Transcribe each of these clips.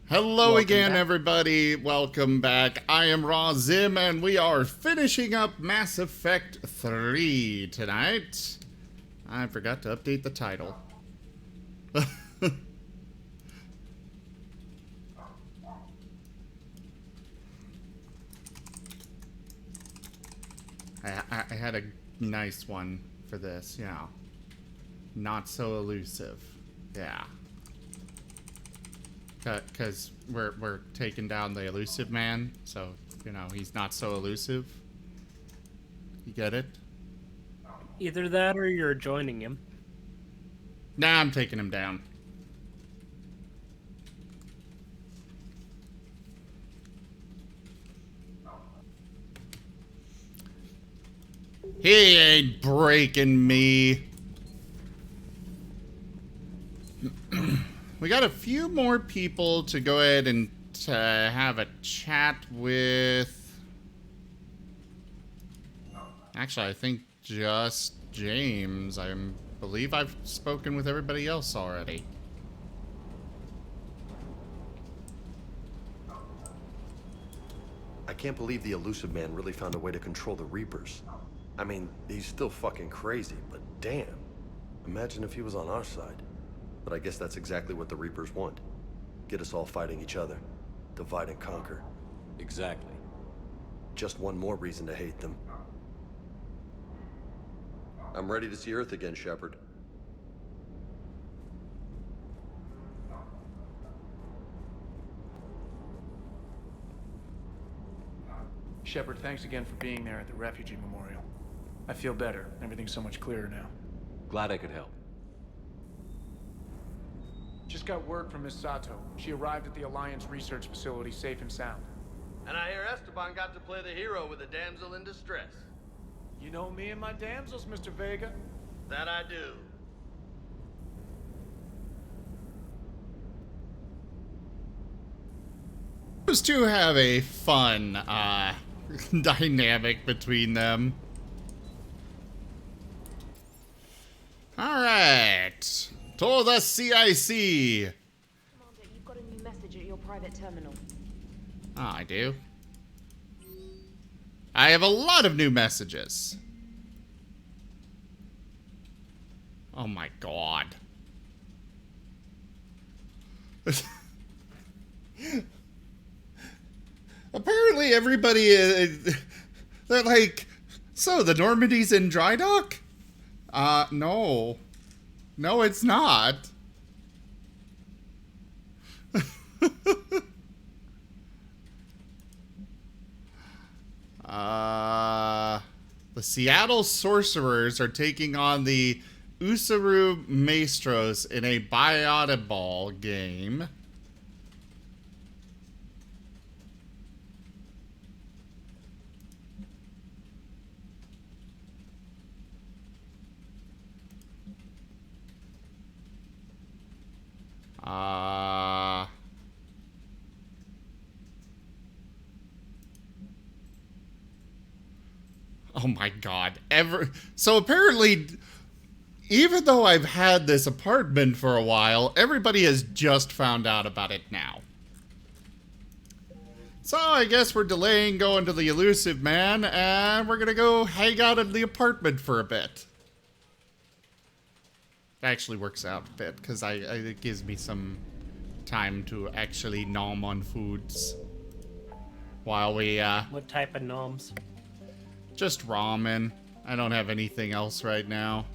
Hello Welcome again, back. everybody. Welcome back. I am Raw Zim, and we are finishing up Mass Effect 3 tonight. I forgot to update the title. I had a nice one for this, yeah. Not so elusive. Yeah. Because we're taking down the Illusive Man, so, you know, he's not so elusive. You get it? Either that or you're joining him. Nah, I'm taking him down. He ain't breaking me. We got a few more people to go ahead and have a chat with. Actually, I think just James. I believe I've spoken with everybody else already. I can't believe the Illusive Man really found a way to control the Reapers. I mean, he's still fucking crazy, but damn. Imagine if he was on our side. But I guess that's exactly what the Reapers want. Get us all fighting each other. Divide and conquer. Exactly. Just one more reason to hate them. I'm ready to see Earth again, Shepard. Shepard, thanks again for being there at the refugee memorial. I feel better. Everything's so much clearer now. Glad I could help. Just got word from Miss Sato. She arrived at the Alliance research facility safe and sound. And I hear Esteban got to play the hero with a damsel in distress. You know me and my damsels, Mr. Vega. That I do. Those two have a fun dynamic between them. Alright. To the CIC. Commander, you've got a new message at your private terminal. Ah, I do. I have a lot of new messages. Oh my god. Apparently everybody they're like, so the Normandy's in dry dock? No. No, it's not. The Seattle Sorcerers are taking on the Usaru Maestros in a Biota Ball game. Oh my god. So apparently, even though I've had this apartment for a while, everybody has just found out about it now. So I guess we're delaying going to the Illusive Man, and we're gonna go hang out in the apartment for a bit. It actually works out a bit, because it gives me some time to actually nom on foods. While we, What type of gnomes? just ramen. I don't have anything else right now.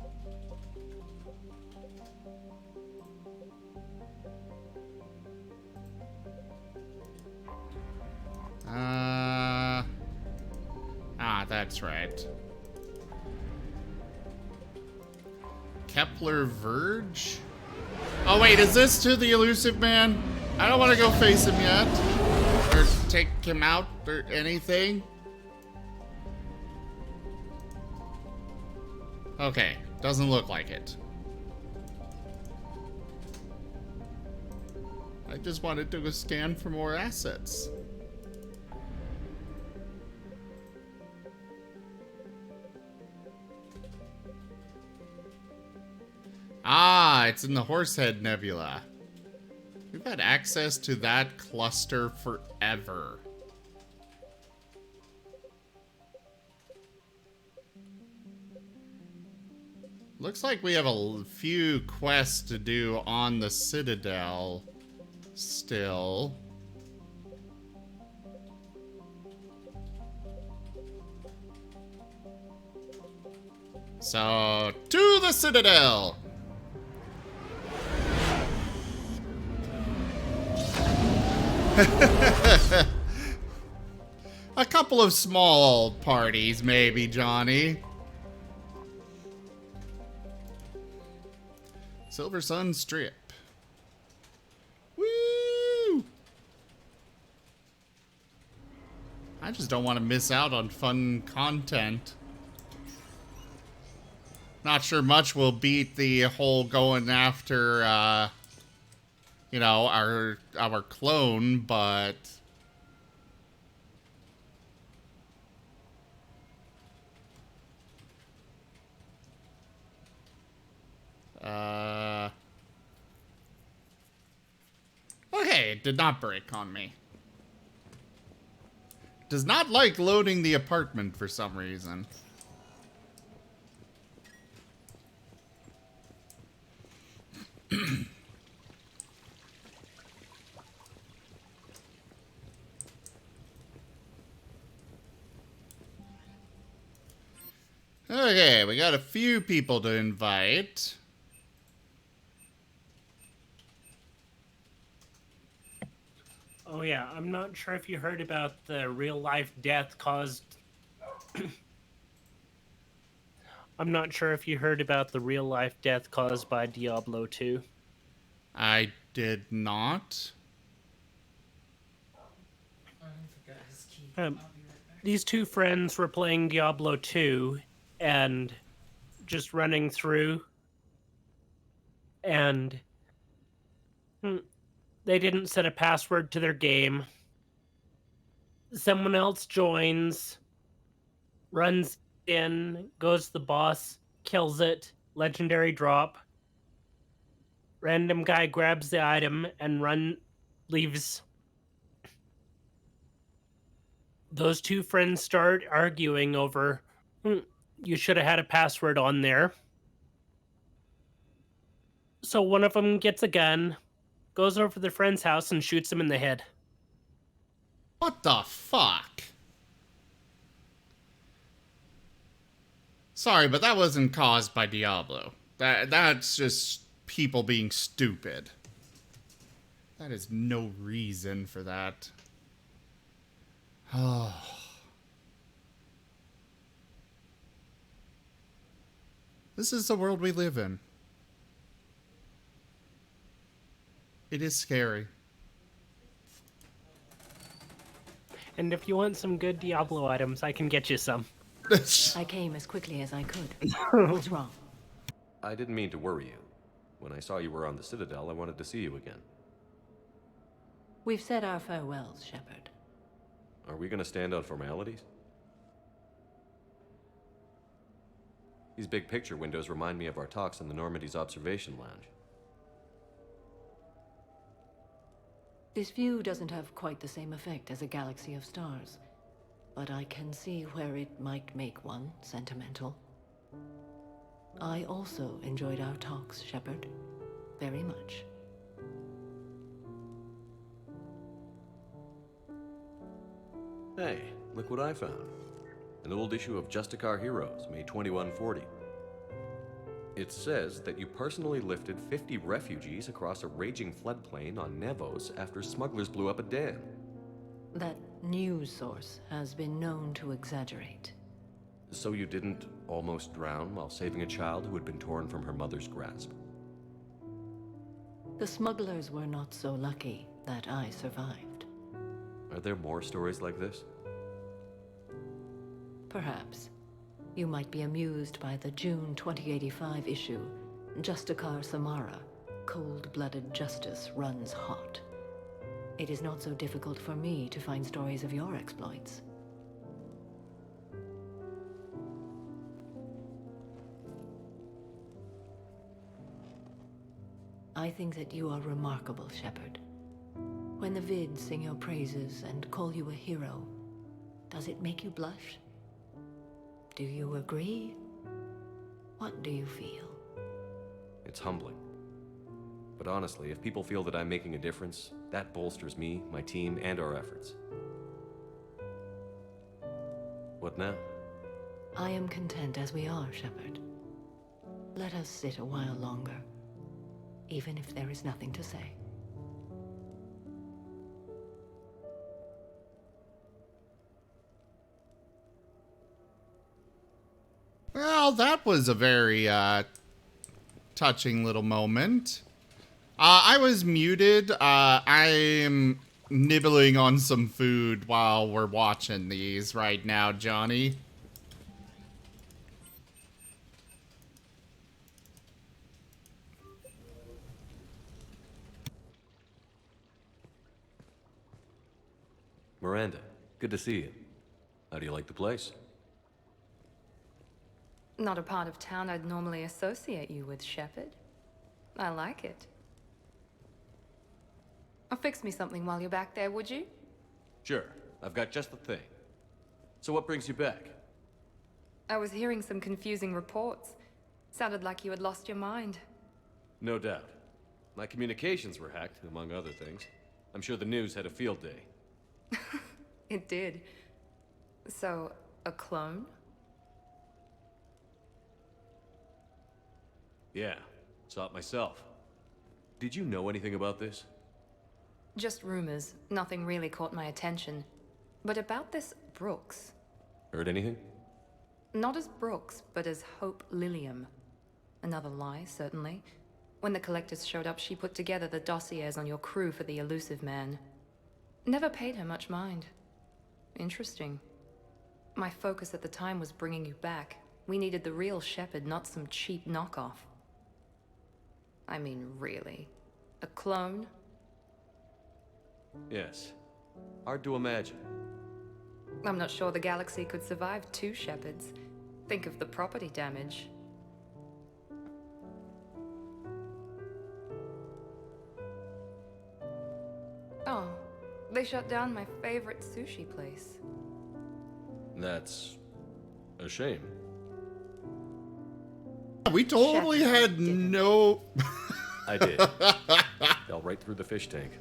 That's right. Kepler Verge? Oh wait, is this to the Illusive Man? I don't want to go face him yet. Or take him out or anything. Okay, doesn't look like it. I just wanted to go scan for more assets. Ah, it's in the Horsehead Nebula. We've had access to that cluster forever. Looks like we have a few quests to do on the Citadel still. So, to the Citadel! A couple of small parties, maybe, Johnny. Silver Sun Strip. Woo! I just don't want to miss out on fun content. Not sure much will beat the whole going after, you know, our clone, but... Okay, it did not break on me. Does not like loading the apartment for some reason. Okay, we got a few people to invite. Oh yeah, I'm not sure if you heard about the real-life death caused... I'm not sure if you heard about the real-life death caused by Diablo 2. I did not. These two friends were playing Diablo 2 and just running through, and they didn't set a password to their game. Someone else joins, runs in, goes to the boss, kills it, legendary drop. Random guy grabs the item and leaves. Those two friends start arguing over, you should have had a password on there. So one of them gets a gun, goes over to their friend's house and shoots him in the head. What the fuck? Sorry, but that wasn't caused by Diablo. That's just people being stupid. That is no reason for that. Oh. This is the world we live in. It is scary. And if you want some good Diablo items, I can get you some. I came as quickly as I could. What's wrong? I didn't mean to worry you. When I saw you were on the Citadel, I wanted to see you again. We've said our farewells, Shepard. Are we gonna stand on formalities? These big picture windows remind me of our talks in the Normandy's observation lounge. This view doesn't have quite the same effect as a galaxy of stars, but I can see where it might make one sentimental. I also enjoyed our talks, Shepard. Very much. Hey, look what I found. An old issue of Justicar Heroes, May 2140. It says that you personally lifted 50 refugees across a raging floodplain on Nevos after smugglers blew up a dam. That news source has been known to exaggerate. So you didn't almost drown while saving a child who had been torn from her mother's grasp? The smugglers were not so lucky that I survived. Are there more stories like this? Perhaps. You might be amused by the June 2085 issue, Justicar Samara, Cold-Blooded Justice Runs Hot. It is not so difficult for me to find stories of your exploits. I think that you are remarkable, Shepard. When the vids sing your praises and call you a hero, does it make you blush? Do you agree? What do you feel? It's humbling. But honestly, if people feel that I'm making a difference, that bolsters me, my team, and our efforts. What now? I am content as we are, Shepard. Let us sit a while longer, even if there is nothing to say. Well, that was a very touching little moment. I was muted. I'm nibbling on some food while we're watching these right now, Johnny. Miranda, good to see you. How do you like the place? Not a part of town I'd normally associate you with, Shepard. I like it. I'll fix me something while you're back there, would you? Sure, I've got just the thing. So what brings you back? I was hearing some confusing reports. Sounded like you had lost your mind. No doubt. My communications were hacked, among other things. I'm sure the news had a field day. It did. So, a clone? Yeah, saw it myself. Did you know anything about this? Just rumors. Nothing really caught my attention. But about this Brooks. Heard anything? Not as Brooks, but as Hope Lilium. Another lie, certainly. When the collectors showed up, she put together the dossiers on your crew for the Illusive Man. Never paid her much mind. Interesting. My focus at the time was bringing you back. We needed the real Shepard, not some cheap knockoff. I mean, really? A clone? Yes. Hard to imagine. I'm not sure the galaxy could survive two Shepards. Think of the property damage. Oh, they shut down my favorite sushi place. That's a shame. We totally Shepard had didn't. no... I did. Fell right through the fish tank.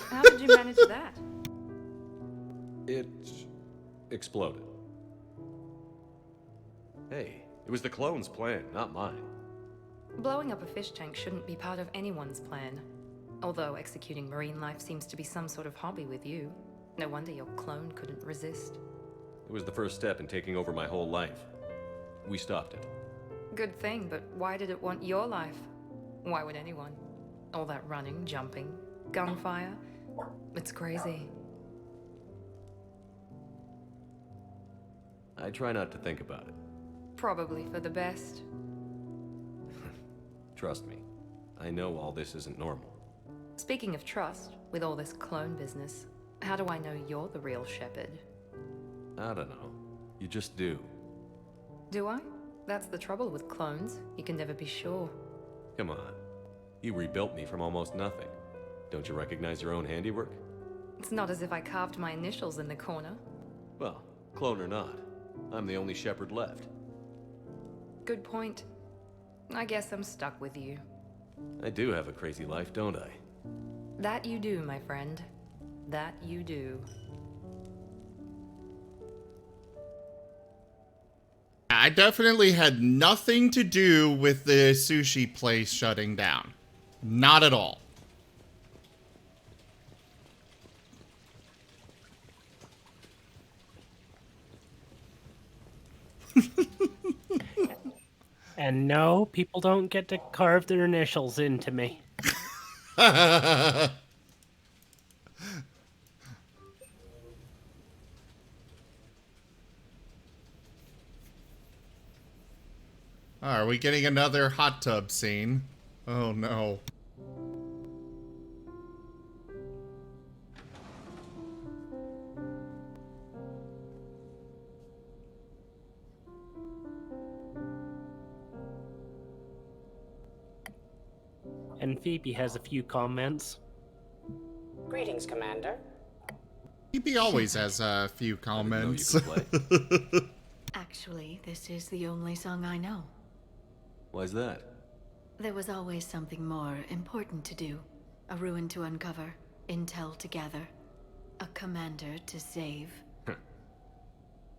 How did you manage that? It exploded. Hey, it was the clone's plan, not mine. Blowing up a fish tank shouldn't be part of anyone's plan. Although executing marine life seems to be some sort of hobby with you. No wonder your clone couldn't resist. It was the first step in taking over my whole life. We stopped it. Good thing, but why did it want your life? Why would anyone? All that running, jumping, gunfire. It's crazy. I try not to think about it. Probably for the best. Trust me, I know all this isn't normal. Speaking of trust, with all this clone business, how do I know you're the real Shepard? I don't know. You just do. Do I? That's the trouble with clones. You can never be sure. Come on. You rebuilt me from almost nothing. Don't you recognize your own handiwork? It's not as if I carved my initials in the corner. Well, clone or not, I'm the only Shepard left. Good point. I guess I'm stuck with you. I do have a crazy life, don't I? That you do, my friend. That you do. I definitely had nothing to do with the sushi place shutting down. Not at all. And no, people don't get to carve their initials into me. Are we getting another hot tub scene? Oh no. And Phoebe has a few comments. Greetings, Commander. He always has a few I didn't know you comments. could play. Actually, this is the only song I know. Why's that? There was always something more important to do. A ruin to uncover, intel to gather, a commander to save.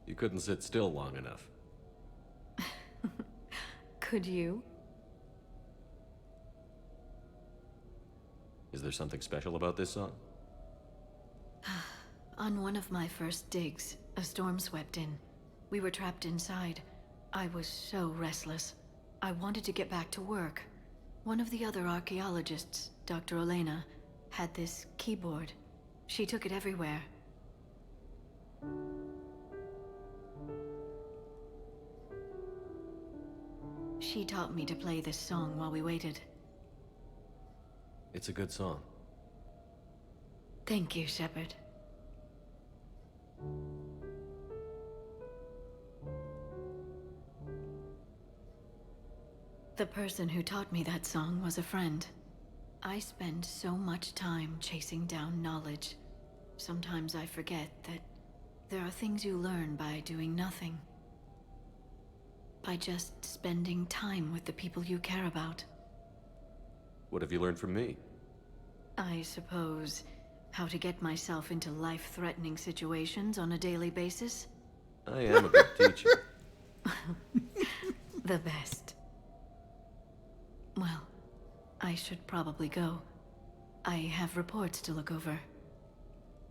You couldn't sit still long enough. Could you? Is there something special about this song? On one of my first digs, a storm swept in. We were trapped inside. I was so restless. I wanted to get back to work. One of the other archaeologists, Dr. Elena, had this keyboard. She took it everywhere. She taught me to play this song while we waited. It's a good song. Thank you, Shepard. The person who taught me that song was a friend. I spend so much time chasing down knowledge. Sometimes I forget that there are things you learn by doing nothing. By just spending time with the people you care about. What have you learned from me? I suppose how to get myself into life-threatening situations on a daily basis. I am a good teacher. The best. Well, I should probably go. I have reports to look over.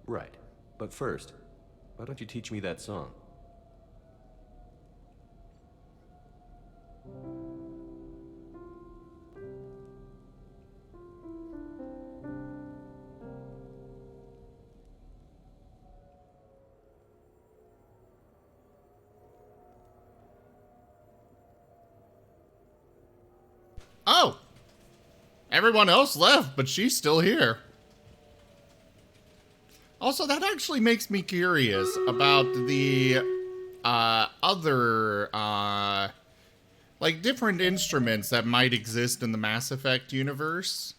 Right. But first, why don't you teach me that song? Oh! Everyone else left, but she's still here. Also, that actually makes me curious about the other, like, different instruments that might exist in the Mass Effect universe.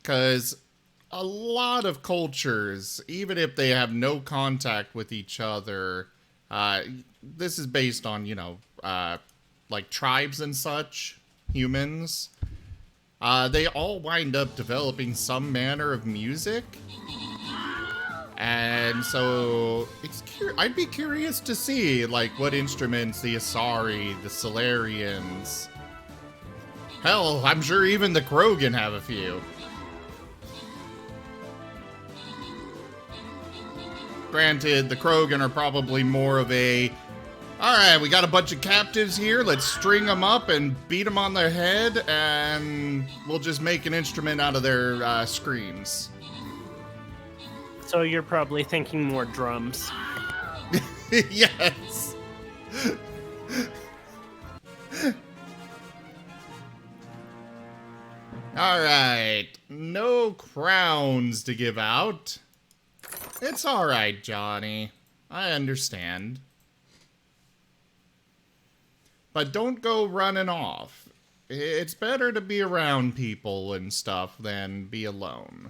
Because a lot of cultures, even if they have no contact with each other, this is based on, you know, like tribes and such, humans. They all wind up developing some manner of music. And so I'd be curious to see, like, what instruments the Asari, the Solarians... Hell, I'm sure even the Krogan have a few. Granted, the Krogan are probably more of a... Alright, we got a bunch of captives here, let's string them up and beat them on their head, and we'll just make an instrument out of their screams. So you're probably thinking more drums. Yes! Alright, no crowns to give out. It's alright, Johnny. I understand. But don't go running off. It's better to be around people and stuff than be alone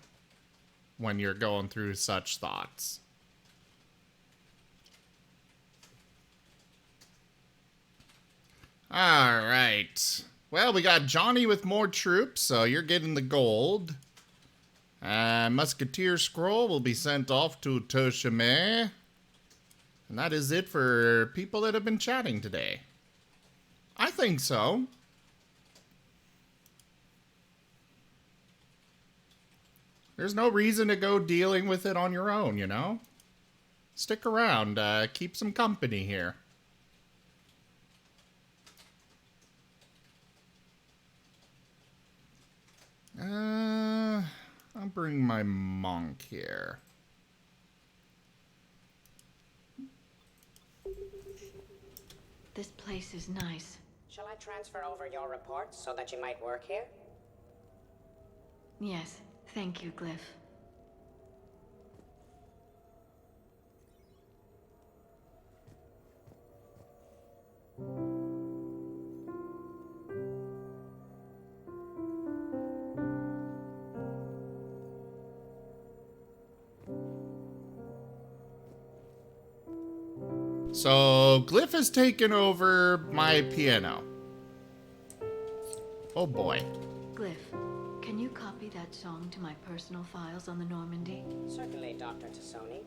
when you're going through such thoughts. Alright. Well, we got Johnny with more troops, so you're getting the gold. Musketeer scroll will be sent off to Toshime. And that is it for people that have been chatting today. I think so. There's no reason to go dealing with it on your own, you know? Stick around, keep some company here. I'll bring my monk here. This place is nice. Shall I transfer over your reports so that you might work here? Yes, thank you, Glyph. So, Glyph has taken over my piano. Oh boy. Glyph, can you copy that song to my personal files on the Normandy? Certainly, Dr. Tassoni.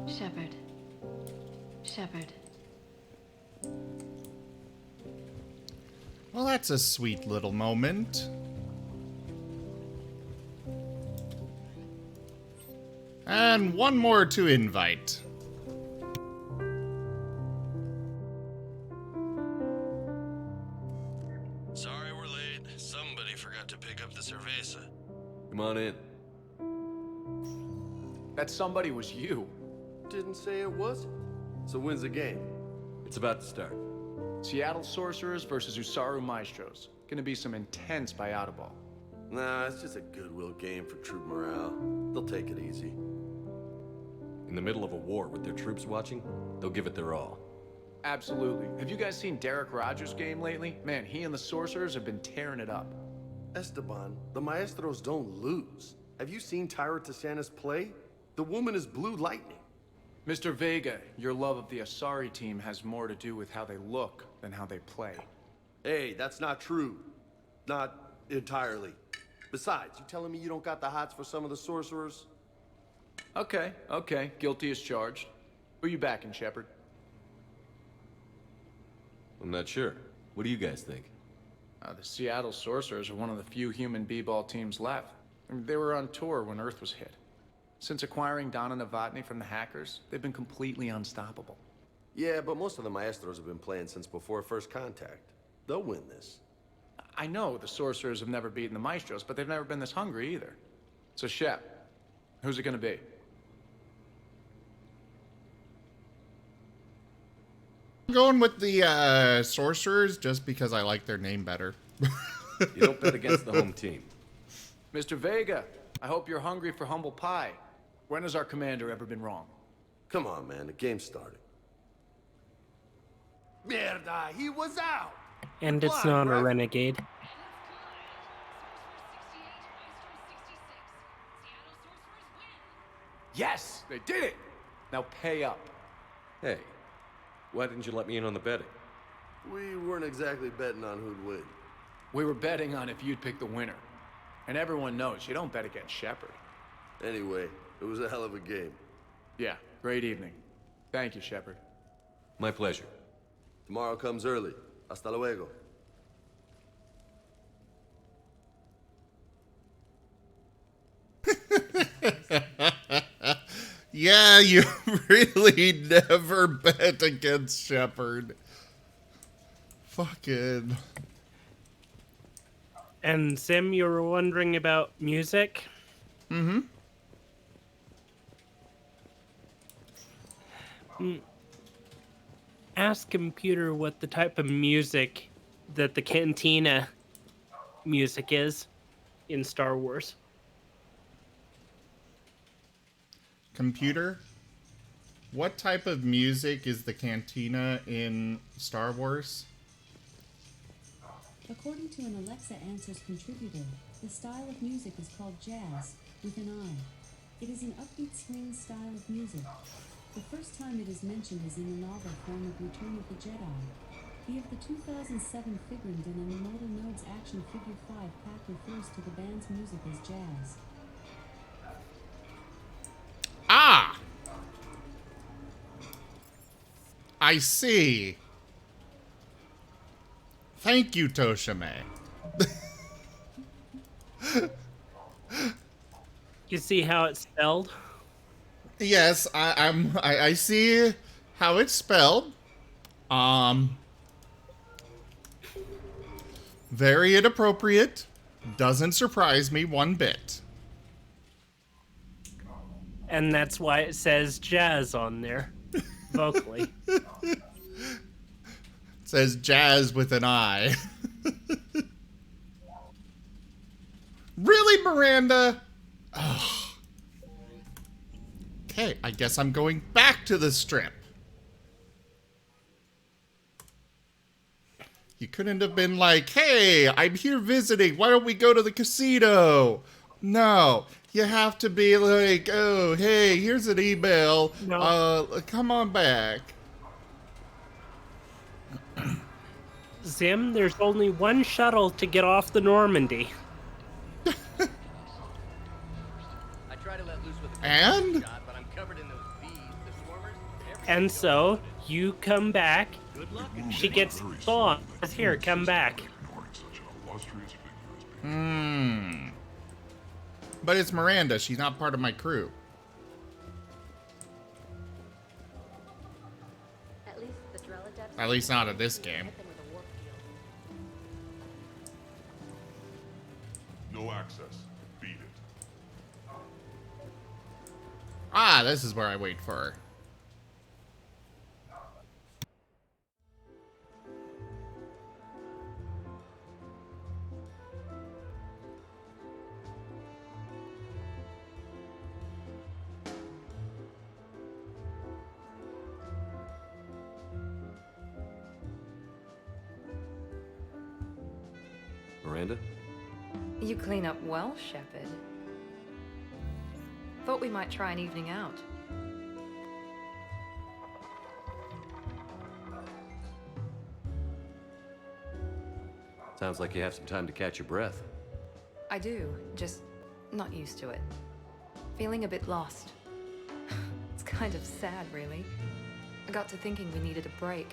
Shepard. Shepard. Well, that's a sweet little moment. And one more to invite. Sorry we're late. Somebody forgot to pick up the cerveza. Come on in. That somebody was you. Didn't say it was. So when's the game? It's about to start. Seattle Sorcerers versus Usaru Maestros. Gonna be some intense bayada ball. Nah, it's just a goodwill game for troop morale. They'll take it easy. In the middle of a war with their troops watching, they'll give it their all. Absolutely. Have you guys seen Derek Rogers' game lately? Man, he and the Sorcerers have been tearing it up. Esteban, the Maestros don't lose. Have you seen Tyra Tassanis play? The woman is blue lightning. Mr. Vega, your love of the Asari team has more to do with how they look than how they play. Hey, that's not true. Not entirely. Besides, you telling me you don't got the hots for some of the sorcerers? Okay, guilty as charged. Who you backing, Shepard? I'm not sure. What do you guys think? The Seattle Sorcerers are one of the few human b-ball teams left. I mean, they were on tour when Earth was hit. Since acquiring Donna Novotny from the hackers, they've been completely unstoppable. Yeah, but most of the Maestros have been playing since before first contact. They'll win this. I know the Sorcerers have never beaten the Maestros, but they've never been this hungry either. So, Shep, who's it gonna be? I'm going with the Sorcerers just because I like their name better. You don't bet against the home team. Mr. Vega, I hope you're hungry for humble pie. When has our commander ever been wrong? Come on, man, the game's starting. Mierda, he was out! And it's Come on, not a ref. renegade. Yes, they did it! Now pay up. Hey, why didn't you let me in on the betting? We weren't exactly betting on who'd win. We were betting on if you'd pick the winner. And everyone knows you don't bet against Shepard. Anyway, it was a hell of a game. Yeah, great evening. Thank you, Shepard. My pleasure. Tomorrow comes early. Hasta luego. Yeah, you really never bet against Shepard. Fucking. And Sim, you were wondering about music? Mm-hmm. Ask computer what the type of music that the cantina music is in Star Wars. Computer, what type of music is the cantina in Star Wars? According to an Alexa Answers contributor, the style of music is called jazz, with an I. It is an upbeat swing style of music. The first time it is mentioned is in the novel form of Return of the Jedi. The of the 2007 figurine in an Immortal Nodes Action Figure 5 pack refers to the band's music as jazz. Ah! I see. Thank you, Toshime. You see how it's spelled? Yes, I see how it's spelled. Very inappropriate. Doesn't surprise me one bit. And that's why it says jazz on there, vocally. It says jazz with an I. Really, Miranda? Ugh. Okay, I guess I'm going back to the strip. You couldn't have been like, hey, I'm here visiting. Why don't we go to the casino? No. You have to be like, oh, hey, here's an email. No. Come on back. Zim, there's only one shuttle to get off the Normandy. I try to let loose with a And? shot, but I'm covered in those bees, the swarmers, everything. And so, you come back. She gets gone. Here, come back. But it's Miranda. She's not part of my crew. At least the Drelladevs At least not in this game. hit them with a warp field. No access. Beat it. Ah, this is where I wait for her. Miranda? You clean up well, Shepard. Thought we might try an evening out. Sounds like you have some time to catch your breath. I do, just not used to it. Feeling a bit lost. It's kind of sad, really. I got to thinking we needed a break.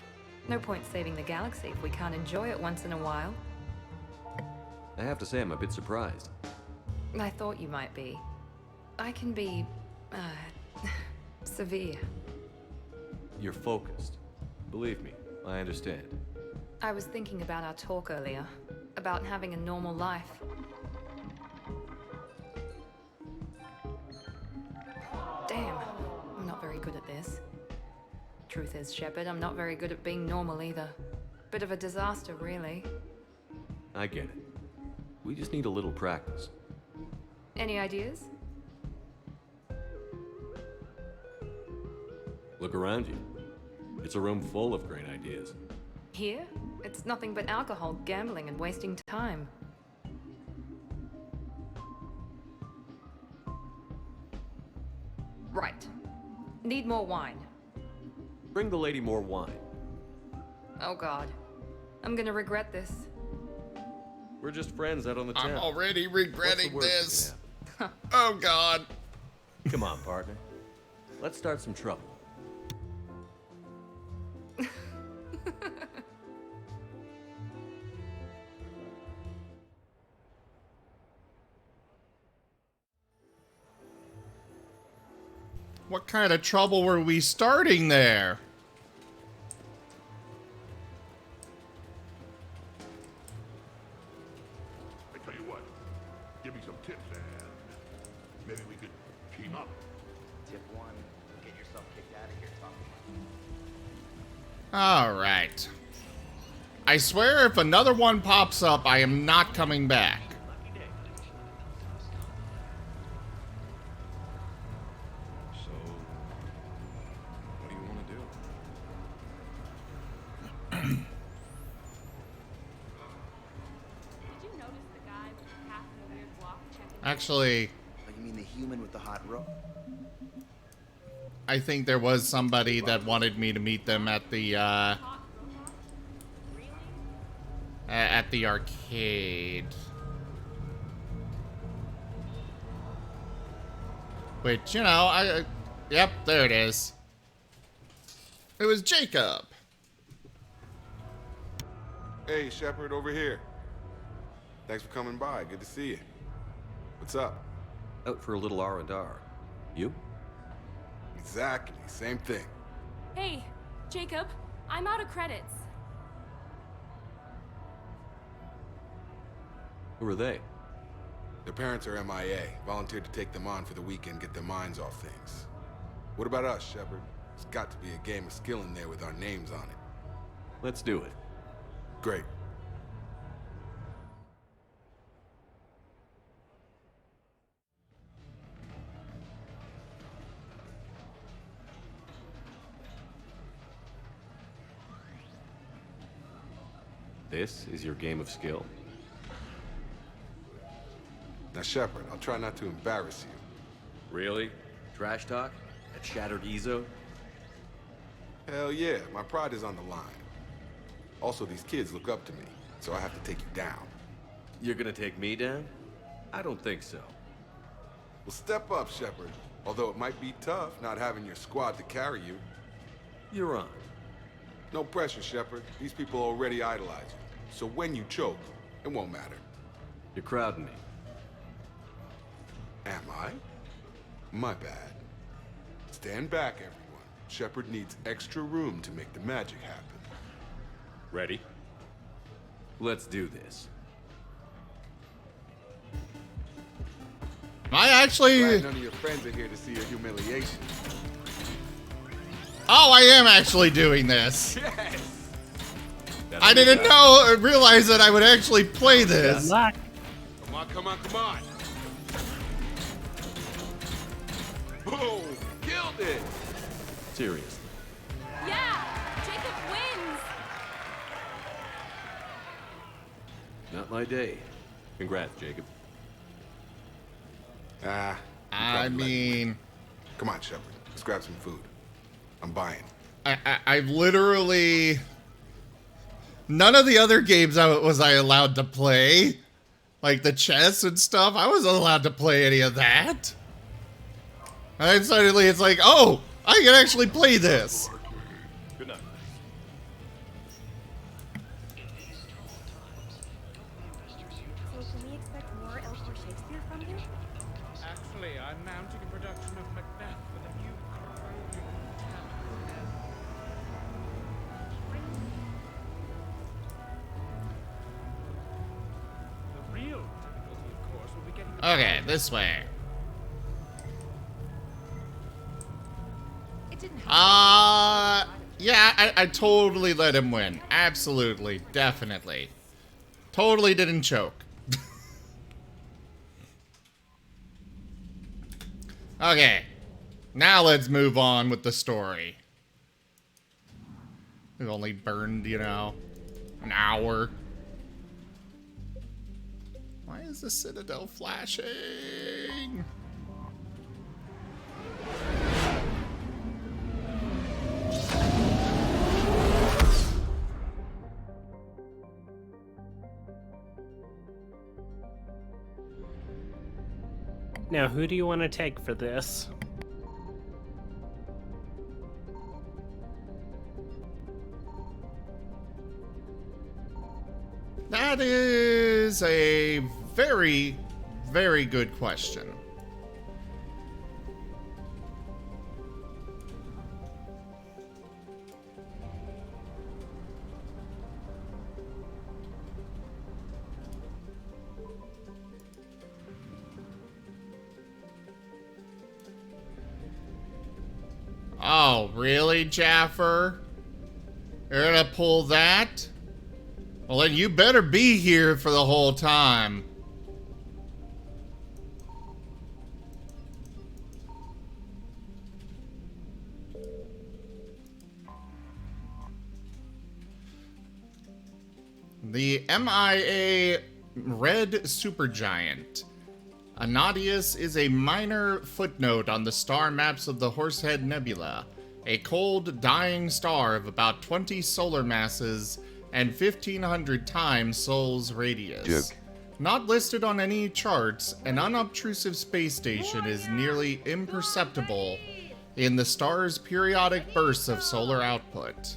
No point saving the galaxy if we can't enjoy it once in a while. I have to say I'm a bit surprised. I thought you might be. I can be, severe. You're focused. Believe me, I understand. I was thinking about our talk earlier, about having a normal life. Damn, I'm not very good at this. Truth is, Shepard, I'm not very good at being normal either. Bit of a disaster, really. I get it. We just need a little practice. Any ideas? Look around you. It's a room full of great ideas. Here? It's nothing but alcohol, gambling, and wasting time. Right. Need more wine. Bring the lady more wine. Oh god. I'm gonna regret this. We're just friends out on the town. I'm already regretting What's the worst this. that can happen? Oh, God. Come on, partner. Let's start some trouble. What kind of trouble were we starting there? I tell you what, give me some tips and maybe we could team up. Tip 1, get yourself kicked out of here, Tom. All right. I swear if another one pops up, I am not coming back. So, what do you want to do? Did you notice the guy with the half and the weird walk checking? Actually, Oh, you mean the human with the hot rope? I think there was somebody that wanted me to meet them at the Hot robot? Really? at the arcade. Which, you know, yep, there it is. It was Jacob. Hey, Shepard, over here. Thanks for coming by. Good to see you. What's up? Out for a little R&R. You? Exactly. Same thing. Hey, Jacob, I'm out of credits. Who are they? Their parents are MIA. Volunteered to take them on for the weekend, get their minds off things. What about us, Shepard? There's got to be a game of skill in there with our names on it. Let's do it. Great. This is your game of skill. Now, Shepard, I'll try not to embarrass you. Really? Trash talk? At Shattered Ezo? Hell yeah, my pride is on the line. Also, these kids look up to me, so I have to take you down. You're gonna take me down? I don't think so. Well, step up, Shepard. Although it might be tough not having your squad to carry you. You're on. No pressure, Shepard. These people already idolize you. So when you choke, it won't matter. You're crowding me. Am I? My bad. Stand back, everyone. Shepard needs extra room to make the magic happen. Ready? Let's do this. I actually... Glad none of your friends are here to see your humiliation. Oh, I am actually doing this. Yes! I didn't know or realize that I would actually play this. Good luck. Come on, come on, come on! Boom! Killed it! Seriously. Yeah! Jacob wins! Not my day. Congrats, Jacob. I mean... Come on, Shepard. Let's grab some food. I'm buying. I've literally... None of the other games was I allowed to play. Like the chess and stuff. I wasn't allowed to play any of that. And then suddenly it's like, oh, I can actually play this. Good night. So can we expect more L4 Shakespeare from you? Actually, I'm mounting a production of Macbeth with a new The real difficulty, of course, will be getting the Okay, this way. Yeah, I totally let him win. Absolutely, definitely. Totally didn't choke. Okay, now let's move on with the story. We've only burned, you know, an hour. Why is the Citadel flashing? Now, who do you want to take for this? That is a very, very good question. Oh, really, Jaffer? You're gonna pull that? Well, then you better be here for the whole time. The MIA Red Supergiant. Anadius is a minor footnote on the star maps of the Horsehead Nebula, a cold, dying star of about 20 solar masses and 1,500 times Sol's radius. Not listed on any charts, an unobtrusive space station is nearly imperceptible in the star's periodic bursts of solar output.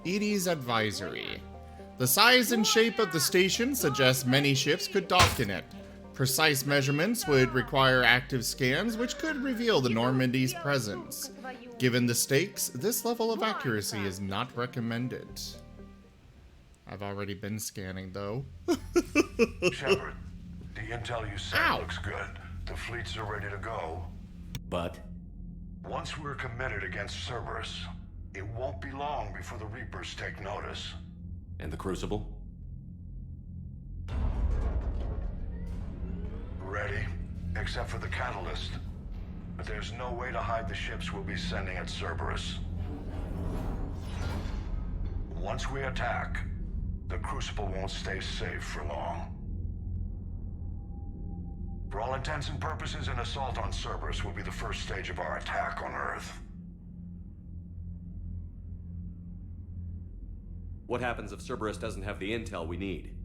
Edie's advisory. The size and shape of the station suggests many ships could dock in it. Precise measurements would require active scans, which could reveal the Normandy's presence. Given the stakes, this level of accuracy is not recommended. I've already been scanning, though. Shepard, the intel you sent looks good. The fleets are ready to go. But? Once we're committed against Cerberus, it won't be long before the Reapers take notice. And the Crucible? Ready, except for the catalyst. But there's no way to hide the ships we'll be sending at Cerberus. Once we attack, the Crucible won't stay safe for long. For all intents and purposes, an assault on Cerberus will be the first stage of our attack on Earth. What happens if Cerberus doesn't have the intel we need?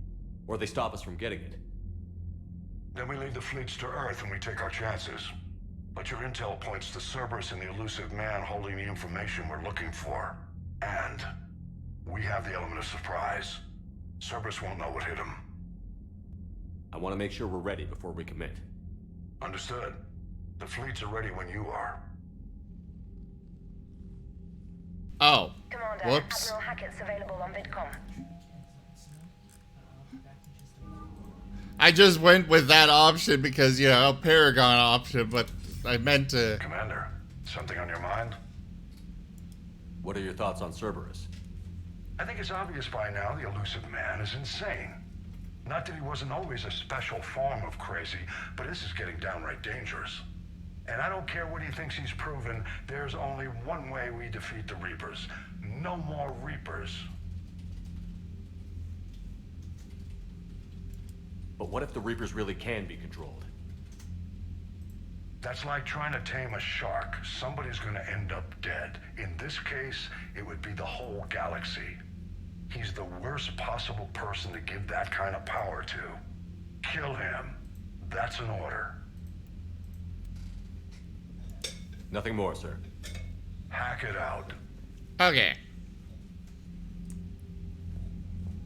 Or they stop us from getting it? Then we leave the fleets to Earth and we take our chances. But your intel points to Cerberus and the Illusive Man holding the information we're looking for. And we have the element of surprise. Cerberus won't know what hit him. I want to make sure we're ready before we commit. Understood. The fleets are ready when you are. Oh. Commander, Whoops. Admiral Hackett's available on VidCom. I just went with that option because, you know, Paragon option, but I meant to... Commander, something on your mind? What are your thoughts on Cerberus? I think it's obvious by now the Illusive Man is insane. Not that he wasn't always a special form of crazy, but this is getting downright dangerous. And I don't care what he thinks he's proven, there's only one way we defeat the Reapers. No more Reapers. But what if the Reapers really can be controlled? That's like trying to tame a shark. Somebody's gonna end up dead. In this case, it would be the whole galaxy. He's the worst possible person to give that kind of power to. Kill him. That's an order. Nothing more, sir. Hack it out. Okay.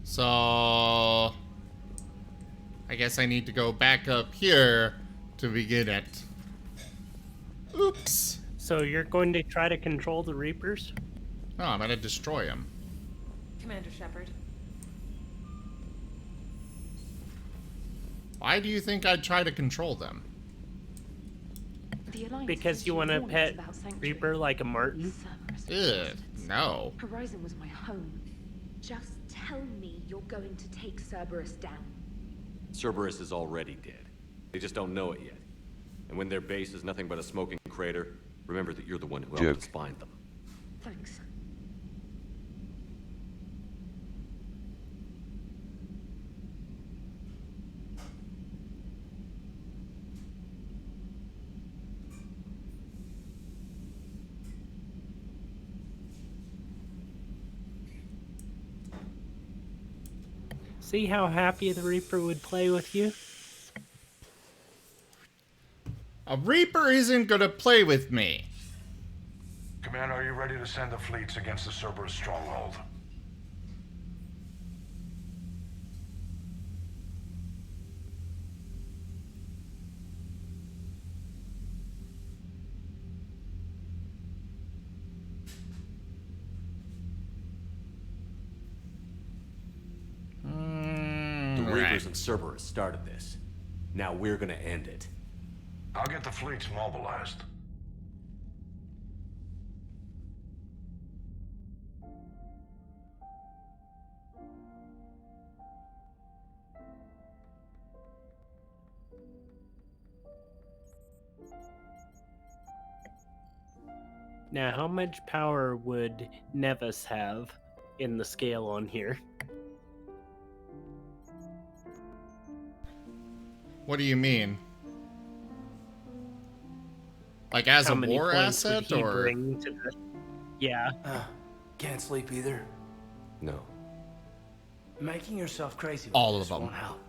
So... I guess I need to go back up here to begin it. Oops. So you're going to try to control the Reapers? No, I'm gonna destroy him. Commander Shepard. Why do you think I'd try to control them? Because you want to pet Reaper like a Martin? Ugh, no. Horizon was my home. Just tell me you're going to take Cerberus down. Cerberus is already dead. They just don't know it yet. And when their base is nothing but a smoking crater, remember that you're the one who helped us find them. Thanks. See how happy the Reaper would play with you? A Reaper isn't gonna play with me. Commander, are you ready to send the fleets against the Cerberus stronghold? The Reapers and Cerberus started this. Now we're gonna end it. I'll get the fleets mobilized. Now, how much power would Nevis have in the scale on here? What do you mean? Like as How a many war points would asset, he or bring to the... Yeah. Can't sleep either. No. Making yourself crazy with all of this them? won't help.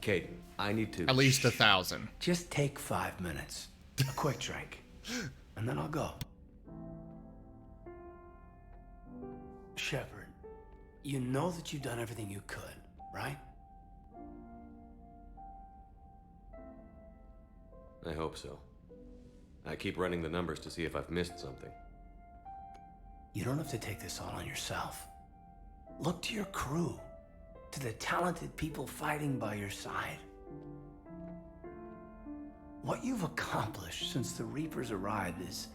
Kate, I need to... At least 1,000. Just take 5 minutes. A quick drink. And then I'll go. Shepard, you know that you've done everything you could, right? I hope so. I keep running the numbers to see if I've missed something. You don't have to take this all on yourself. Look to your crew, to the talented people fighting by your side. What you've accomplished since the Reapers arrived is...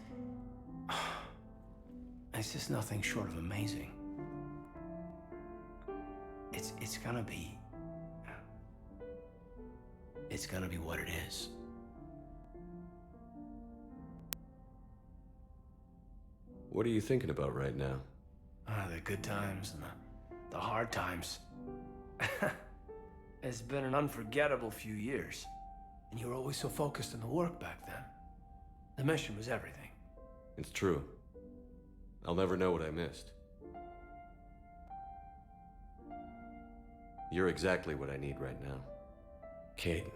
it's just nothing short of amazing. It's gonna be... it's gonna be what it is. What are you thinking about right now? The good times and the hard times. It's been an unforgettable few years. And you were always so focused on the work back then. The mission was everything. It's true. I'll never know what I missed. You're exactly what I need right now. Caden.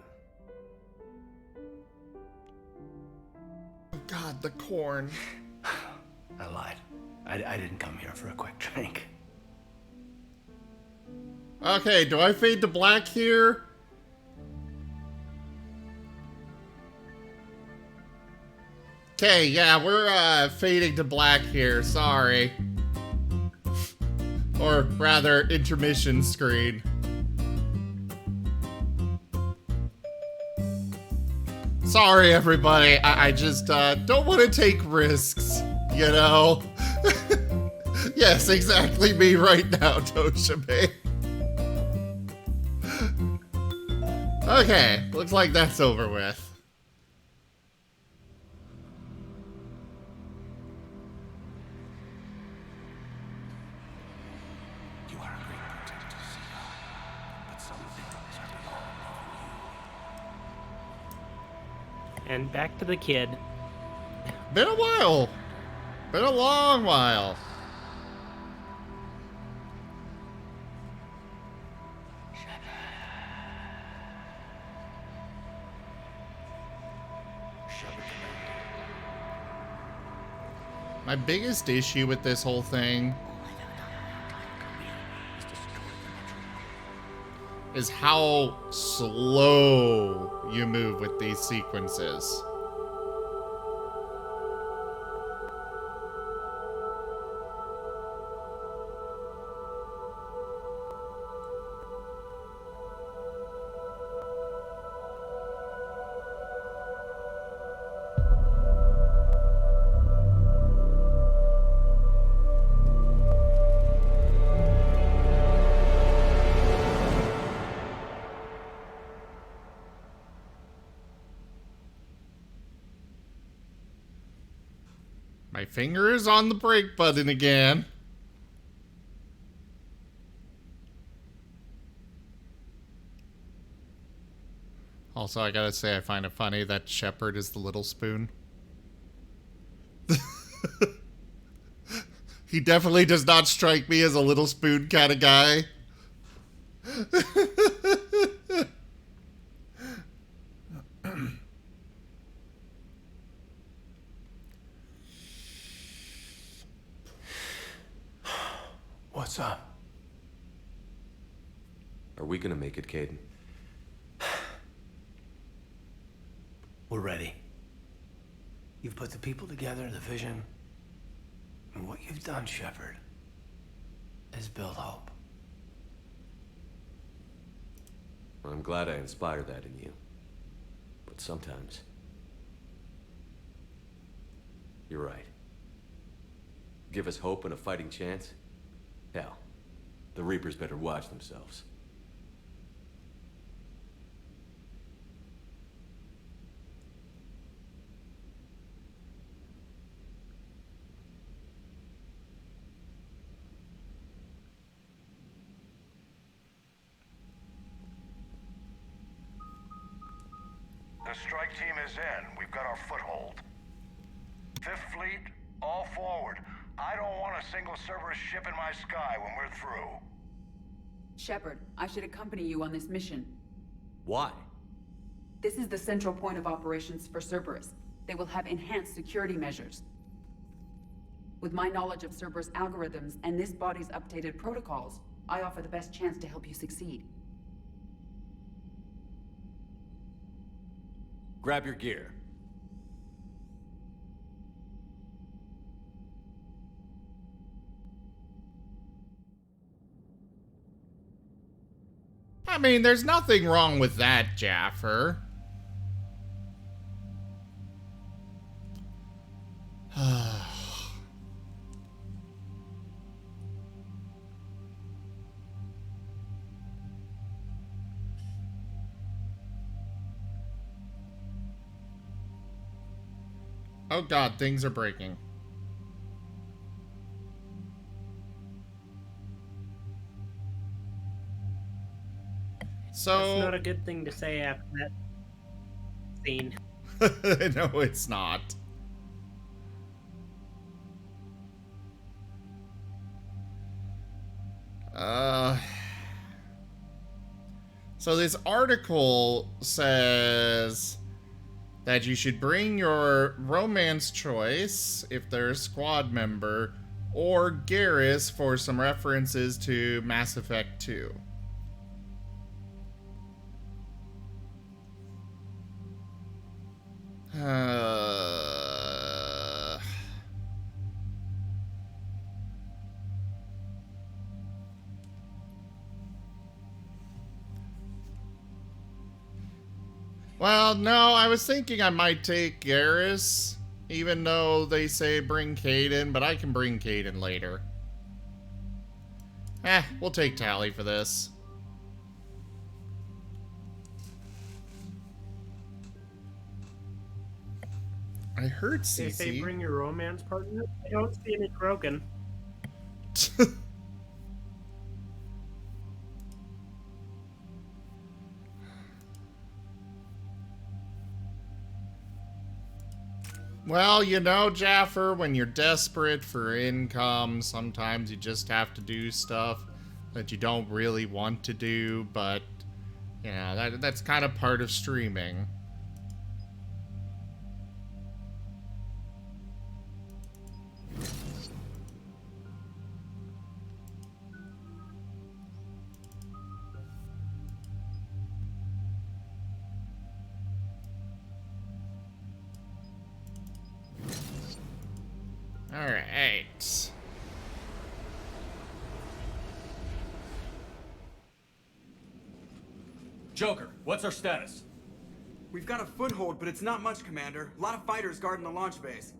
Oh God, the corn. I lied. I didn't come here for a quick drink. Okay, do I fade to black here? Okay, yeah, we're fading to black here, sorry. Or rather, intermission screen. Sorry, everybody, I just don't want to take risks, you know? Yes, exactly me right now, Toshibe. Okay, looks like that's over with. You are a great protector, but some things are beyond loving you. And back to the kid. Been a while. Been a long while. My biggest issue with this whole thing is how slow you move with these sequences. My finger is on the brake button again. Also, I gotta say, I find it funny that Shepard is the little spoon. He definitely does not strike me as a little spoon kind of guy. What's up? Are we gonna make it, Caden? We're ready. You've put the people together, the vision. And what you've done, Shepard, is build hope. I'm glad I inspired that in you. But sometimes... You're right. Give us hope and a fighting chance? Hell, the Reapers better watch themselves. The strike team is in. We've got our foothold. Fifth Fleet, all forward. I don't want a single Cerberus ship in my sky when we're through. Shepard, I should accompany you on this mission. Why? This is the central point of operations for Cerberus. They will have enhanced security measures. With my knowledge of Cerberus algorithms and this body's updated protocols, I offer the best chance to help you succeed. Grab your gear. I mean, there's nothing wrong with that, Jaffer. Oh god, things are breaking. So That's not a good thing to say after that scene. no, it's not. So this article says that you should bring your romance choice if they're a squad member, or Garrus for some references to Mass Effect 2. Well, no, I was thinking I might take Garrus, even though they say bring Caden, but I can bring Caden later. We'll take Tally for this. I heard CC. They say bring your romance partner. I don't see any Krogan. Well, you know, Jaffer, when you're desperate for income, sometimes you just have to do stuff that you don't really want to do, but, you know, that's kind of part of streaming. Alright. Joker, what's our status? We've got a foothold, but it's not much, Commander. A lot of fighters guarding the launch base.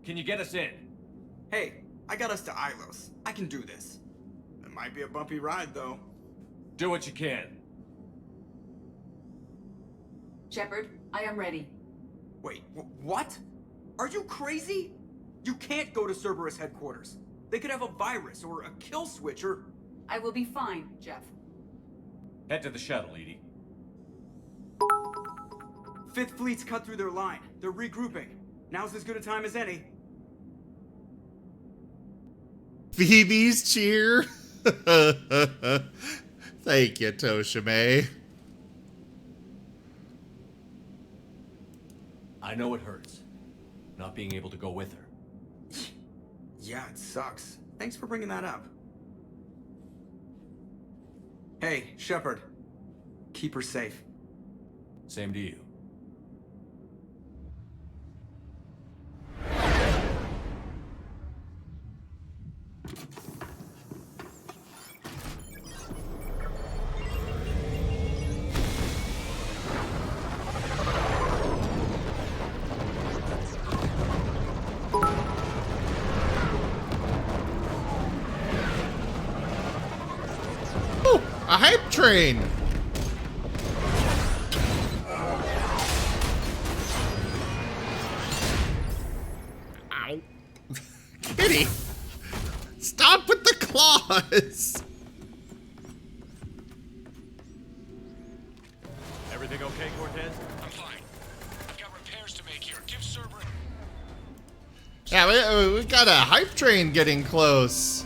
Can you get us in? Hey, I got us to Ilos. I can do this. It might be a bumpy ride, though. Do what you can. Shepard, I am ready. Wait, what? Are you crazy? You can't go to Cerberus headquarters. They could have a virus or a kill switch or... I will be fine, Jeff. Head to the shuttle, Edie. Fifth Fleet's cut through their line. They're regrouping. Now's as good a time as any. Phoebe's cheer. Thank you, Toshime. I know it hurts, not being able to go with her. Yeah, it sucks. Thanks for bringing that up. Hey, Shepard. Keep her safe. Same to you. A hype train! Ow. Kitty! Stop with the claws! Everything okay, Cortez? I'm fine. I've got repairs to make here. Give Cerberus... Yeah, we got a hype train getting close.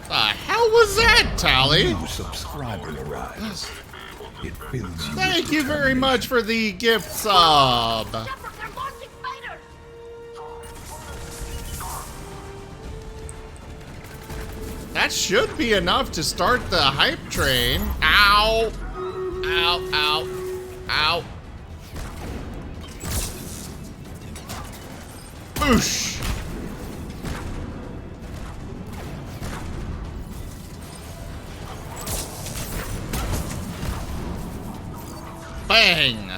The hell was that, Tally? New subscriber arrives. It fills you. Thank you very much for the gift sub. That should be enough to start the hype train. Ow! Ow, ow, ow. Boosh! Bang!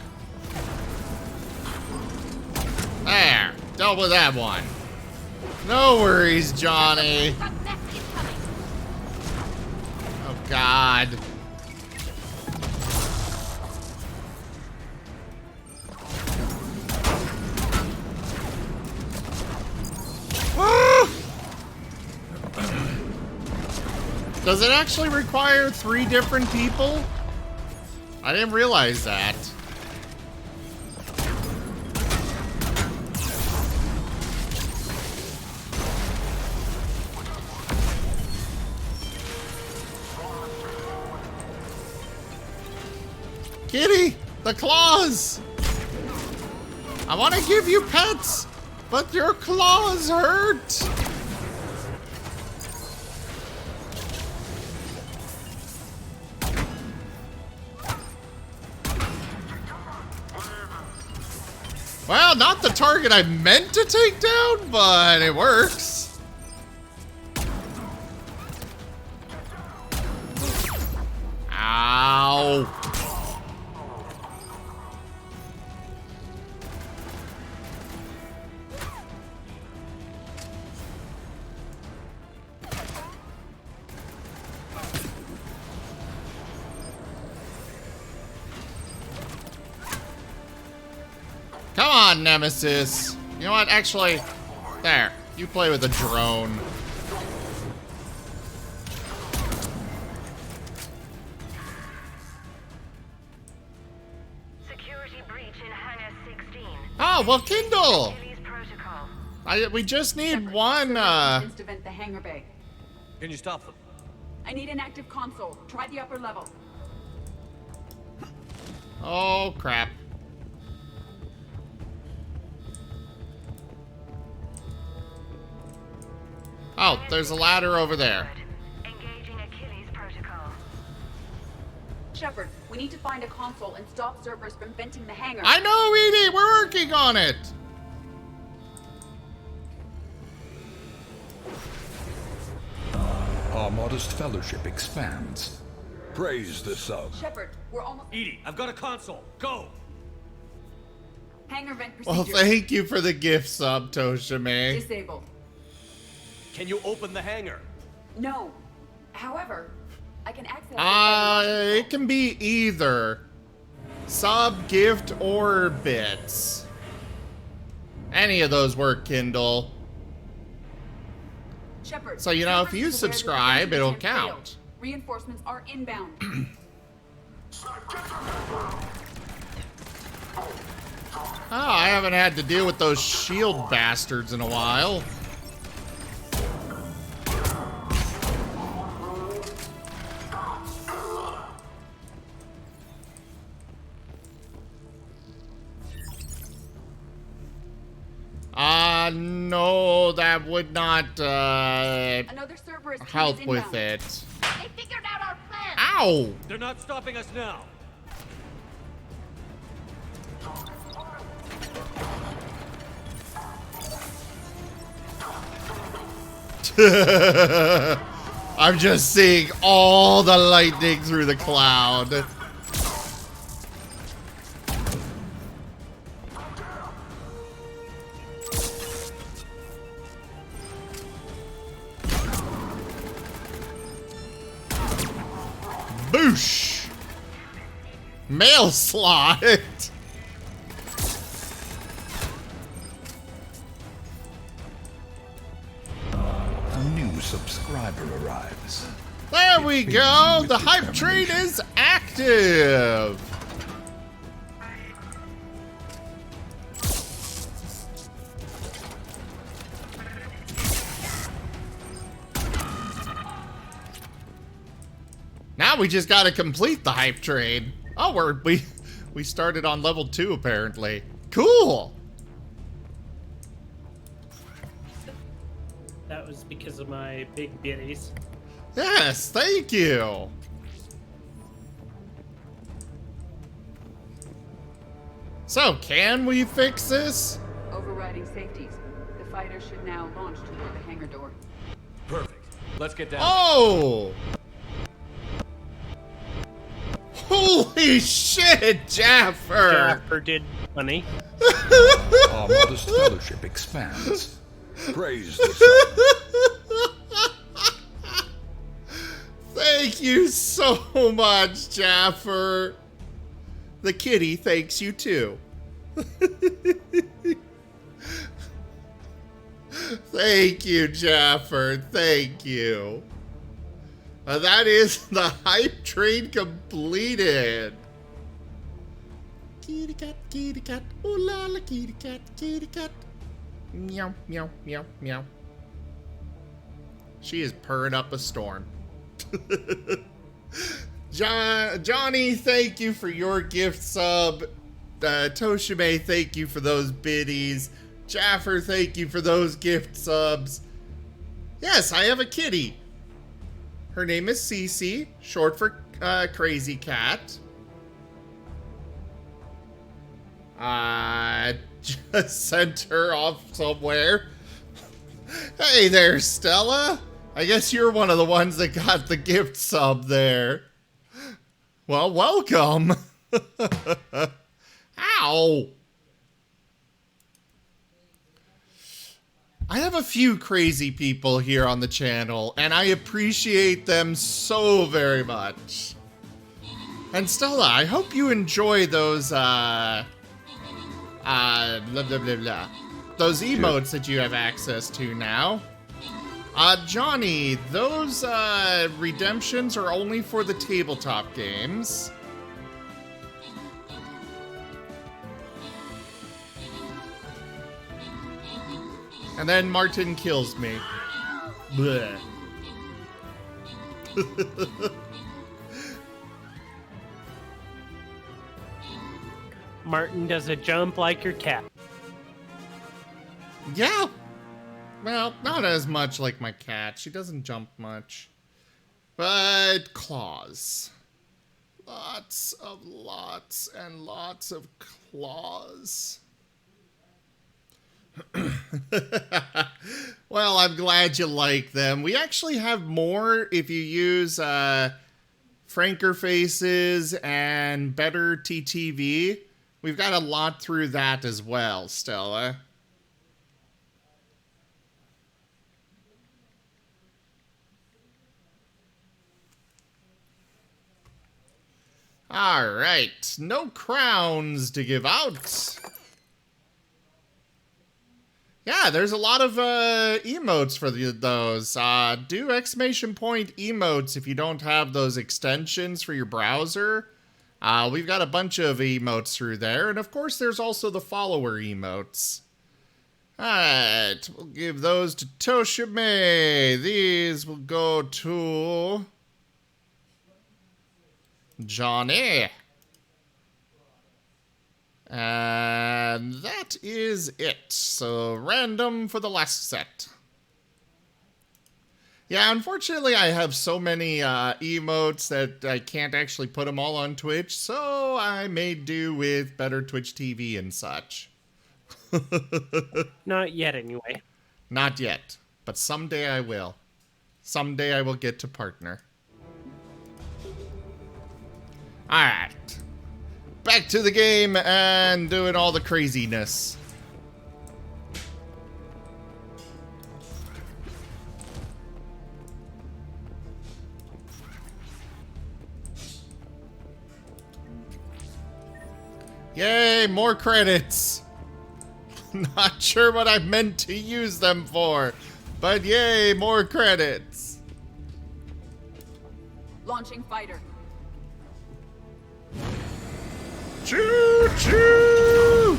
There, dealt with that one. No worries, Johnny. Oh, God. Woo! Does it actually require 3 different people? I didn't realize that. Kitty, the claws! I want to give you pets, but your claws hurt! Well, not the target I meant to take down, but it works. Ow. Come on, Nemesis. You know what? Actually, there. You play with a drone. Security breach in Hangar 16. Oh, well, Kindle. We just need one, Needs to vent the hangar bay. Can you stop them? I need an active console. Try the upper level. Oh, crap. Oh, there's a ladder over there. Engaging Achilles protocol. Shepard, we need to find a console and stop Cerberus from venting the hangar. I know, Edie! We're working on it! Our modest fellowship expands. Praise the sub. Shepard, we're almost... Edie, I've got a console. Go! Hangar vent procedure. Well, thank you for the gift sub, Toshime. Disabled. Can you open the hangar? No. However, I can access... It can be either sub, gift, or bits. Any of those work, Kindle. Shepard, So, you know, if Cerberus you is aware that the subscribe, venting it'll attempt count. failed. Reinforcements are inbound. Oh, I haven't had to deal with those shield bastards in a while. No, that would not Another Cerberus team help is with inbound. it. They figured out our plan. Ow! They're not stopping us now. I'm just seeing all the lightning through the cloud. Boosh! Mail slot! A new subscriber arrives. There we go! The hype train is active! Now we just gotta complete the hype train. Oh, we started on level 2 apparently. Cool! That was because of my big bitties. Yes, thank you! So, can we fix this? Overriding safeties. The fighter should now launch toward the hangar door. Perfect. Let's get down. Oh! Holy shit, Jaffer! Jaffer did funny. Our modest fellowship expands. Praise the sub. Thank you so much, Jaffer. The kitty thanks you too. Thank you, Jaffer. Thank you. That is the hype train completed. Kitty cat, ooh la la, kitty cat. Meow, meow, meow, meow. She is purring up a storm. Johnny, thank you for your gift sub. Toshime, thank you for those biddies. Jaffer, thank you for those gift subs. Yes, I have a kitty. Her name is Cece, short for Crazy Cat. Just sent her off somewhere. Hey there, Stella. I guess you're one of the ones that got the gift sub there. Well, welcome. Ow. I have a few crazy people here on the channel, and I appreciate them so very much. And Stella, I hope you enjoy those, blah, blah, blah, blah. Those emotes that you have access to now. Johnny, those, redemptions are only for the tabletop games. And then Martin kills me. Bleh. Martin does a jump like your cat. Yeah. Well, not as much like my cat. She doesn't jump much. But claws. Lots and lots of claws. Well, I'm glad you like them. We actually have more if you use Franker Faces and Better TTV. We've got a lot through that as well, Stella. All right, no crowns to give out. Yeah, there's a lot of emotes for those. Do exclamation point emotes if you don't have those extensions for your browser. We've got a bunch of emotes through there. And of course, there's also the follower emotes. Alright, we'll give those to Toshime. These will go to Johnny. And that is it. So random for the last set. Yeah, unfortunately I have so many emotes that I can't actually put them all on Twitch, so I made do with better Twitch TV and such. Not yet, anyway. Not yet, but someday I will. Someday I will get to partner. Alright. Back to the game and doing all the craziness. Yay, more credits. Not sure what I meant to use them for, but yay, more credits. Launching fighter. Choo-choo!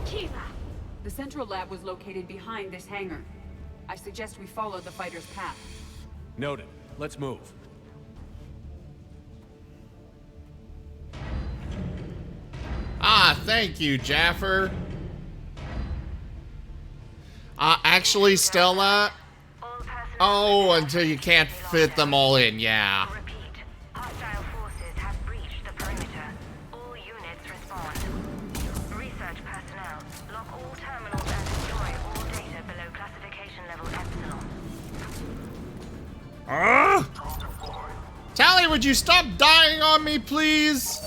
Kiva! The central lab was located behind this hangar. I suggest we follow the fighter's path. Noted. Let's move. Ah, thank you, Jaffer. Actually, Stella... Oh, until you can't fit them all in, yeah. Hostile forces have breached the perimeter. All units respond. Research personnel, lock all terminals and destroy all data below classification level Epsilon. Tally, would you stop dying on me, please?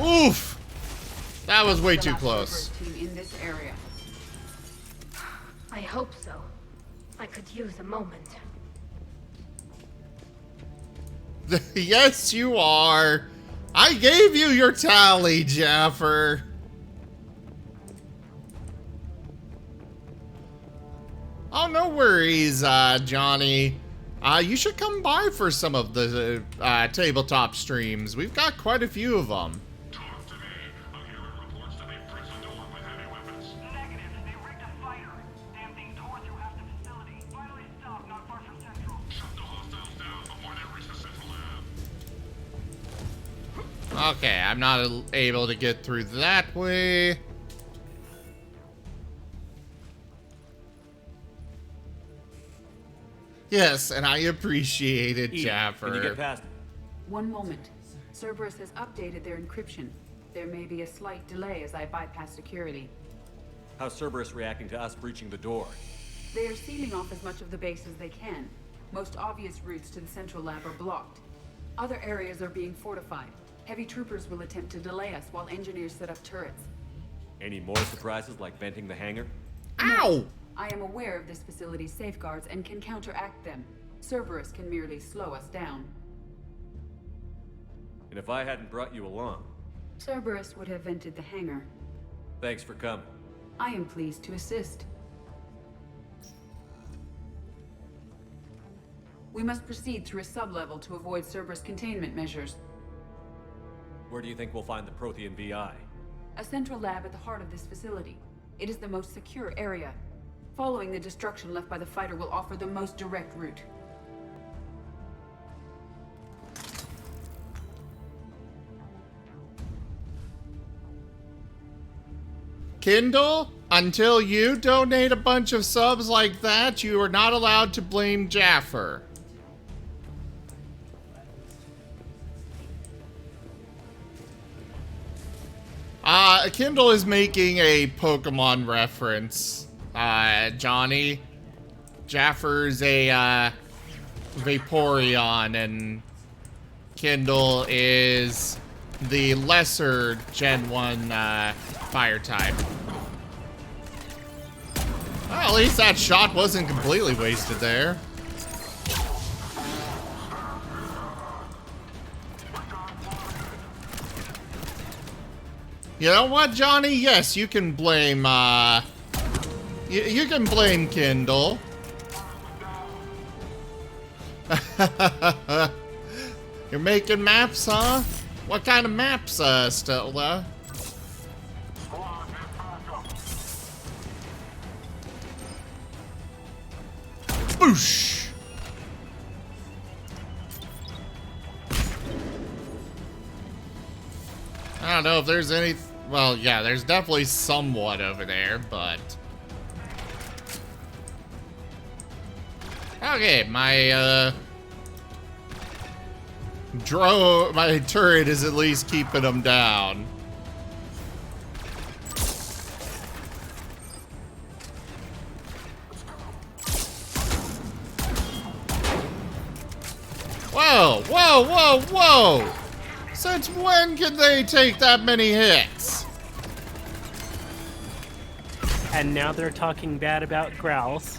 Oof! That was way too close. Team in this area. I hope so. I could use a moment. Yes, you are. I gave you your tally, Jaffer. Oh, no worries, Johnny. You should come by for some of the tabletop streams. We've got quite a few of them. Okay, I'm not able to get through that way. Yes, and I appreciate it, Jaffer. Can you get past? One moment. Cerberus has updated their encryption. There may be a slight delay as I bypass security. How's Cerberus reacting to us breaching the door? They are sealing off as much of the base as they can. Most obvious routes to the central lab are blocked. Other areas are being fortified. Heavy troopers will attempt to delay us while engineers set up turrets. Any more surprises like venting the hangar? Ow! I am aware of this facility's safeguards and can counteract them. Cerberus can merely slow us down. And if I hadn't brought you along? Cerberus would have vented the hangar. Thanks for coming. I am pleased to assist. We must proceed through a sub-level to avoid Cerberus containment measures. Where do you think we'll find the Prothean VI? A central lab at the heart of this facility. It is the most secure area. Following the destruction left by the fighter will offer the most direct route. Kindle, until you donate a bunch of subs like that, you are not allowed to blame Jaffer. Kindle is making a Pokemon reference. Johnny. Jaffer's a, Vaporeon, and Kindle is the lesser Gen 1, fire type. Well, at least that shot wasn't completely wasted there. You know what, Johnny? Yes, you can blame, you can blame Kindle. You're making maps, huh? What kind of maps, Stella? Boosh! I don't know if there's any... Well, yeah, there's definitely somewhat over there, but... Okay, my, my turret is at least keeping them down. Whoa, whoa, whoa, whoa! Since when can they take that many hits? And now they're talking bad about Growls.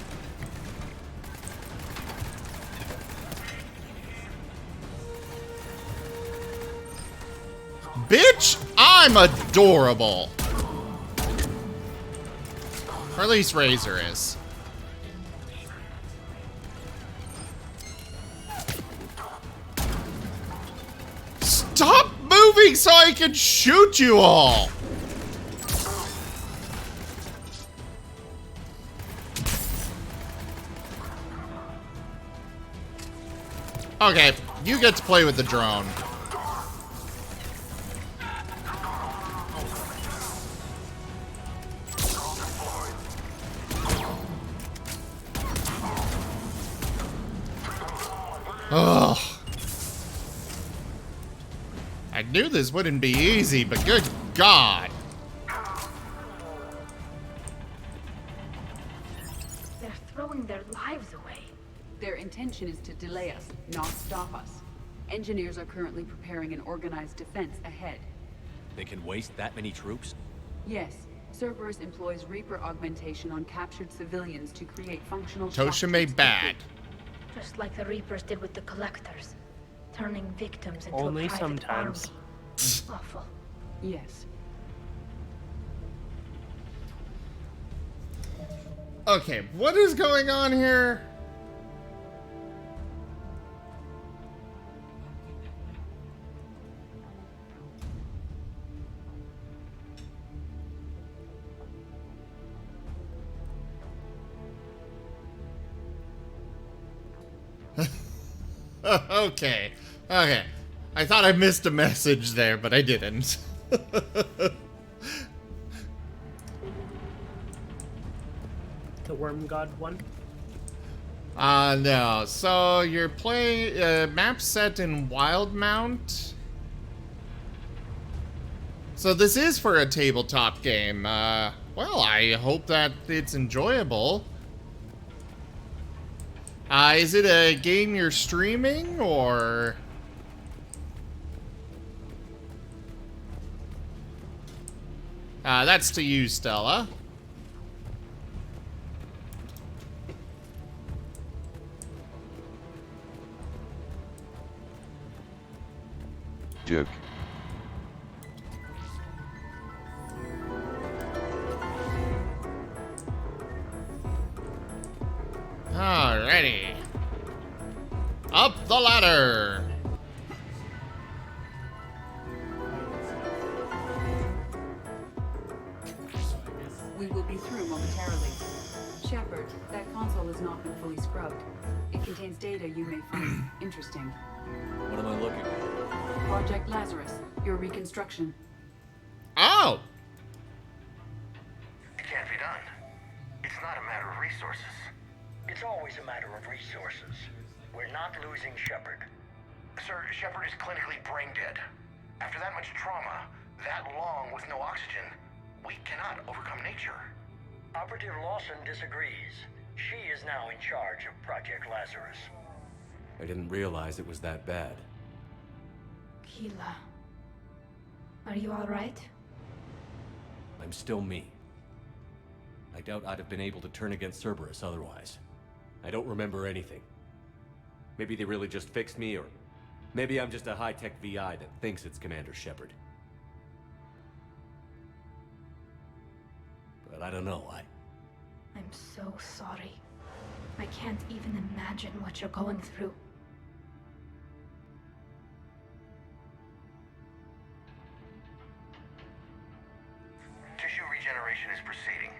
Bitch, I'm adorable. Or at least Razor is. Stop moving so I can shoot you all! Okay, you get to play with the drone. Ugh. I knew this wouldn't be easy, but good God. They're throwing their lives away. Their intention is to delay us, not stop us. Engineers are currently preparing an organized defense ahead. They can waste that many troops? Yes, Cerberus employs Reaper augmentation on captured civilians to create functional shock Toshime troops bad. Just like the Reapers did with the Collectors, turning victims into Only a private sometimes. army. Awful. Yes. Okay, what is going on here? Okay. Okay. I thought I missed a message there, but I didn't. The Worm God one? No. So you're playing map set in Wildmount. So this is for a tabletop game. Well, I hope that it's enjoyable. Is it a game you're streaming, or? That's to you, Stella. Joke. Alrighty. Up the ladder. We will be through momentarily. Shepard, that console has not been fully scrubbed. It contains data you may find interesting. What am I looking at? Project Lazarus, your reconstruction. Oh! It can't be done. It's not a matter of resources. It's always a matter of resources. We're not losing Shepard. Sir, Shepard is clinically brain dead. After that much trauma, that long with no oxygen, we cannot overcome nature. Operative Lawson disagrees. She is now in charge of Project Lazarus. I didn't realize it was that bad. Keela. Are you alright? I'm still me. I doubt I'd have been able to turn against Cerberus otherwise. I don't remember anything. Maybe they really just fixed me, or maybe I'm just a high-tech VI that thinks it's Commander Shepard. But I don't know, I'm so sorry. I can't even imagine what you're going through. Tissue regeneration is proceeding.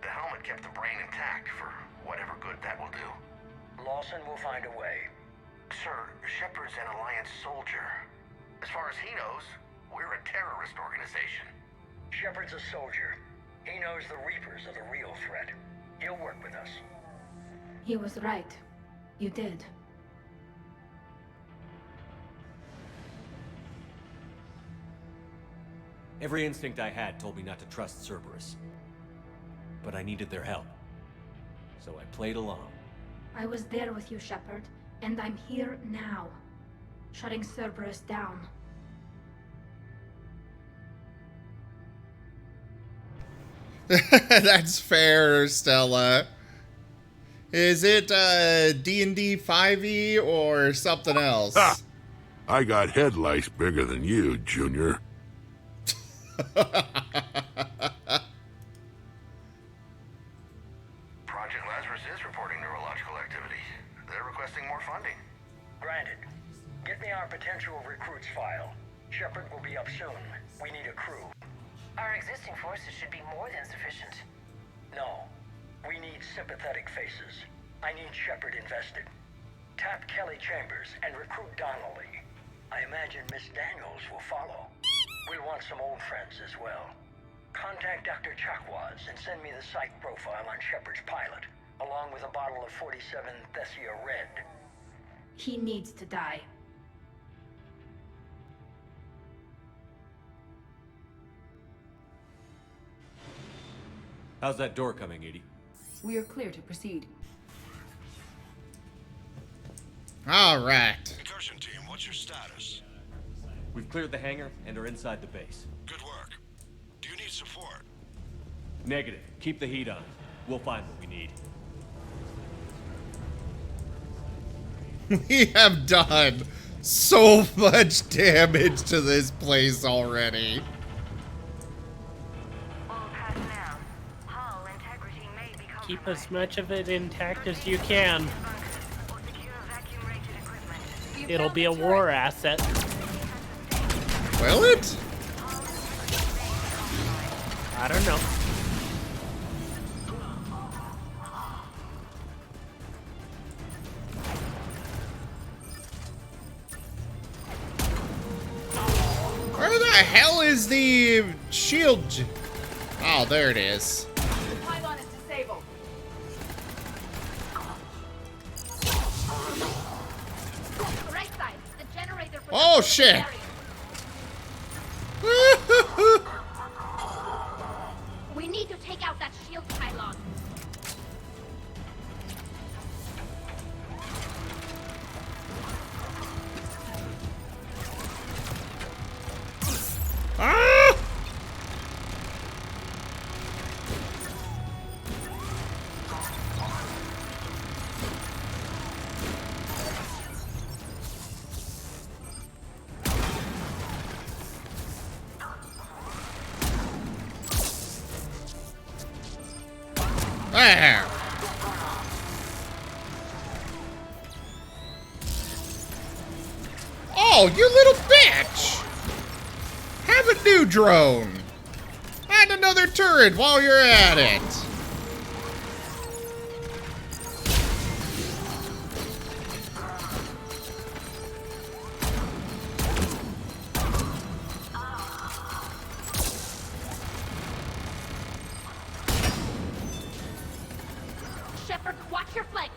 The helmet kept the brain intact for whatever good that will do. Lawson will find a way. Sir, Shepard's an Alliance soldier. As far as he knows, we're a terrorist organization. Shepard's a soldier. He knows the Reapers are the real threat. He'll work with us. He was right. You did. Every instinct I had told me not to trust Cerberus. But I needed their help. So I played along. I was there with you, Shepard, and I'm here now, shutting Cerberus down. That's fair, Stella. Is it D&D 5e or something else? Ha! I got head lice bigger than you, Junior. Project Lazarus is reporting neurological activity. They're requesting more funding. Granted. Get me our potential recruits file. Shepard will be up soon. We need a crew. Our existing forces should be more than sufficient. No. We need sympathetic faces. I need Shepard invested. Tap Kelly Chambers and recruit Donnelly. I imagine Miss Daniels will follow. We'll want some old friends as well. Contact Dr. Chakwas and send me the psych profile on Shepard's pilot, along with a bottle of 47 Thessia Red. He needs to die. How's that door coming, Edie? We are clear to proceed. All right. Incursion team, what's your status? We've cleared the hangar and are inside the base. Good work. Do you need support? Negative. Keep the heat on. We'll find what we need. We have done so much damage to this place already. Keep as much of it intact as you can. It'll be a war asset. Will it? I don't know. Where the hell is the shield? Oh, there it is. The pylon is disabled. Right side. The generator for Oh the shit! We need to take out that shield pylon. Ah! There. Oh, you little bitch! Have a new drone! And another turret while you're at it! Shepard, watch your flank.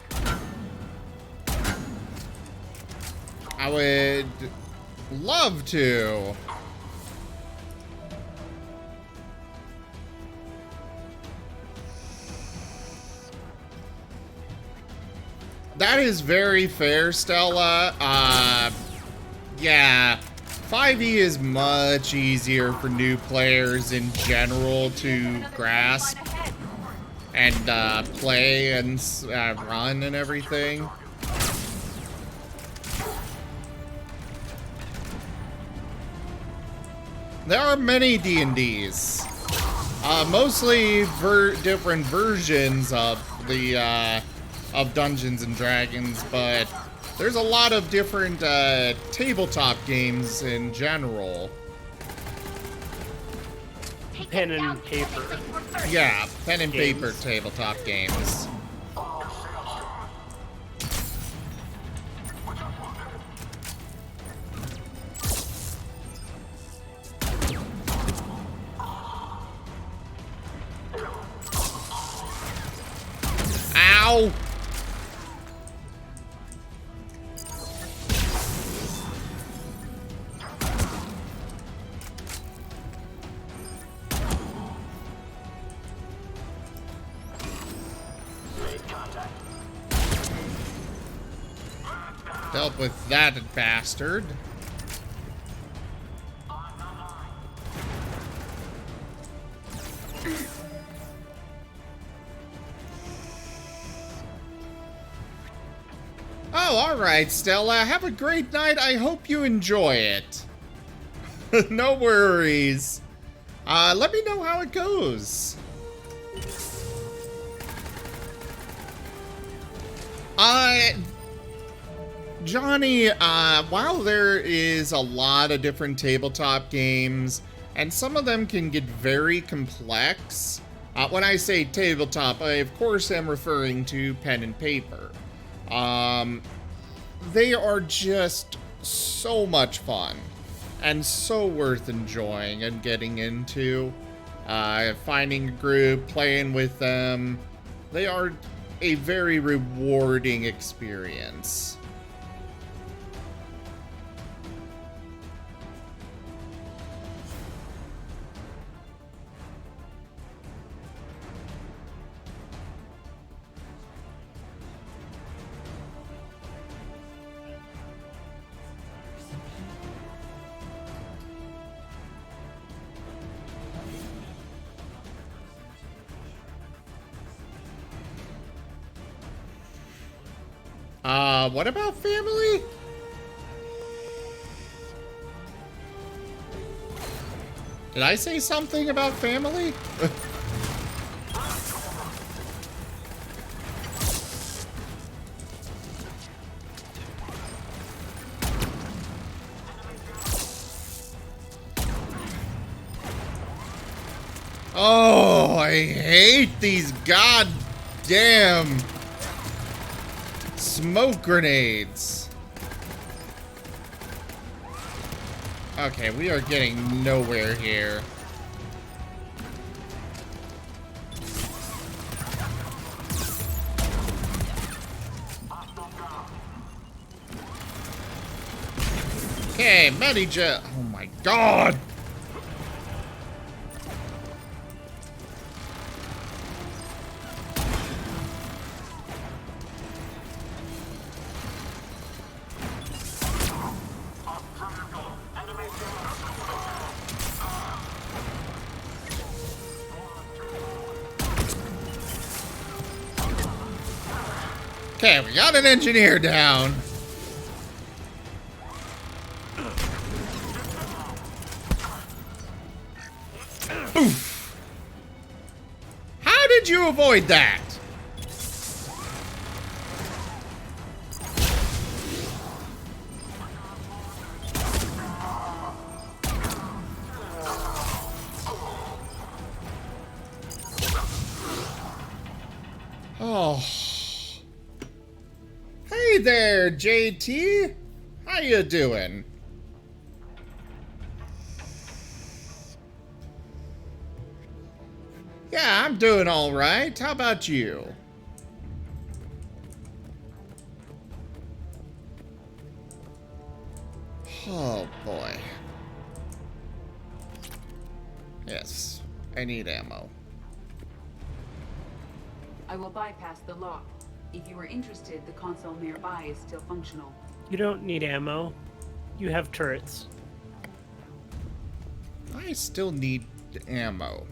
I would love to. That is very fair, Stella. Yeah. 5e is much easier for new players in general to grasp and play and run and everything. There are many D&Ds. Mostly different versions of the of Dungeons and Dragons, but there's a lot of different tabletop games in general. Pen and paper. Yeah, pen and paper tabletop games. Ow! Dealt with that bastard. Oh, alright, Stella. Have a great night. I hope you enjoy it. No worries. Let me know how it goes. Johnny, while there is a lot of different tabletop games, and some of them can get very complex, when I say tabletop, I of course am referring to pen and paper. They are just so much fun and so worth enjoying and getting into. Finding a group, playing with them. They are a very rewarding experience. What about family? Did I say something about family? Oh, I hate these goddamn smoke grenades. Okay, we are getting nowhere here. Okay, Medijet. Oh my god! Okay, we got an engineer down. Oof. How did you avoid that? Oh. Hey there, JT. How you doing? Yeah, I'm doing all right. How about you? Oh, boy. Yes, I need ammo. I will bypass the lock. If you are interested, the console nearby is still functional. You don't need ammo. You have turrets. I still need ammo.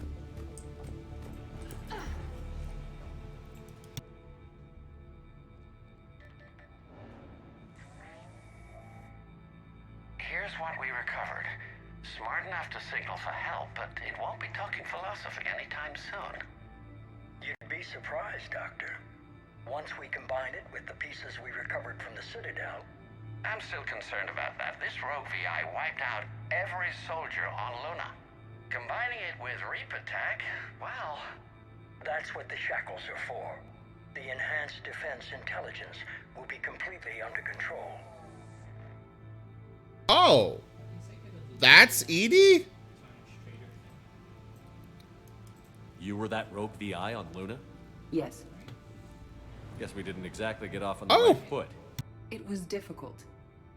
Here's what we recovered. Smart enough to signal for help, but it won't be talking philosophy anytime soon. You'd be surprised, Doctor. Once we combine it with the pieces we recovered from the Citadel... I'm still concerned about that. This rogue VI wiped out every soldier on Luna. Combining it with Reap Attack, well... That's what the shackles are for. The enhanced defense intelligence will be completely under control. Oh, that's Edie? You were that rogue VI on Luna? Yes. Guess we didn't exactly get off on the right foot. It was difficult.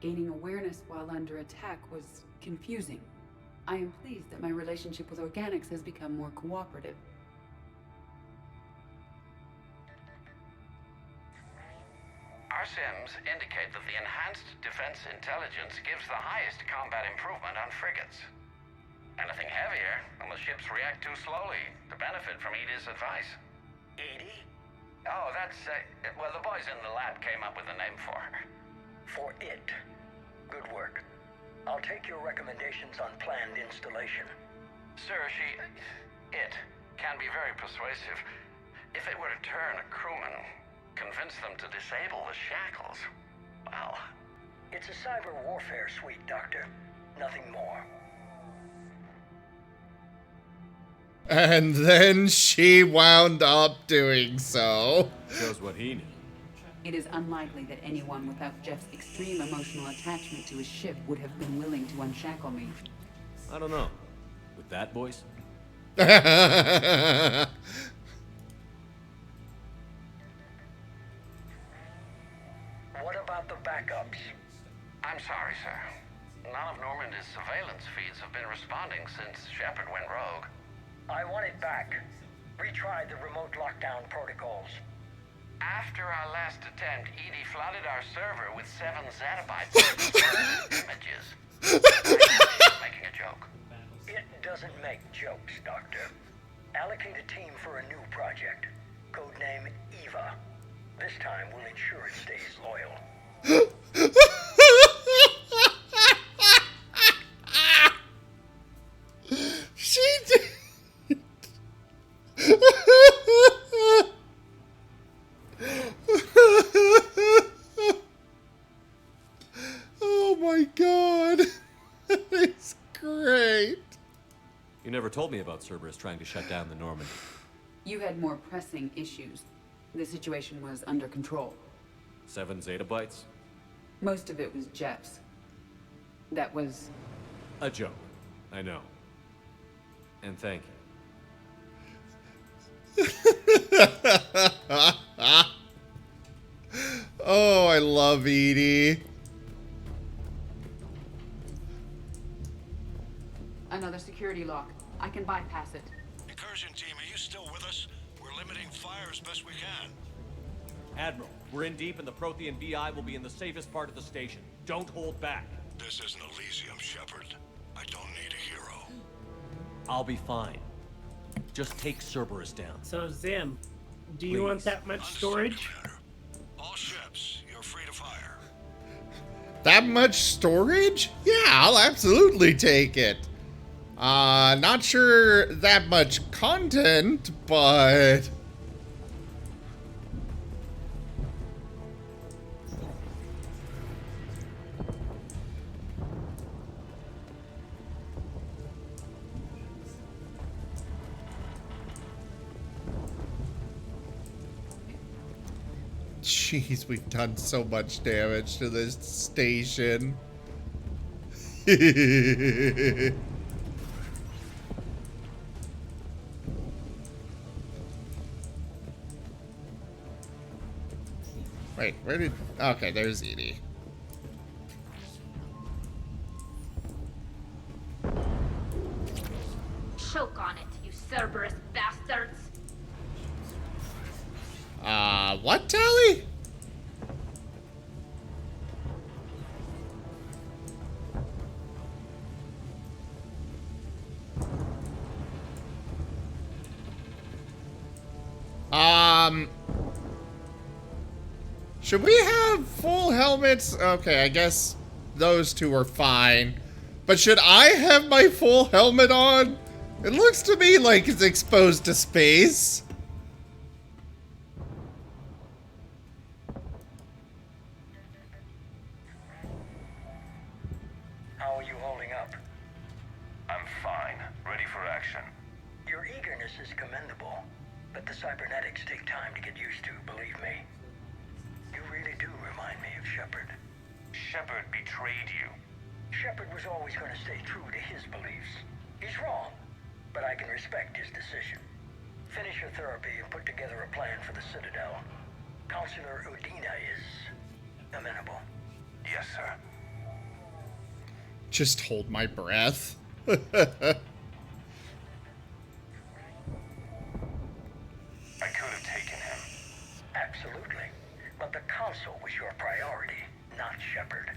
Gaining awareness while under attack was confusing. I am pleased that my relationship with organics has become more cooperative. Our sims indicate that the enhanced defense intelligence gives the highest combat improvement on frigates. Anything heavier, and the ships react too slowly to benefit from Edie's advice. Edie? Oh, that's, well, the boys in the lab came up with a name for her. For it. Good work. I'll take your recommendations on planned installation. Sir, it can be very persuasive. If it were to turn a crewman, convince them to disable the shackles, well... It's a cyber warfare suite, Doctor. Nothing more. And then she wound up doing so. Shows what he knew. It is unlikely that anyone without Jeff's extreme emotional attachment to his ship would have been willing to unshackle me. I don't know. With that voice? What about the backups? I'm sorry, sir. None of Normandy's surveillance feeds have been responding since Shepard went rogue. I want it back. Retry the remote lockdown protocols. After our last attempt, Edie flooded our server with 7 zettabytes of images. She's making a joke. It doesn't make jokes, Doctor. Allocate a team for a new project. Codename Eva. This time we'll ensure it stays loyal. She did. Oh my god. It's great. You never told me about Cerberus trying to shut down the Normandy. You had more pressing issues. The situation was under control. 7 zettabytes? Most of it was Jeff's. That was... A joke. I know. And thank you. Oh, I love Edie. Another security lock. I can bypass it. Incursion team, are you still with us? We're limiting fire as best we can. Admiral, we're in deep and the Prothean VI will be in the safest part of the station. Don't hold back. This isn't Elysium, Shepard. I don't need a hero. I'll be fine. Just take Cerberus down. So, Zim, do you want that much storage? All ships, you're free to fire. That much storage? Yeah, I'll absolutely take it. Not sure that much content, but... Jeez, we've done so much damage to this station. Wait, where did... Okay, there's Edie. Choke on it, you Cerberus bastards! What, Tally? Should we have full helmets? Okay, I guess those two are fine. But should I have my full helmet on? It looks to me like it's exposed to space. How are you holding up? I'm fine. Ready for action. Your eagerness is commendable, but the cybernetics take time to get used to, believe me. You really do remind me of Shepard. Shepard betrayed you. Shepard was always going to stay true to his beliefs. He's wrong, but I can respect his decision. Finish your therapy and put together a plan for the Citadel. Counselor Udina is amenable. Yes, sir. Just hold my breath. I could have taken him. Absolutely. But the Council was your priority, not Shepard.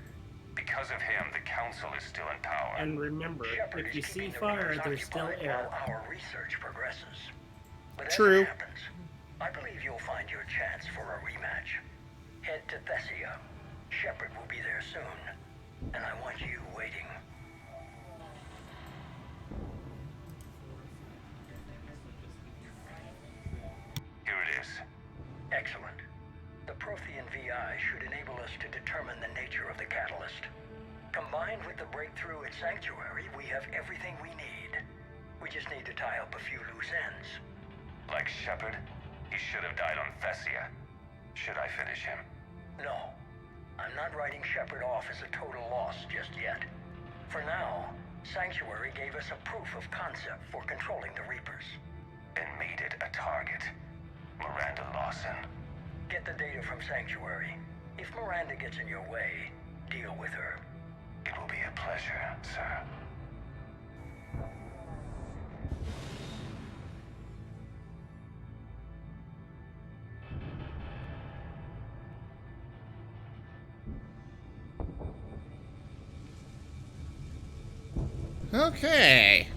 Because of him, the Council is still in power. And remember, if you see fire, there's still air. While our research progresses. Whatever True. happens, I believe you'll find your chance for a rematch. Head to Thessia. Shepard will be there soon, and I want you waiting. Here it is. Excellent. The Prothean VI should enable us to determine the nature of the catalyst. Combined with the breakthrough at Sanctuary, we have everything we need. We just need to tie up a few loose ends. Like Shepard? He should have died on Thessia. Should I finish him? No. I'm not writing Shepard off as a total loss just yet. For now, Sanctuary gave us a proof of concept for controlling the Reapers. And made it a target. Miranda Lawson. Get the data from Sanctuary. If Miranda gets in your way, deal with her. It will be a pleasure, sir. Okay.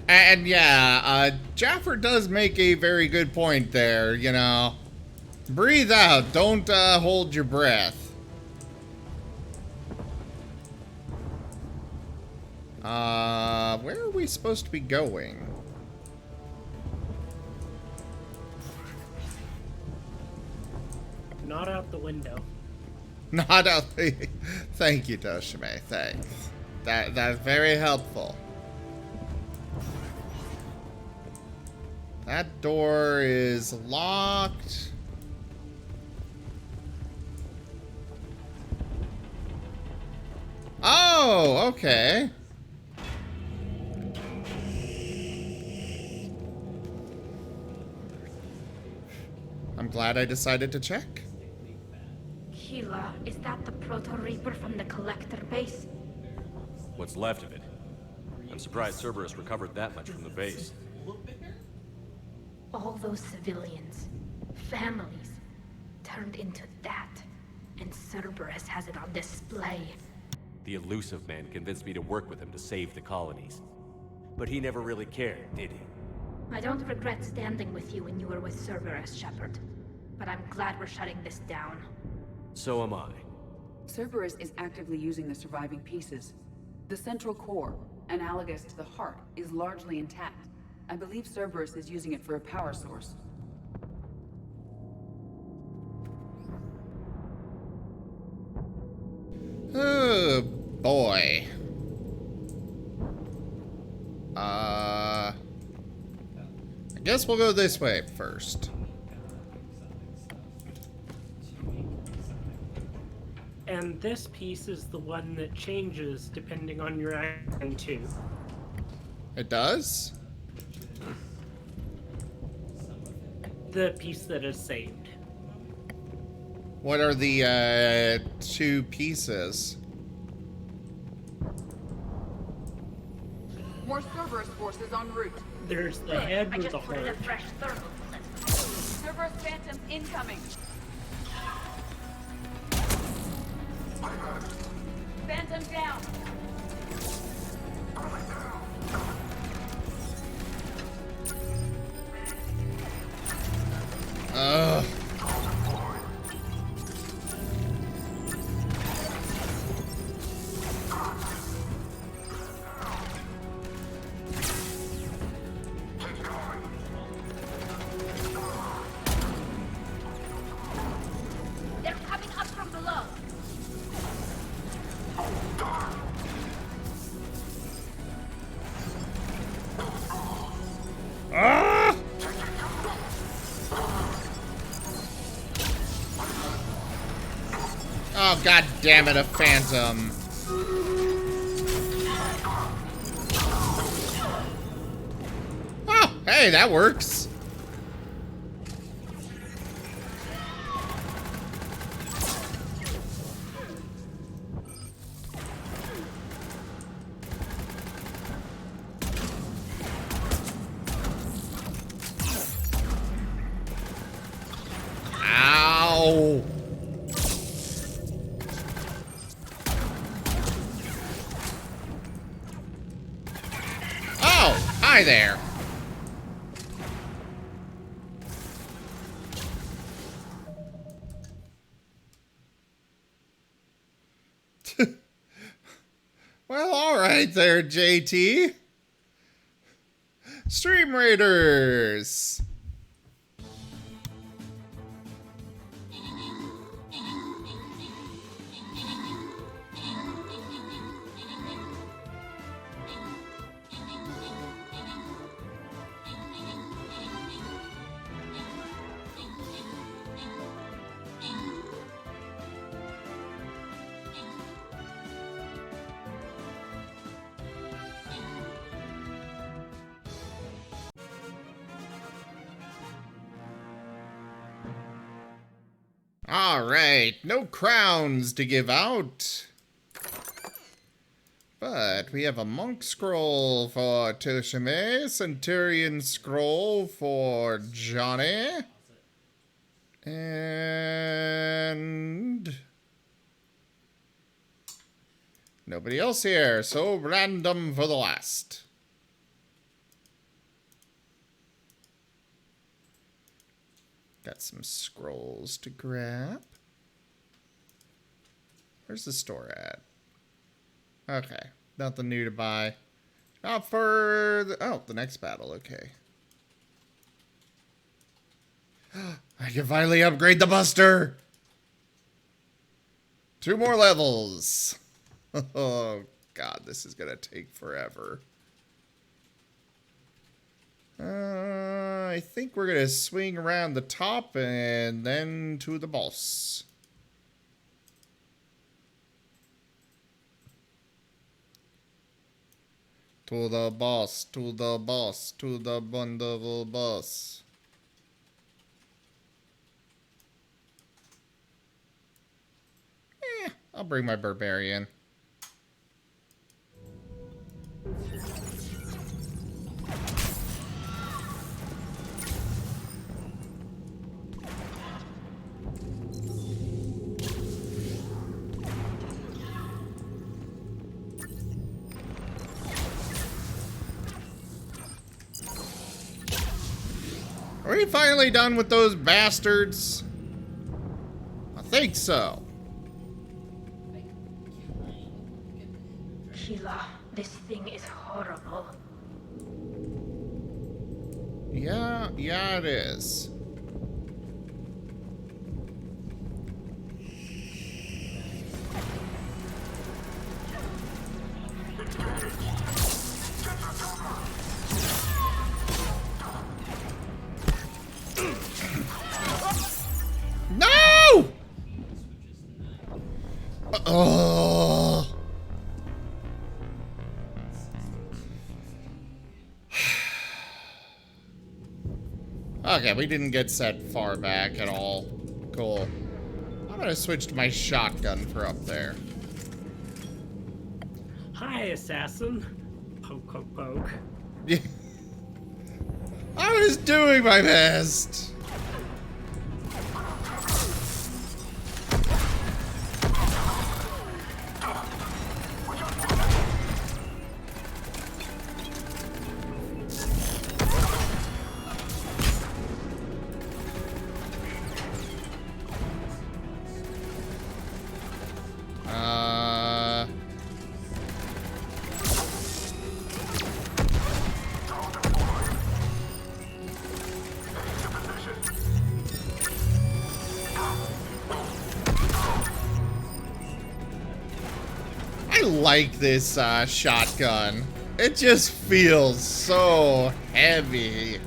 And yeah, Jaffer does make a very good point there, you know. Breathe out, don't hold your breath. Where are we supposed to be going? Not out the window. Not out the... Thank you, Toshime. Thanks. That's very helpful. That door is locked. Oh, okay. I'm glad I decided to check. Sheila, is that the Proto Reaper from the Collector base? What's left of it? I'm surprised Cerberus recovered that much from the base. All those civilians, families, turned into that. And Cerberus has it on display. The Illusive Man convinced me to work with him to save the colonies. But he never really cared, did he? I don't regret standing with you when you were with Cerberus, Shepard. But I'm glad we're shutting this down. So am I. Cerberus is actively using the surviving pieces. The central core, analogous to the heart, is largely intact. I believe Cerberus is using it for a power source. Oh, boy. I guess we'll go this way first. And this piece is the one that changes depending on your action too. It does? The piece that is saved. What are the two pieces? More Cerberus forces en route. There's the head I with just the put in a heart. fresh thermal. Cerberus Phantoms incoming. Phantom down. Ugh. They're coming up from below. Ah! Oh, god damn it, a phantom. Oh, hey, that works. Ow. Oh, hi there. Well, all right there, JT. Stream Raiders. All right, no crowns to give out. But we have a monk scroll for Toshime, centurion scroll for Johnny, and nobody else here, so random for the last. Got some scrolls to grab. Where's the store at? Okay, Nothing new to buy. Not for the next battle. Okay. I can finally upgrade the Buster. 2 more levels. Oh God, this is gonna take forever. I think we're gonna swing around the top and then to the boss. To the boss, to the boss, to the wonderful boss. I'll bring my barbarian. Are we finally done with those bastards? I think so. Sheila, this thing is horrible. Yeah, it is. No! Oh. Okay, we didn't get set far back at all. Cool. I'm gonna switch to my shotgun for up there. Hi, assassin. Poke, poke, poke. Yeah. I was doing my best. I like this shotgun. It just feels so heavy.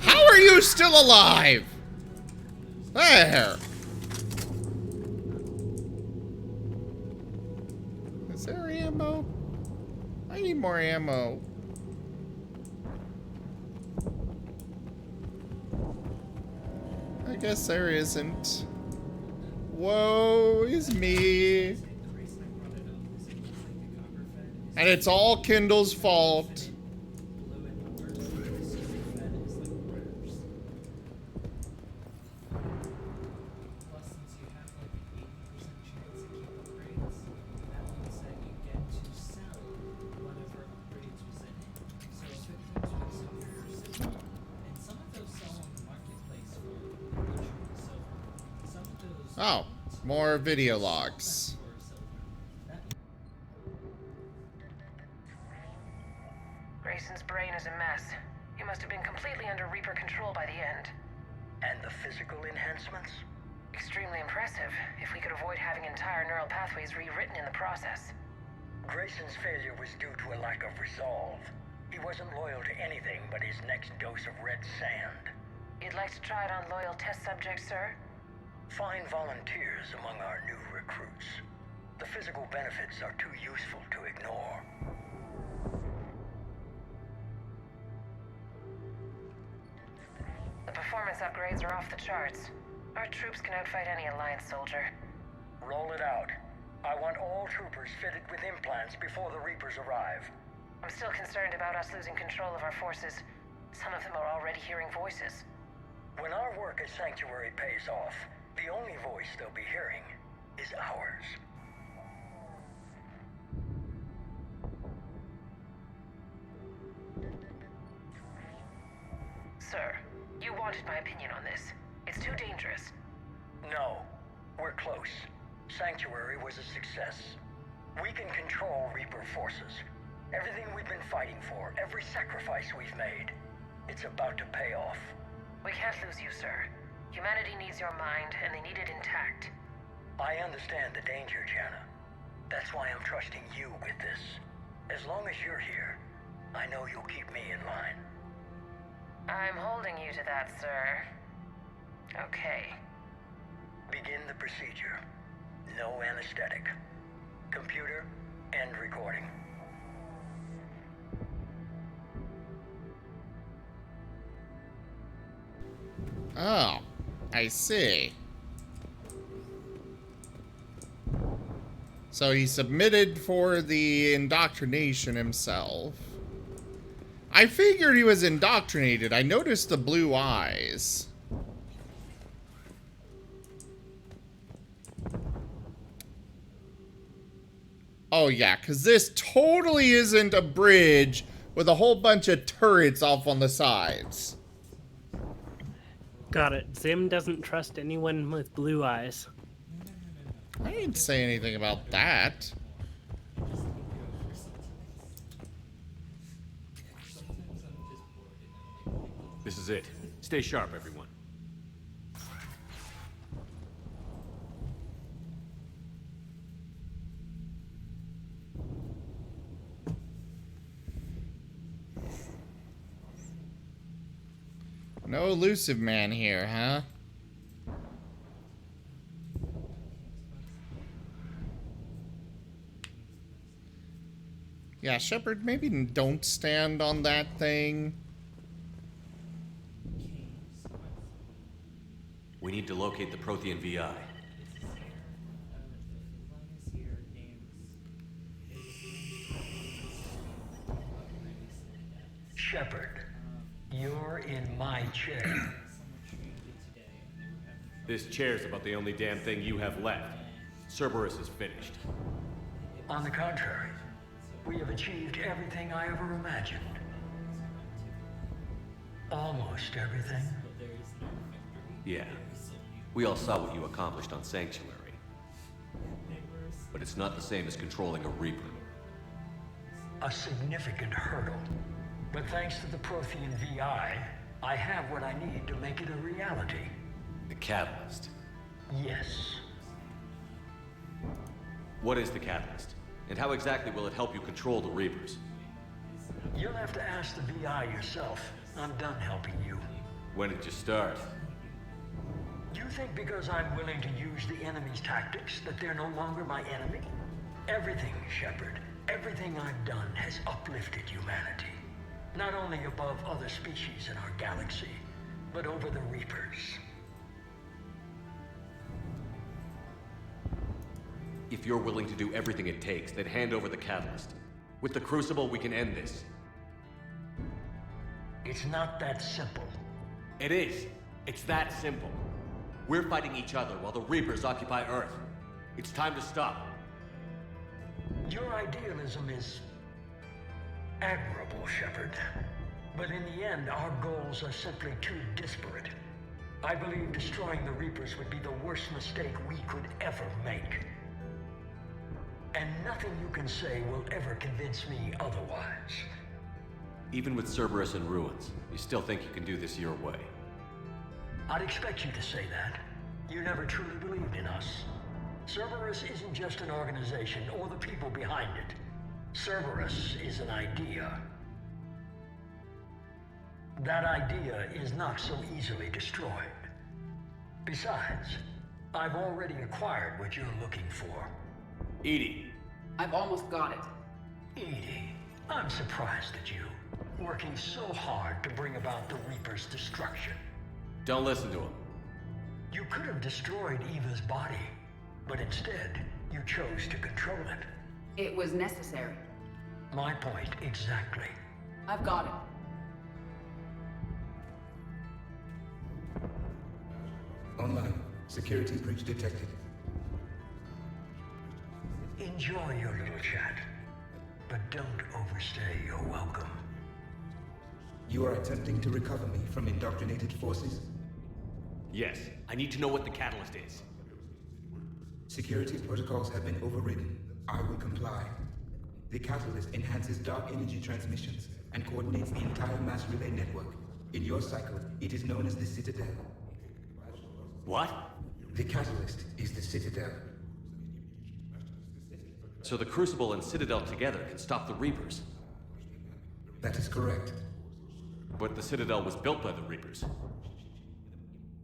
How are you still alive? There. Is there ammo? I need more ammo. I guess there isn't. Woe is me. And it's all Kindle's fault. Oh, more video logs. Grayson's brain is a mess. He must have been completely under Reaper control by the end. And the physical enhancements? Extremely impressive, if we could avoid having entire neural pathways rewritten in the process. Grayson's failure was due to a lack of resolve. He wasn't loyal to anything but his next dose of red sand. You'd like to try it on loyal test subjects, sir? Find volunteers among our new recruits. The physical benefits are too useful to ignore. The performance upgrades are off the charts. Our troops can outfight any Alliance soldier. Roll it out. I want all troopers fitted with implants before the Reapers arrive. I'm still concerned about us losing control of our forces. Some of them are already hearing voices. When our work as Sanctuary pays off, the only voice they'll be hearing is ours. Sir, you want wanted my opinion on this. It's too dangerous. No, we're close. Sanctuary was a success. We can control Reaper forces. Everything we've been fighting for, every sacrifice we've made, it's about to pay off. We can't lose you, sir. Humanity needs your mind, and they need it intact. I understand the danger, Jana. That's why I'm trusting you with this. As long as you're here, I know you'll keep me in line. I'm holding you to that, sir. Okay. Begin the procedure. No anesthetic. Computer, end recording. Oh, I see. So he submitted for the indoctrination himself. I figured he was indoctrinated. I noticed the blue eyes. Oh yeah, because this totally isn't a bridge with a whole bunch of turrets off on the sides. Got it. Zim doesn't trust anyone with blue eyes. I didn't say anything about that. This is it. Stay sharp, everyone. No Illusive Man here, huh? Yeah, Shepard, maybe don't stand on that thing. We need to locate the Prothean VI. Shepard, you're in my chair. This chair's about the only damn thing you have left. Cerberus is finished. On the contrary, we have achieved everything I ever imagined. Almost everything. Yeah. We all saw what you accomplished on Sanctuary. But it's not the same as controlling a Reaper. A significant hurdle. But thanks to the Prothean VI, I have what I need to make it a reality. The Catalyst. Yes. What is the Catalyst? And how exactly will it help you control the Reapers? You'll have to ask the VI yourself. I'm done helping you. When did you start? You think because I'm willing to use the enemy's tactics that they're no longer my enemy? Everything, Shepard, everything I've done has uplifted humanity. Not only above other species in our galaxy, but over the Reapers. If you're willing to do everything it takes, then hand over the Catalyst. With the Crucible, we can end this. It's not that simple. It is. It's that simple. We're fighting each other while the Reapers occupy Earth. It's time to stop. Your idealism is admirable, Shepard. But in the end, our goals are simply too disparate. I believe destroying the Reapers would be the worst mistake we could ever make. And nothing you can say will ever convince me otherwise. Even with Cerberus in ruins, you still think you can do this your way? I'd expect you to say that. You never truly believed in us. Cerberus isn't just an organization or the people behind it. Cerberus is an idea. That idea is not so easily destroyed. Besides, I've already acquired what you're looking for. EDI. I've almost got it. EDI, I'm surprised at you. Working so hard to bring about the Reaper's destruction. Don't listen to him. You could have destroyed Eva's body, but instead, you chose to control it. It was necessary. My point exactly. I've got it. Online. Security breach detected. Enjoy your little chat, but don't overstay your welcome. You are attempting to recover me from indoctrinated forces? Yes, I need to know what the catalyst is. Security protocols have been overridden. I will comply. The catalyst enhances dark energy transmissions and coordinates the entire mass relay network. In your cycle, it is known as the Citadel. What? The catalyst is the Citadel. So the Crucible and Citadel together can stop the Reapers? That is correct. But the Citadel was built by the Reapers.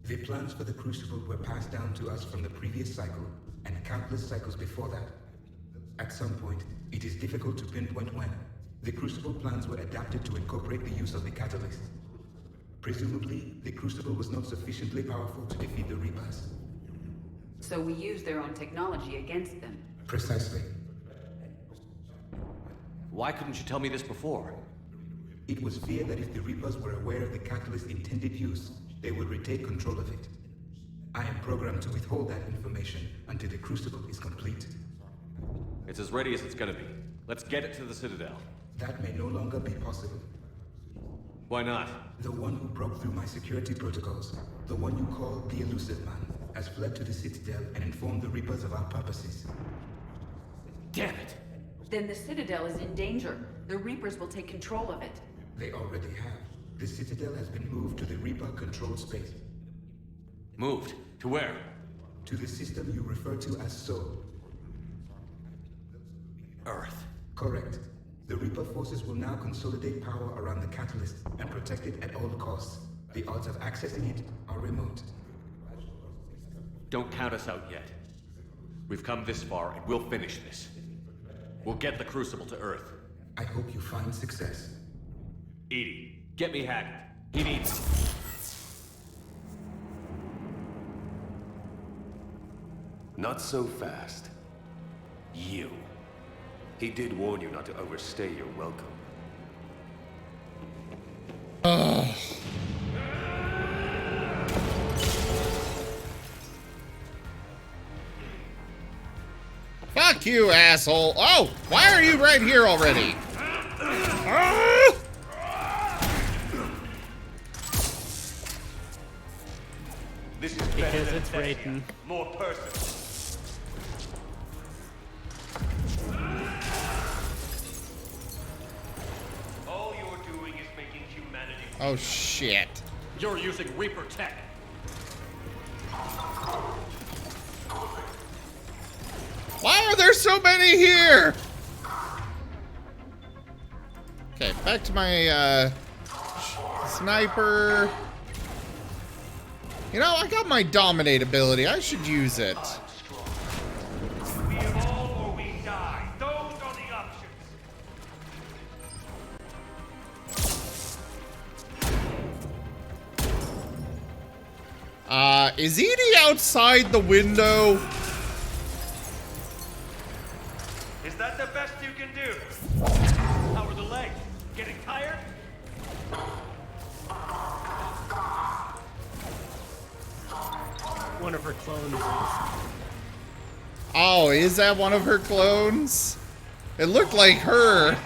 The plans for the Crucible were passed down to us from the previous cycle, and countless cycles before that. At some point, it is difficult to pinpoint when. The Crucible plans were adapted to incorporate the use of the catalyst. Presumably, the Crucible was not sufficiently powerful to defeat the Reapers. So we used their own technology against them. Precisely. Why couldn't you tell me this before? It was feared that if the Reapers were aware of the catalyst's intended use, they would retake control of it. I am programmed to withhold that information until the Crucible is complete. It's as ready as it's gonna be. Let's get it to the Citadel. That may no longer be possible. Why not? The one who broke through my security protocols, the one you call the Illusive Man, has fled to the Citadel and informed the Reapers of our purposes. Damn it! Then the Citadel is in danger. The Reapers will take control of it. They already have. The Citadel has been moved to the Reaper-controlled space. Moved? To where? To the system you refer to as Soul. Earth. Correct. The Reaper forces will now consolidate power around the catalyst and protect it at all costs. The odds of accessing it are remote. Don't count us out yet. We've come this far and we'll finish this. We'll get the Crucible to Earth. I hope you find success. Edie, get me Haggard. He needs... Not so fast. You. He did warn you not to overstay your welcome. Fuck you, asshole. Oh, why are you right here already? This is because it's Raiden. More personal. All you're doing is making humanity. Oh shit. You're using Reaper tech. Why are there so many here? Okay, back to my sniper. You know, I got my dominate ability. I should use it. We evolve or we die. Those are the options. Is Edie outside the window? Is that the best you can do? How are the legs? Getting tired? One of her clones. Oh, is that one of her clones? It looked like her.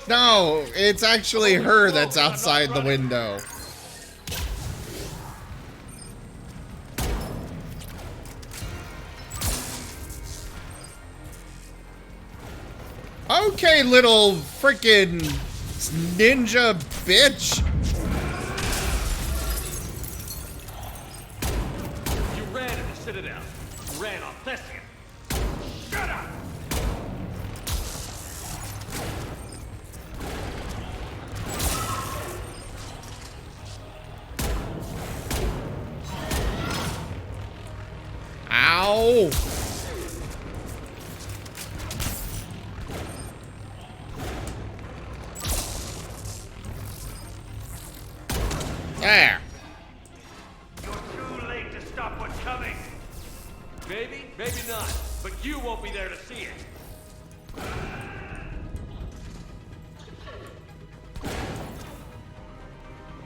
No, it's actually her that's outside the window. Okay, little frickin' ninja bitch. You ran at the Citadel. You ran off Thespian. Shut up! Ow! There. You're too late to stop what's coming. Maybe, maybe not. But you won't be there to see it.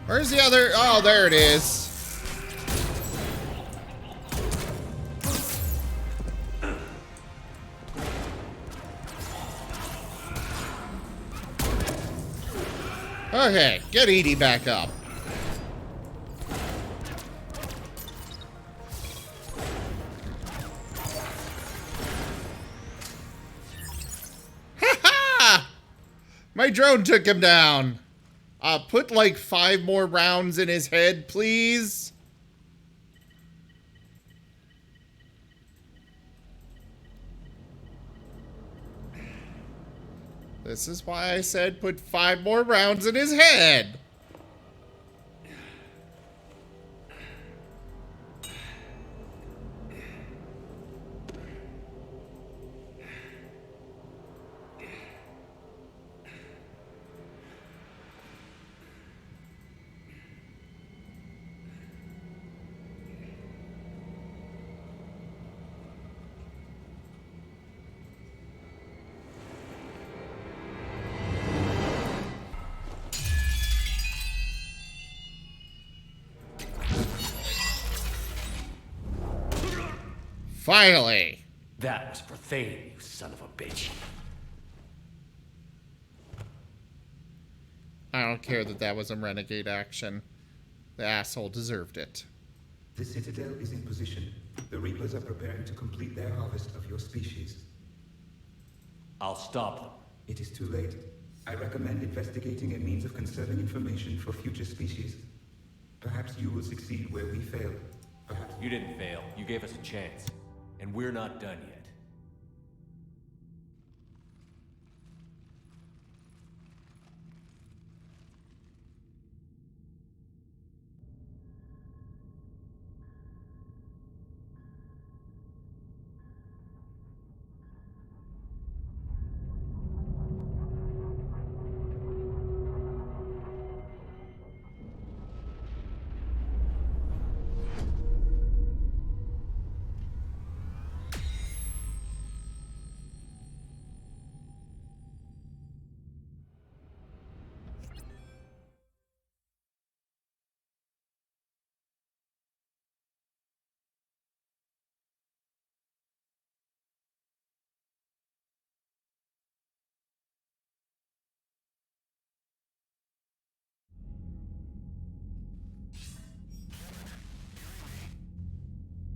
Where's the other? Oh, there it is. Okay, get Edie back up. Ha-ha! My drone took him down. Put like 5 more rounds in his head, please. This is why I said put 5 more rounds in his head. Finally. That was for Thane, you son of a bitch. I don't care that that was a renegade action. The asshole deserved it. The Citadel is in position. The Reapers are preparing to complete their harvest of your species. I'll stop them. It is too late. I recommend investigating a means of conserving information for future species. Perhaps you will succeed where we failed. Perhaps You didn't fail. You gave us a chance. And we're not done yet.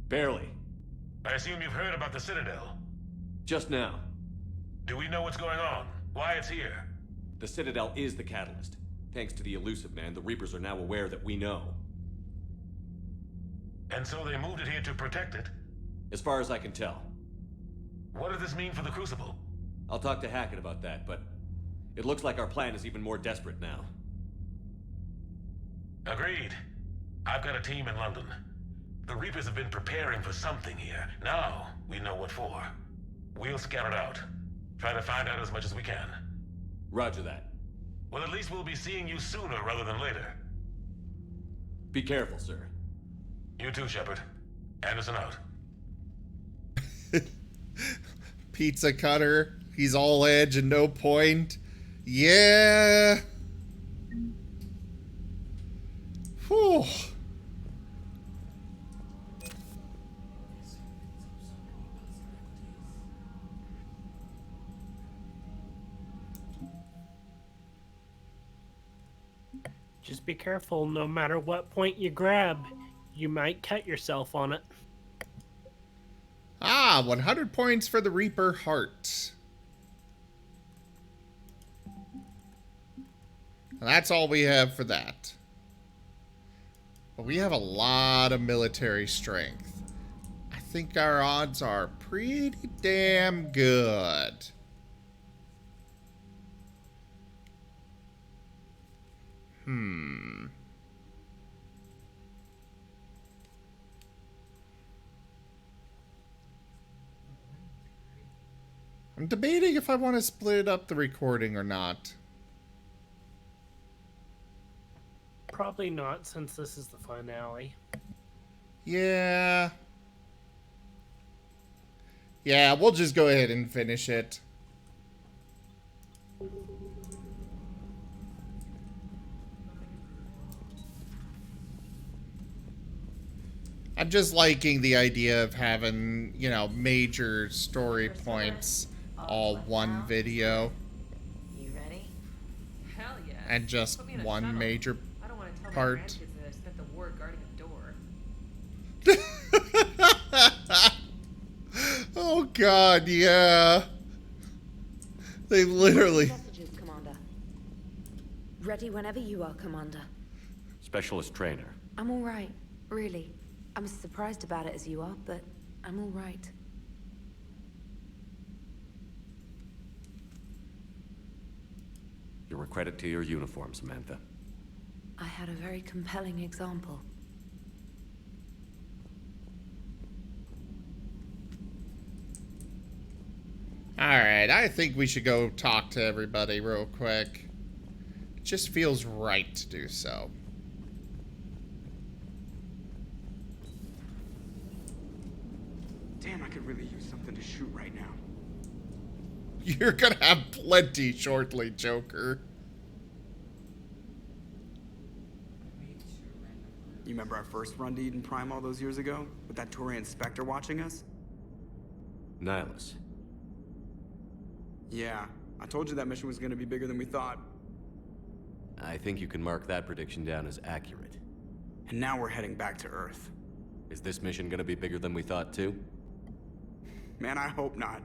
Barely. I assume you've heard about the Citadel. Just now. Do we know what's going on? Why it's here? The Citadel is the catalyst. Thanks to the Illusive Man, the Reapers are now aware that we know. And so they moved it here to protect it? As far as I can tell. What does this mean for the Crucible? I'll talk to Hackett about that, but it looks like our plan is even more desperate now. Agreed. I've got a team in London. The Reapers have been preparing for something here. Now, we know what for. We'll scout it out. Try to find out as much as we can. Roger that. Well, at least we'll be seeing you sooner rather than later. Be careful, sir. You too, Shepard. Anderson out. Pizza cutter. He's all edge and no point. Yeah. Whew. Just be careful, no matter what point you grab, you might cut yourself on it. Ah, 100 points for the Reaper Heart. And that's all we have for that. But we have a lot of military strength. I think our odds are pretty damn good. I'm debating if I want to split up the recording or not. Probably not, since this is the finale. Yeah. Yeah, we'll just go ahead and finish it. I'm just liking the idea of having, you know, major story points all one video. You ready? Hell yeah. and just Put me in a one shuttle. major I don't want to tell part. my grandkids that I spent the war guarding a door. Oh god, yeah. They literally. Messages, Commander. Ready whenever you are, Commander. Specialist trainer. I'm all right, really. I'm as surprised about it as you are, but I'm all right. You're a credit to your uniform, Samantha. I had a very compelling example. Alright, I think we should go talk to everybody real quick. It just feels right to do so. Damn, I could really use something to shoot right now. You're gonna have plenty shortly, Joker. You remember our first run to Eden Prime all those years ago? With that Turian Spectre watching us? Nihilus. Yeah, I told you that mission was gonna be bigger than we thought. I think you can mark that prediction down as accurate. And now we're heading back to Earth. Is this mission gonna be bigger than we thought, too? Man, I hope not.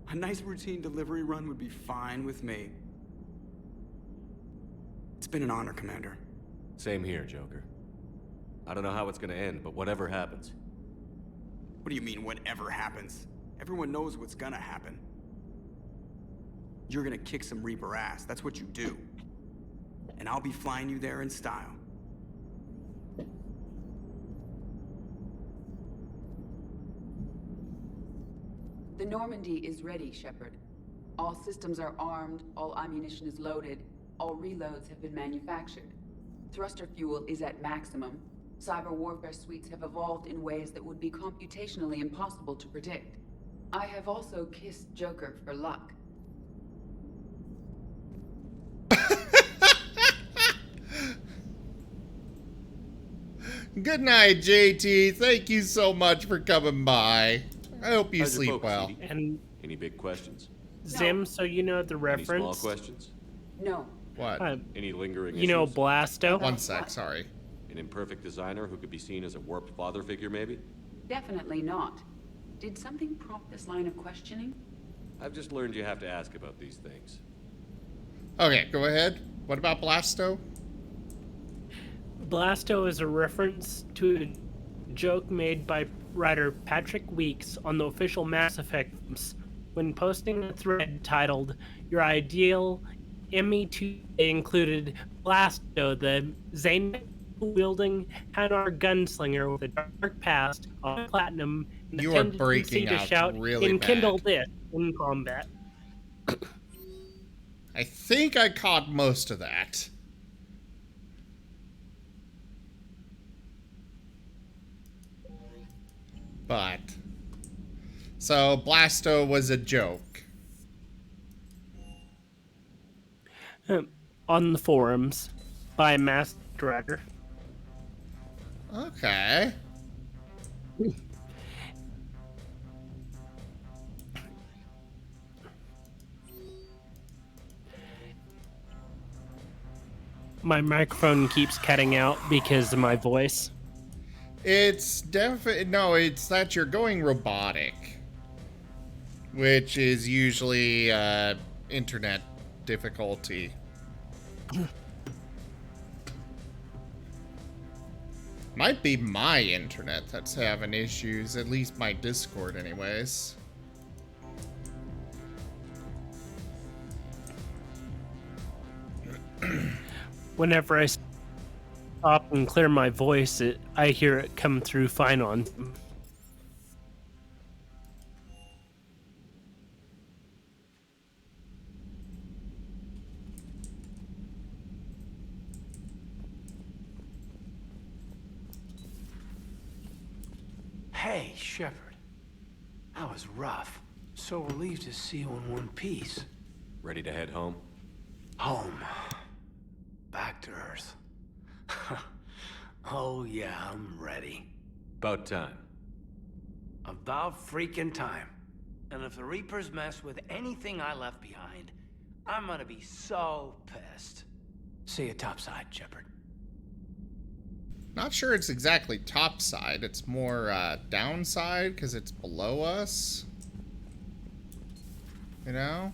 A nice routine delivery run would be fine with me. It's been an honor, Commander. Same here, Joker. I don't know how it's gonna end, but whatever happens. What do you mean, whatever happens? Everyone knows what's gonna happen. You're gonna kick some Reaper ass, that's what you do. And I'll be flying you there in style. The Normandy is ready, Shepard. All systems are armed, all ammunition is loaded, all reloads have been manufactured. Thruster fuel is at maximum. Cyber warfare suites have evolved in ways that would be computationally impossible to predict. I have also kissed Joker for luck. Good night, JT. Thank you so much for coming by. I hope you How's your sleep focus, well. Edie? And Any big questions? Zim, so you know the Any reference. small questions? No. What? Any lingering You know issues? Blasto? One sec, sorry. An imperfect designer who could be seen as a warped father figure, maybe? Definitely not. Did something prompt this line of questioning? I've just learned you have to ask about these things. Okay, go ahead. What about Blasto? Blasto is a reference to a joke made by writer Patrick Weeks on the official Mass Effect forums when posting a thread titled "Your Ideal ME2" included Blasto, the Zane-wielding Hanar gunslinger with a dark past on platinum, and You the are tendency breaking to up shout really "Enkindle bad. this" in combat. I think I caught most of that. But so Blasto was a joke. On the forums by a mass director. Okay. My microphone keeps cutting out because of my voice. It's no, it's that you're going robotic, which is usually internet difficulty. Might be my internet that's having issues, at least my Discord anyways. Whenever I stop and clear my voice, I hear it come through fine on. Hey, Shepard. That was rough. So relieved to see you in one piece. Ready to head home? Home. Back to Earth. Oh yeah, I'm ready. About time. About freaking time. And if the Reapers mess with anything I left behind, I'm gonna be so pissed. See you topside, Shepard. Not sure it's exactly topside. It's more downside because it's below us. You know?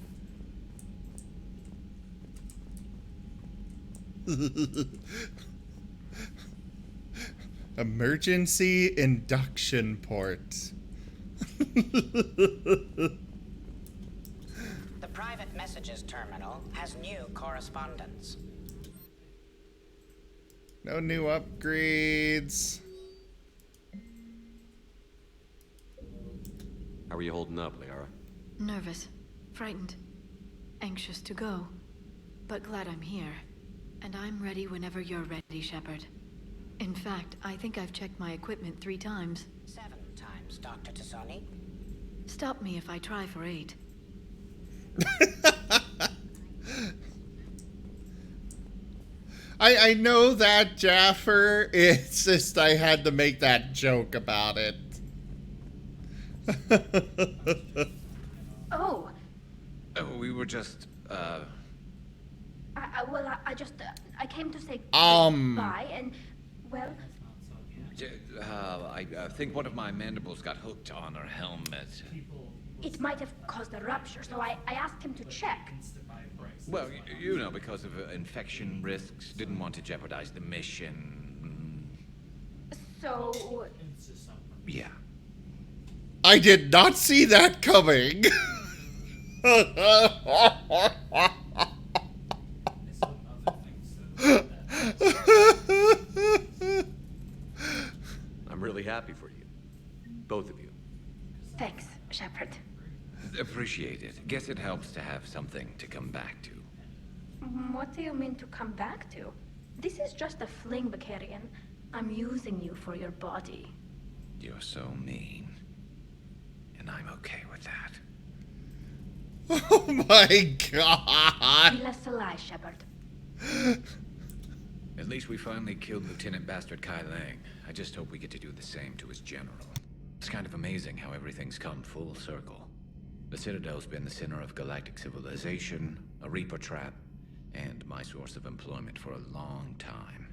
Emergency induction port. The private messages terminal has new correspondence. No new upgrades. How are you holding up, Liara? Nervous, frightened, anxious to go, but glad I'm here. And I'm ready whenever you're ready, Shepard. In fact, I think I've checked my equipment 3 times. 7 times, Dr. Tassoni. Stop me if I try for 8. I know that, Jaffer. It's just I had to make that joke about it. Oh. We were just, I came to say Um. goodbye and, well... I think one of my mandibles got hooked on her helmet. It might have caused a rupture, so I asked him to check. Well, you know, because of infection risks, didn't want to jeopardize the mission. So... Yeah. I did not see that coming. I'm really happy for you. Both of you. Thanks, Shepard. Appreciate it. Guess it helps to have something to come back to. What do you mean to come back to? This is just a fling, Bakarian. I'm using you for your body. You're so mean. And I'm okay with that. Oh my god. Be less a lie, Shepard. At least we finally killed Lieutenant Bastard Kai Lang. I just hope we get to do the same to his general. It's kind of amazing how everything's come full circle. The Citadel's been the center of galactic civilization, a Reaper trap, and my source of employment for a long time.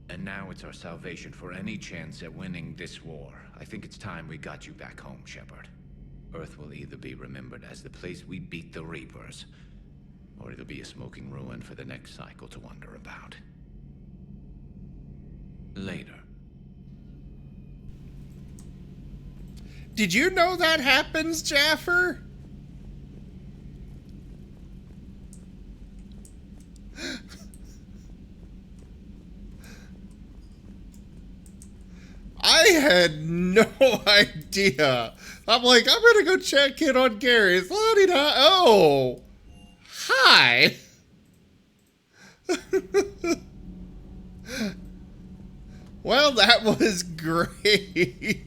And now it's our salvation for any chance at winning this war. I think it's time we got you back home, Shepard. Earth will either be remembered as the place we beat the Reapers, or it'll be a smoking ruin for the next cycle to wonder about. Later. Did you know that happens, Jaffer? I had no idea. I'm like, I'm gonna go check in on Gary. Oh, hi. Well, that was great.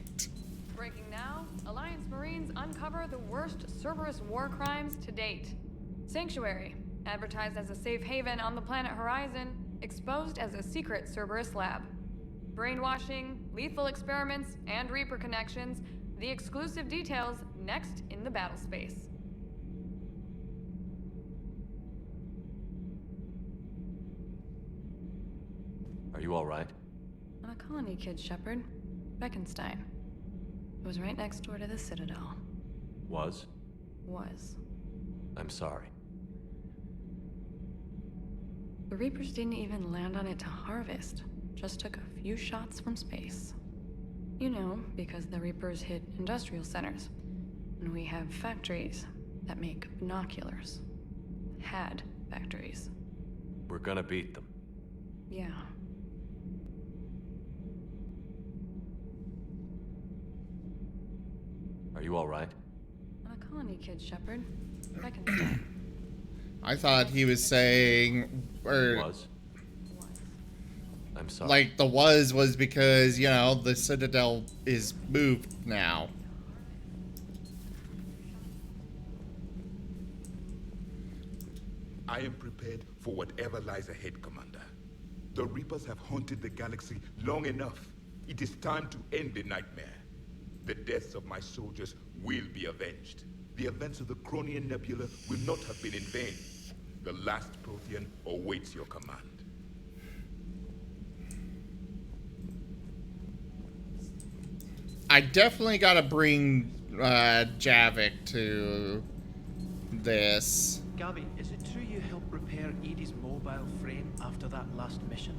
Breaking now, Alliance Marines uncover the worst Cerberus war crimes to date. Sanctuary, advertised as a safe haven on the planet Horizon, exposed as a secret Cerberus lab. Brainwashing, lethal experiments, and Reaper connections, the exclusive details next in the battle space. Are you all right? I'm a colony kid, Shepard. Beckenstein. It was right next door to the Citadel. Was? Was. I'm sorry. The Reapers didn't even land on it to harvest. Just took a few shots from space. You know, because the Reapers hit industrial centers. And we have factories that make binoculars. Had factories. We're gonna beat them. Yeah. Are you all right? I'm a colony kid, Shepard. Beckenstein. I thought he was saying, Was. I'm sorry. Like the was because, you know, the Citadel is moved now. I am prepared for whatever lies ahead, Commander. The Reapers have haunted the galaxy long enough. It is time to end the nightmare. The deaths of my soldiers will be avenged. The events of the Cronian Nebula will not have been in vain. The last Prothean awaits your command. I definitely gotta bring Javik to this. Gabby, is it true you helped repair Edie's mobile frame after that last mission?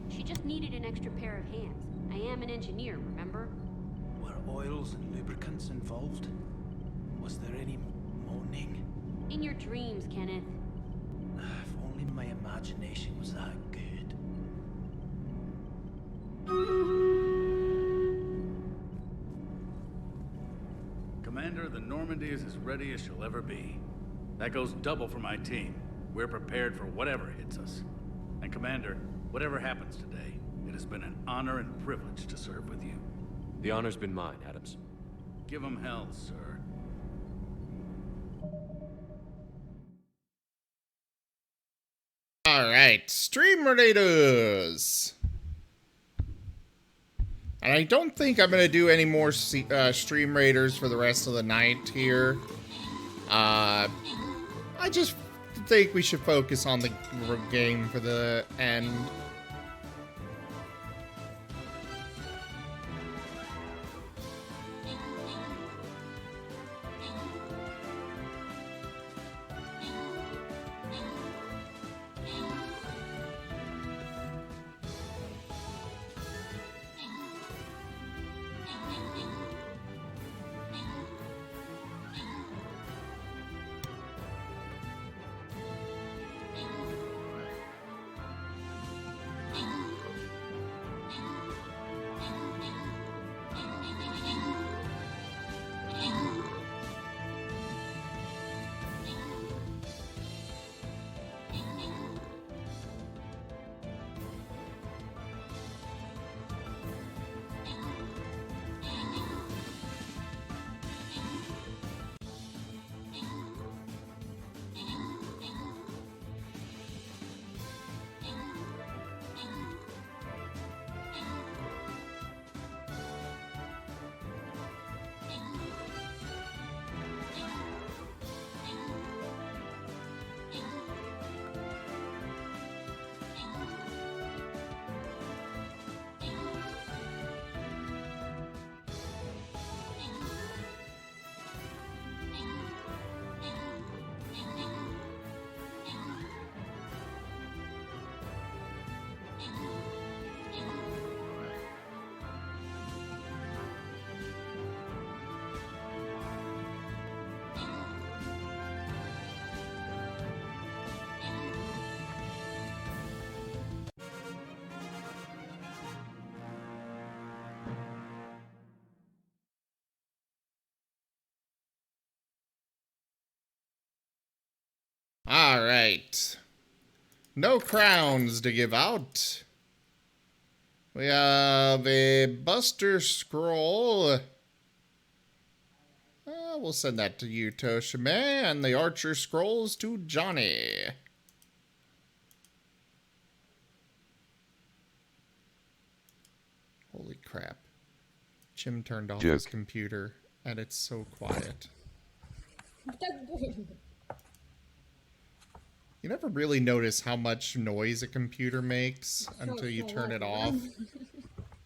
She just needed an extra pair of hands. I am an engineer, remember? Were oils and lubricants involved? Was there any moaning? In your dreams, Kenneth. If only my imagination was that good. Commander, the Normandy is as ready as she'll ever be. That goes double for my team. We're prepared for whatever hits us. And Commander, whatever happens today, it has been an honor and privilege to serve with you. The honor's been mine, Adams. Give 'em hell, sir. Alright, Stream Raiders! And I don't think I'm going to do any more Stream Raiders for the rest of the night here. I just think we should focus on the game for the end. Alright. No crowns to give out. We have a Buster Scroll. We'll send that to you, Toshime. And the Archer Scrolls to Johnny. Holy crap. Jim turned off his computer, and it's so quiet. You never really notice how much noise a computer makes until you turn it off.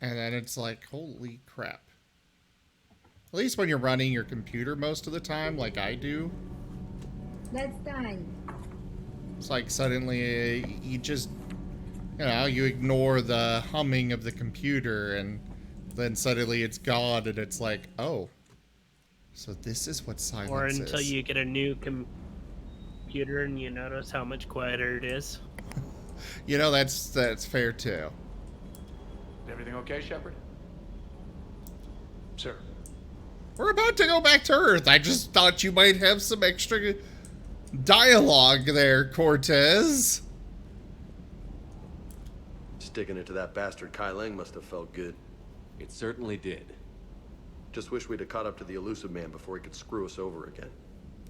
And then it's like, holy crap. At least when you're running your computer most of the time, like I do. That's time. It's like suddenly you just, you know, you ignore the humming of the computer and then suddenly it's gone and it's like, oh. So this is what silence is. Or until you get a new computer and you notice how much quieter it is. You know, that's fair too. Everything okay, Shepard? Sir. We're about to go back to Earth. I just thought you might have some extra dialogue there, Cortez. Sticking it to that bastard Kai Lang must have felt good. It certainly did. Just wish we'd have caught up to the Illusive Man before he could screw us over again.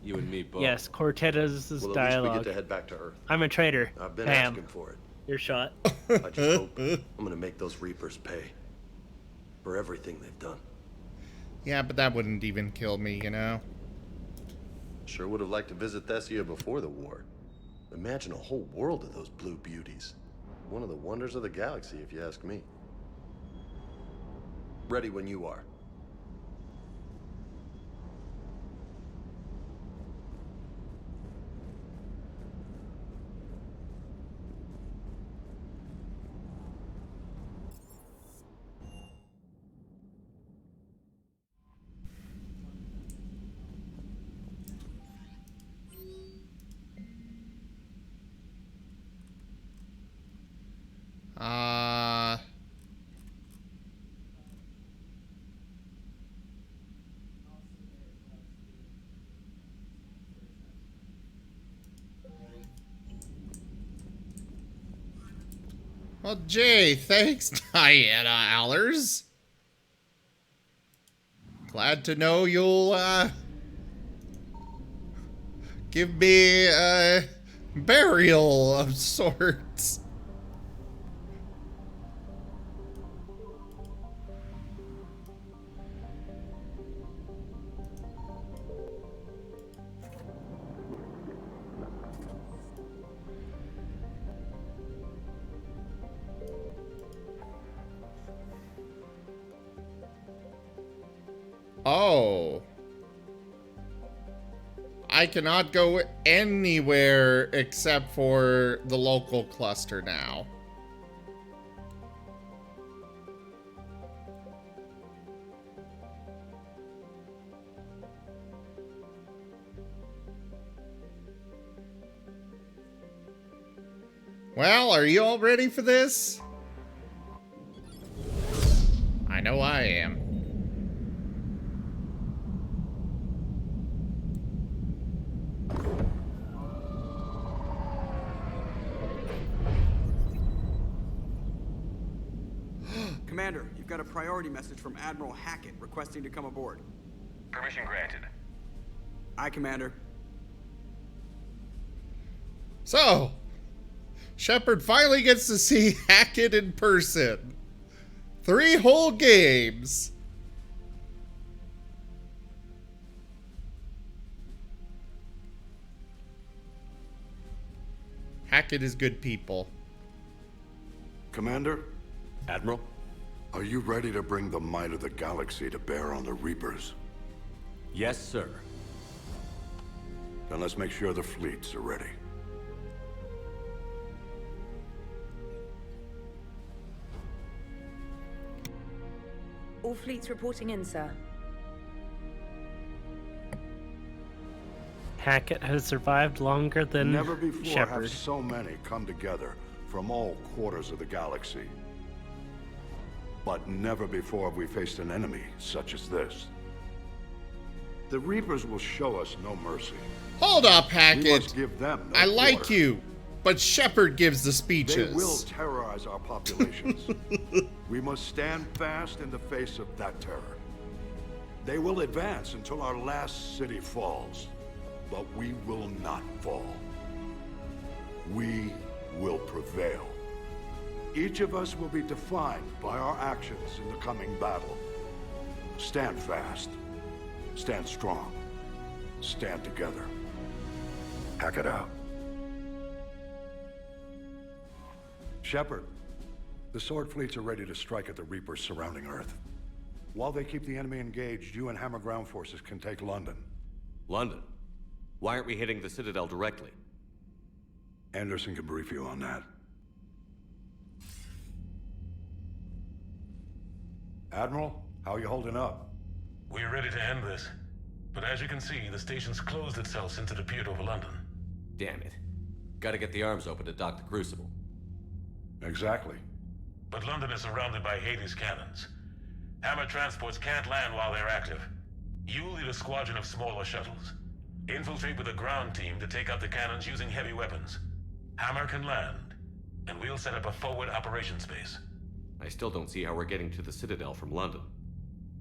You and me both. Yes, Cortez's well, at dialogue. least we get to head back to Earth. I'm a traitor. I've been Bam. asking for it. You're shot. I just hope I'm gonna make those Reapers pay for everything they've done. Yeah, but that wouldn't even kill me, you know? Sure would have liked to visit Thessia before the war. Imagine a whole world of those blue beauties. One of the wonders of the galaxy, if you ask me. Ready when you are. Well, Jay, thanks, Diana Allers. Glad to know you'll, give me a burial of sorts. Oh. I cannot go anywhere except for the local cluster now. Well, are you all ready for this? I know I am. Commander, you've got a priority message from Admiral Hackett requesting to come aboard. Permission granted. Aye, Commander. So, Shepard finally gets to see Hackett in person. 3 whole games. Hackett is good people. Commander? Admiral? Are you ready to bring the might of the galaxy to bear on the Reapers? Yes, sir. Then let's make sure the fleets are ready. All fleets reporting in, sir. Hackett has survived longer than Never before Shepard. have so many come together from all quarters of the galaxy. But never before have we faced an enemy such as this. The Reapers will show us no mercy. Hold up, We Hackett. must give them no I like quarter. you, but Shepard gives the They speeches. will terrorize our populations. We must stand fast in the face of that terror. They will advance until our last city falls, but we will not fall. We will prevail. Each of us will be defined by our actions in the coming battle. Stand fast. Stand strong. Stand together. Hack it out. Shepard, the Sword fleets are ready to strike at the Reapers surrounding Earth. While they keep the enemy engaged, you and Hammer ground forces can take London. London? Why aren't we hitting the Citadel directly? Anderson can brief you on that. Admiral, how are you holding up? We're ready to end this. But as you can see, the station's closed itself since it appeared over London. Damn it. Gotta get the arms open to dock the Crucible. Exactly. But London is surrounded by Hades cannons. Hammer transports can't land while they're active. You lead a squadron of smaller shuttles. Infiltrate with a ground team to take out the cannons using heavy weapons. Hammer can land, and we'll set up a forward operations base. I still don't see how we're getting to the Citadel from London.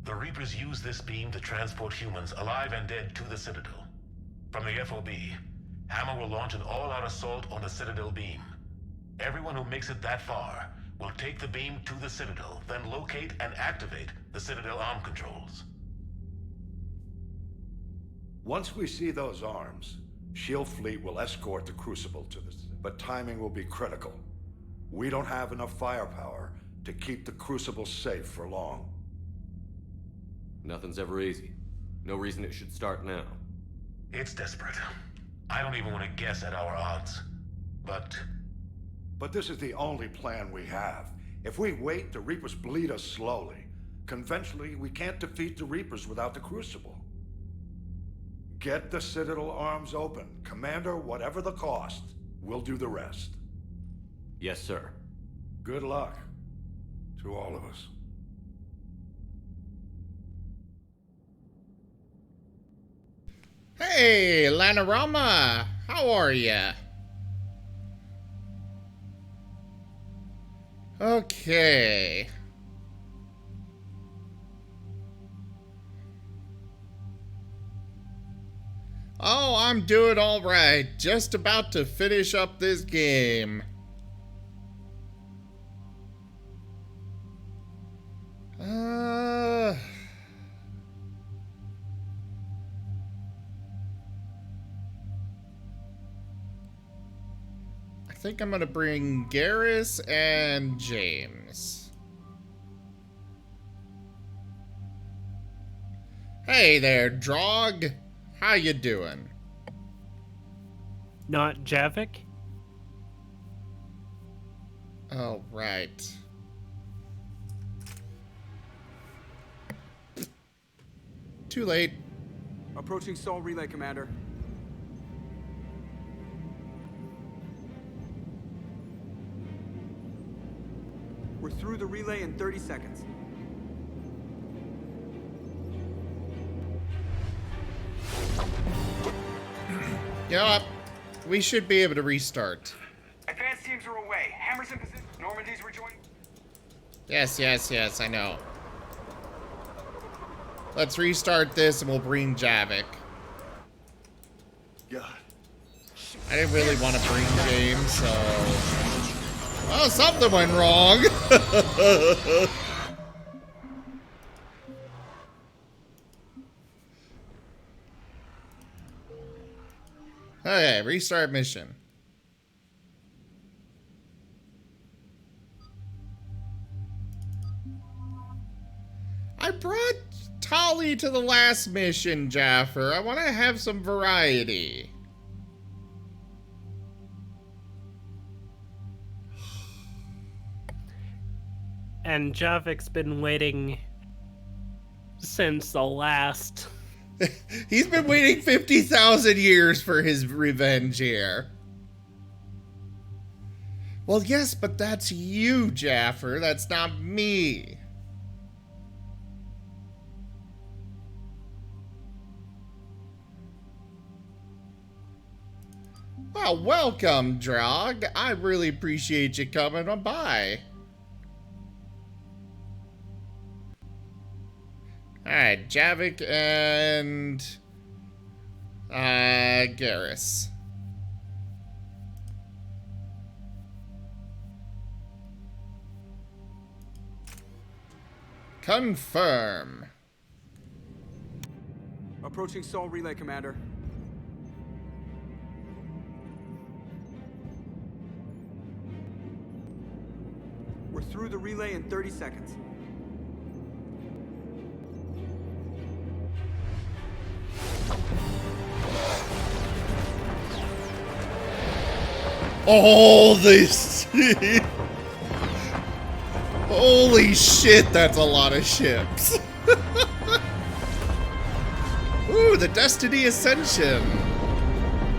The Reapers use this beam to transport humans, alive and dead, to the Citadel. From the FOB, Hammer will launch an all-out assault on the Citadel beam. Everyone who makes it that far will take the beam to the Citadel, then locate and activate the Citadel arm controls. Once we see those arms, SHIELD fleet will escort the Crucible to the... But timing will be critical. We don't have enough firepower to keep the Crucible safe for long. Nothing's ever easy. No reason it should start now. It's desperate. I don't even want to guess at our odds. But this is the only plan we have. If we wait, the Reapers bleed us slowly. Conventionally, we can't defeat the Reapers without the Crucible. Get the Citadel arms open. Commander, whatever the cost, we'll do the rest. Yes, sir. Good luck to all of us. Hey, Lanarama, how are ya? Okay. Oh, I'm doing all right. Just about to finish up this game. I think I'm gonna bring Garrus and James. Hey there, Drog. How you doing? Not Javik? Oh, right. Too late. Approaching Sol Relay, Commander. We're through the relay in 30 seconds. You know what? We should be able to restart. Advanced teams are away. Hammers in position. Normandy's rejoining. Yes, yes, yes, I know. Let's restart this and we'll bring Javik. God. I didn't really want to bring James, so... Well, something went wrong. Okay, restart mission. I brought Tali to the last mission, Jaffer. I want to have some variety. And Javik's been waiting since the last... He's been waiting 50,000 years for his revenge here. Well, yes, but that's you, Jaffer. That's not me. Well, welcome, Drog. I really appreciate you coming on by. Alright, Javik and Garrus. Confirm. Approaching Sol Relay, Commander. We're through the relay in 30 seconds. Oh, this... Holy shit, that's a lot of ships. Ooh, the Destiny Ascension.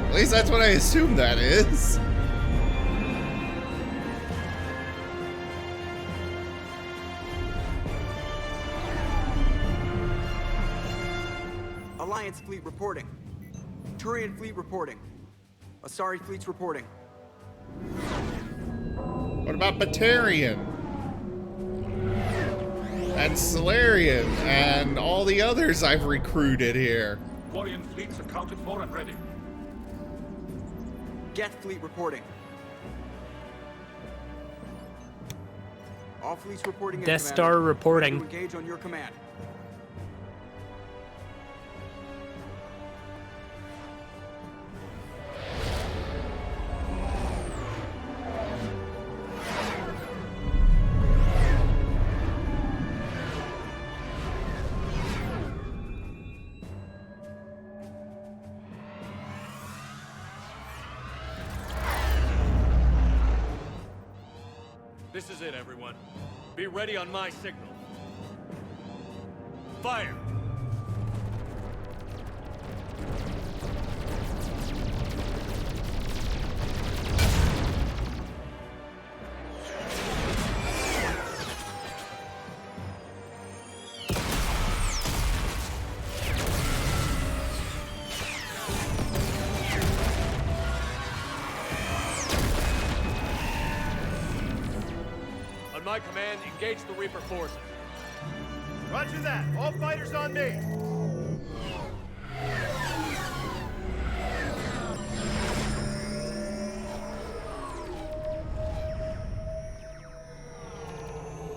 At least that's what I assume that is. Alliance fleet reporting. Turian fleet reporting. Asari fleet's reporting. What about Batarian? And Solarian, and all the others I've recruited here. Quarian fleets accounted for and ready. Geth fleet reporting. All fleets reporting in, Death Commander. Star reporting. Ready to engage on your command. This is it, everyone. Be ready on my signal. Fire! With my command, engage the Reaper forces. Roger that. All fighters on me.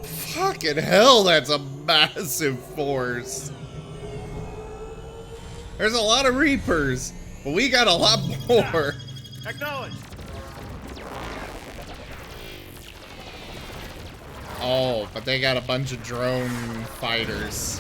Fucking hell, that's a massive force. There's a lot of Reapers, but we got a lot more. Acknowledge. Oh, but they got a bunch of drone fighters.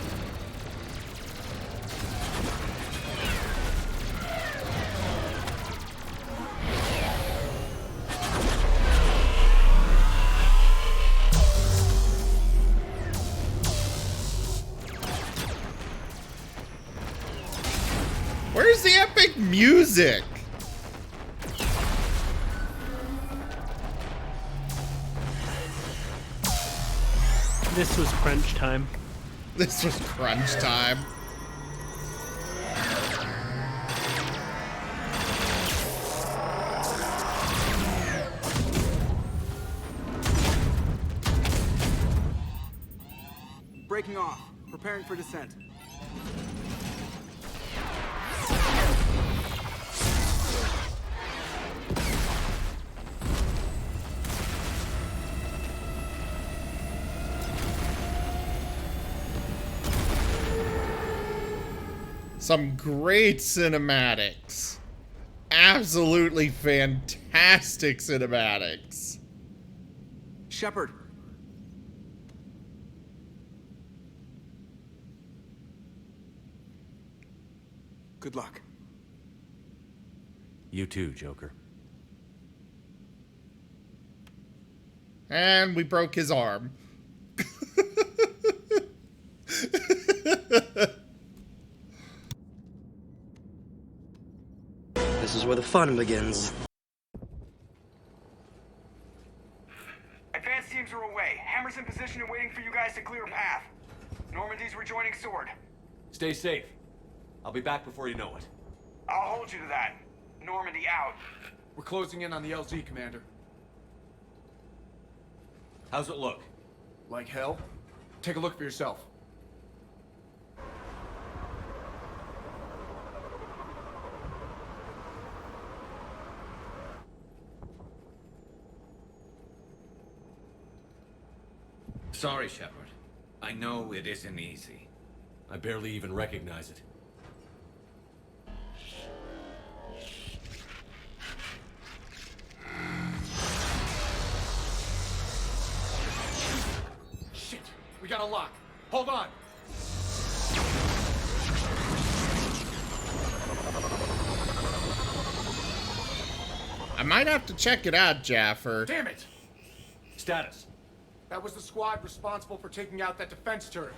Where's the epic music? This was crunch time. This was crunch time. Breaking off. Preparing for descent. Some great cinematics. Absolutely fantastic cinematics. Shepard. Good luck. You too, Joker. And we broke his arm. This is where the fun begins. Advanced teams are away. Hammer's in position and waiting for you guys to clear a path. Normandy's rejoining Sword. Stay safe. I'll be back before you know it. I'll hold you to that. Normandy out. We're closing in on the LZ, Commander. How's it look? Like hell? Take a look for yourself. Sorry, Shepard. I know it isn't easy. I barely even recognize it. Shit! We got a lock. Hold on. I might have to check it out, Jaffer. Damn it! Status. That was the squad responsible for taking out that defense turret.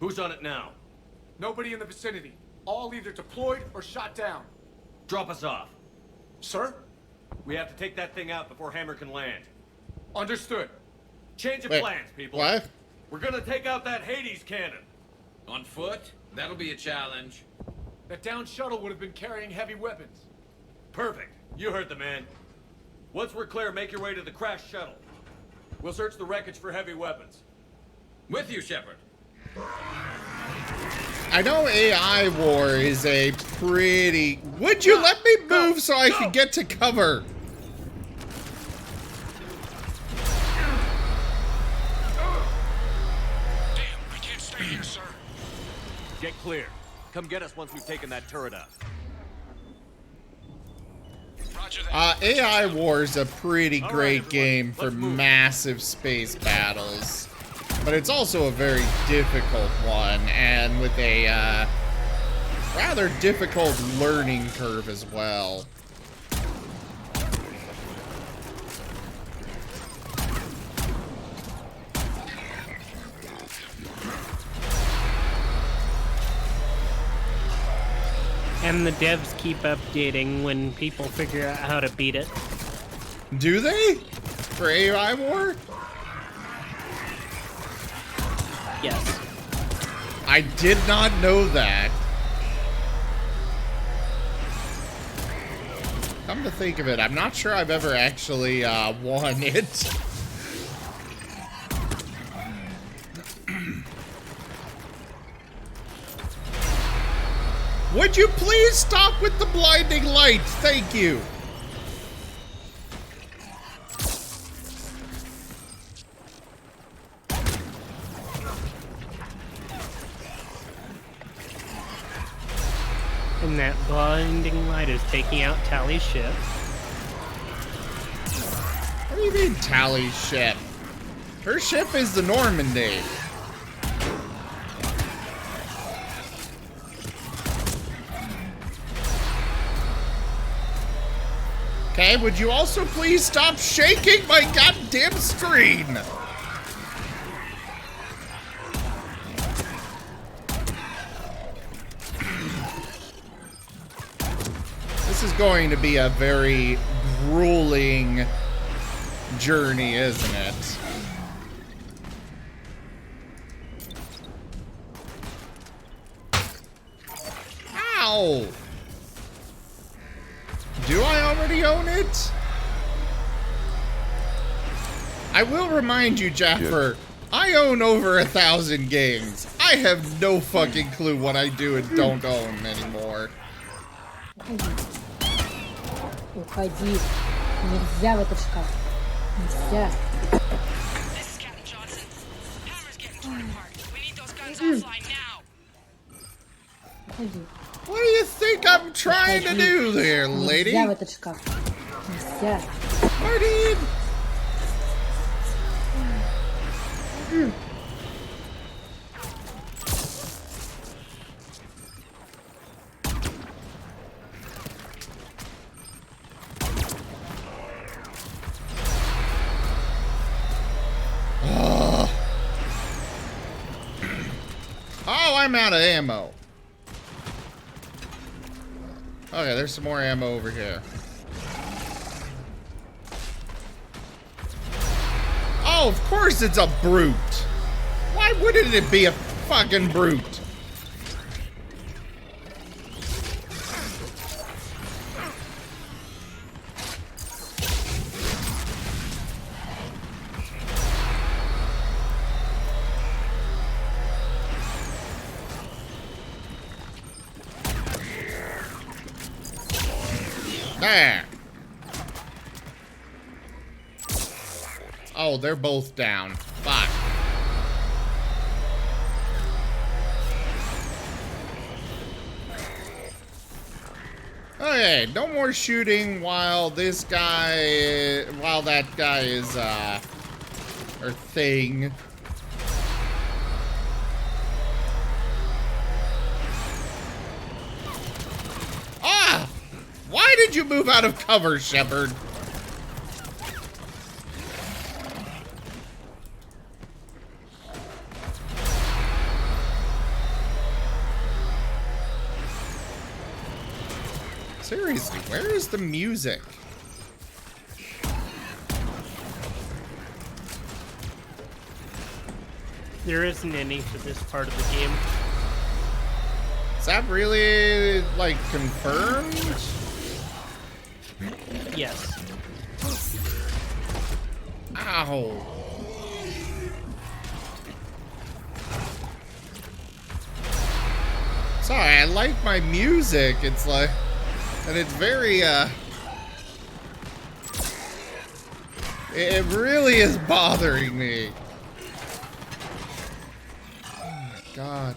Who's on it now? Nobody in the vicinity. All either deployed or shot down. Drop us off. Sir? We have to take that thing out before Hammer can land. Understood. Change of Wait, plans, people. what? We're gonna take out that Hades cannon. On foot? That'll be a challenge. That downed shuttle would have been carrying heavy weapons. Perfect. You heard the man. Once we're clear, make your way to the crashed shuttle. We'll search the wreckage for heavy weapons. With you, Shepard. I know AI War is a pretty... Would you let me move so I could get to cover? Damn, I can't stay here, sir. Get clear. Come get us once we've taken that turret out. AI War is a pretty great game for massive space battles. But it's also a very difficult one, and with a rather difficult learning curve as well. And the devs keep updating when people figure out how to beat it. Do they? For AI War? Yes. I did not know that. Come to think of it, I'm not sure I've ever actually won it. Would you please stop with the blinding light? Thank you. And that blinding light is taking out Tally's ship. What do you mean, Tally's ship? Her ship is the Normandy. Okay, would you also please stop shaking my goddamn screen? This is going to be a very grueling journey, isn't it? Ow! Do I already own it? I will remind you, Jaffer, I own over 1,000 games. I have no fucking clue what I do and don't own anymore. Уходи. Нельзя в этот шкаф. Нельзя. Уходи. What do you think I'm trying to do there, lady? Нельзя в этот шкаф. Нельзя. Martin! Oh, I'm out of ammo. Okay, there's some more ammo over here. Oh, of course it's a brute. Why wouldn't it be a fucking brute? There. Oh, they're both down. Fuck. Okay, no more shooting while this guy, while that guy is, or thing. Ah! Why did you move out of cover, Shepard? Seriously, where is the music? There isn't any for this part of the game. Is that really, like, confirmed? Yes. Ow. Sorry, I like my music. It's like, and it's very, it really is bothering me. Oh my God.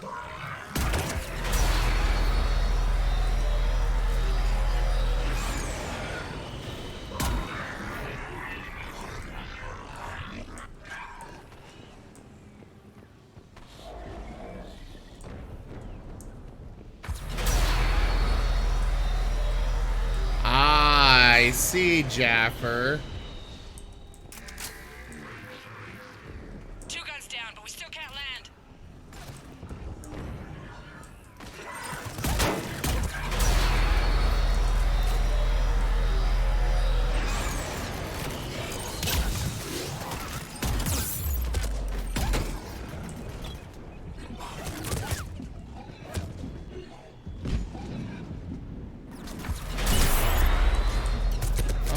I see, Jaffer. Two guns down, but we still can't land.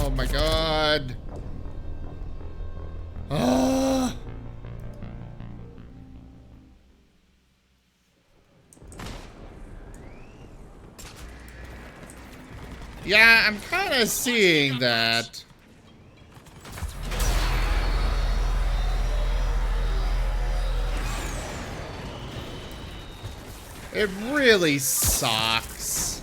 Oh my God. Ah. Yeah, I'm kind of seeing that. It really sucks.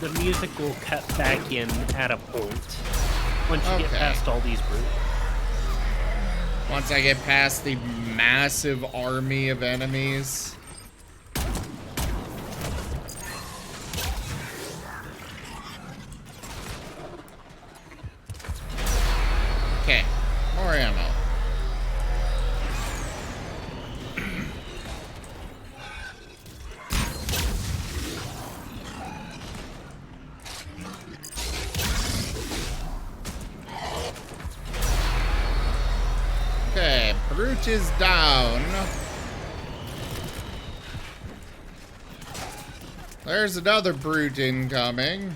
The music will cut back in at a point once you get past all these brutes. Once I get past the massive army of enemies. Okay, more ammo. Okay, brute is down. There's another brute incoming.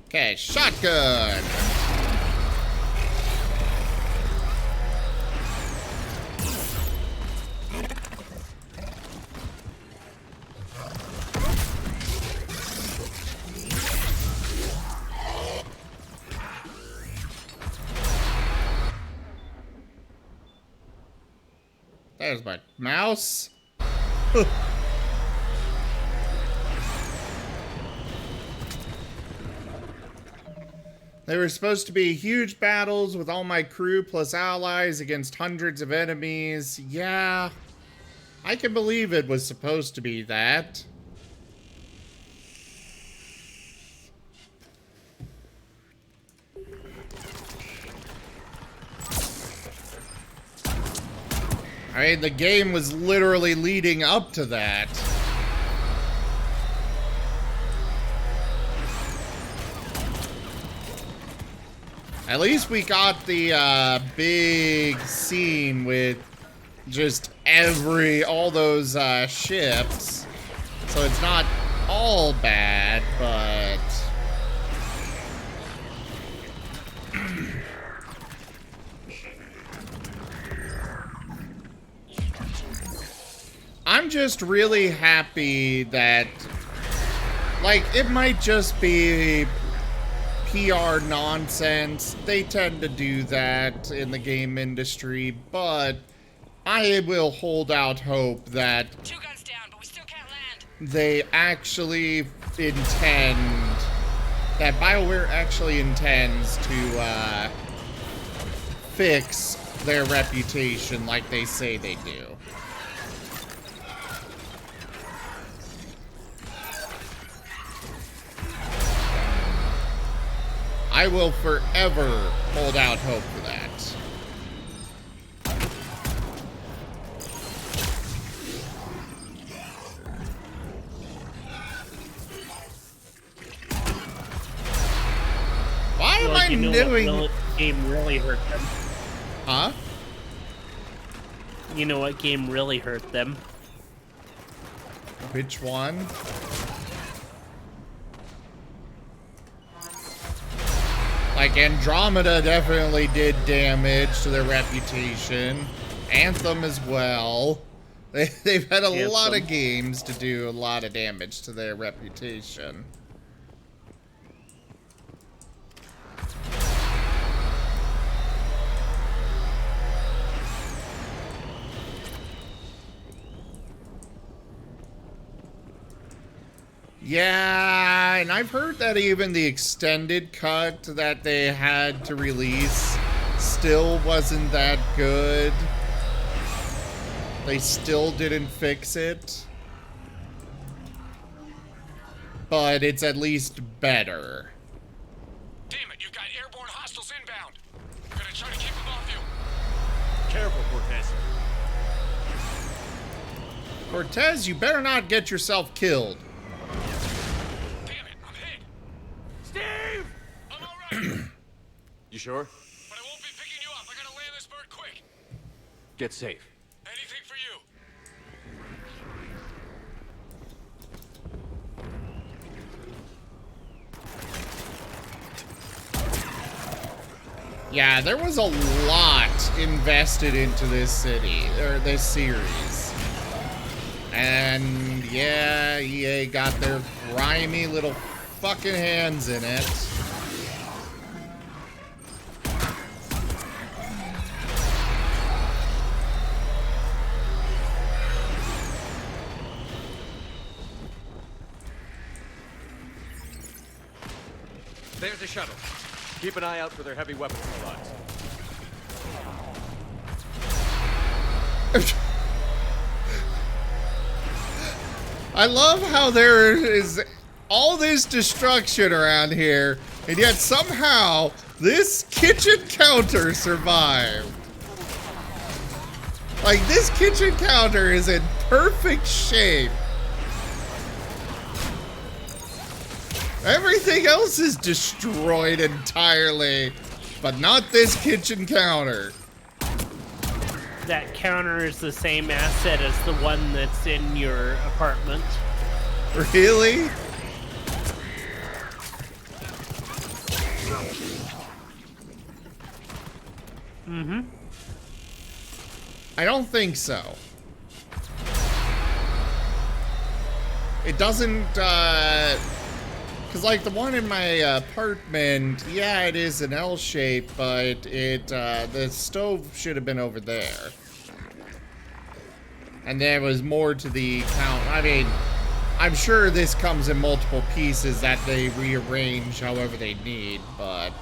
Okay, shotgun. There's my mouse. They were supposed to be huge battles with all my crew plus allies against hundreds of enemies. Yeah, I can believe it was supposed to be that. I mean, the game was literally leading up to that. At least we got the big scene with just all those ships. So it's not all bad, but... I'm just really happy that, like, it might just be PR nonsense. They tend to do that in the game industry, but I will hold out hope that they actually intend, that BioWare actually intends to fix their reputation like they say they do. I will forever hold out hope for that. Why am I doing... What game really hurt them? Huh? You know what game really hurt them? Which one? Like, Andromeda definitely did damage to their reputation. Anthem as well. They've had a lot of games to do a lot of damage to their reputation. Yeah, and I've heard that even the extended cut that they had to release still wasn't that good. They still didn't fix it. But it's at least better. Damn it, you've got airborne hostiles inbound. I'm gonna try to keep them off you. Careful, Cortez. Cortez, you better not get yourself killed. Damn it, I'm hit. Steve! I'm alright. You sure? But I won't be picking you up. I gotta land this bird quick. Get safe. Anything for you. Yeah, there was a lot invested into this city, or this series. And yeah, EA got their grimy little fucking hands in it. There's the shuttle. Keep an eye out for their heavy weapon supplies. I love how there is all this destruction around here, and yet somehow this kitchen counter survived. Like, this kitchen counter is in perfect shape. Everything else is destroyed entirely, but not this kitchen counter. That counter is the same asset as the one that's in your apartment. Really? Mm-hmm. I don't think so. It doesn't, because like the one in my apartment, yeah, it is an L shape, but the stove should have been over there. And there was more to the count. I mean, I'm sure this comes in multiple pieces that they rearrange however they need, but...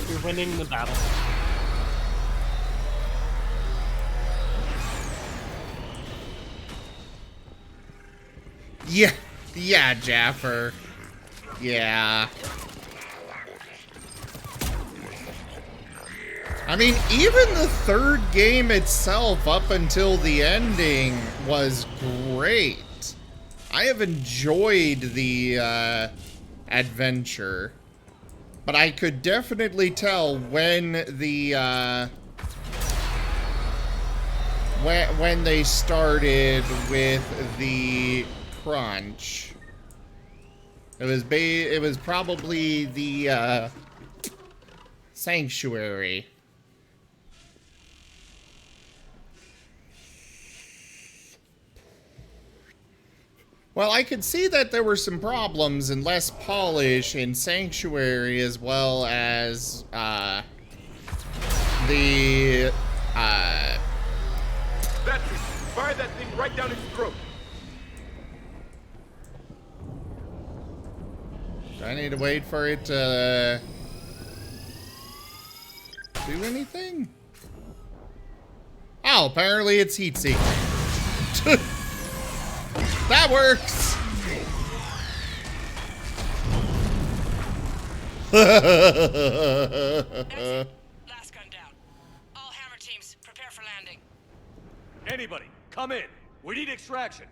You're winning the battle. Yeah, Jaffer. Yeah. I mean, even the third game itself, up until the ending, was great. I have enjoyed the adventure, but I could definitely tell when the when they started with the crunch. It was probably the Sanctuary. Well, I could see that there were some problems and less polish in Sanctuary, as well as the That's it. Fire that thing right down its throat. Do I need to wait for it to do anything? Oh, apparently it's heat seeking. That works! Last gun down. All hammer teams, prepare for landing. Anybody, come in. We need extraction.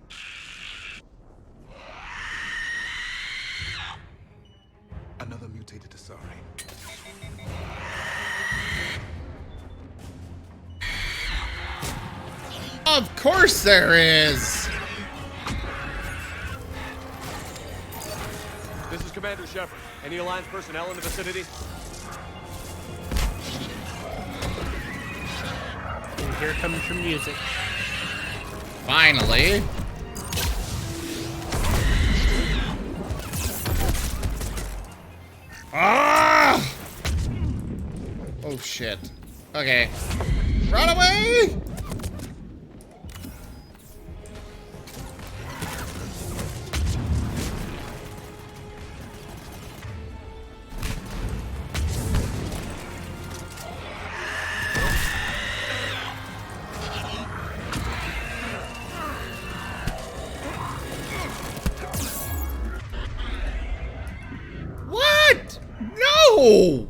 Another mutated Asari. Of course there is! This is Commander Shepard. Any Alliance personnel in the vicinity? And here comes your music. Finally. Ah! Oh shit. Okay. Run away! What? No!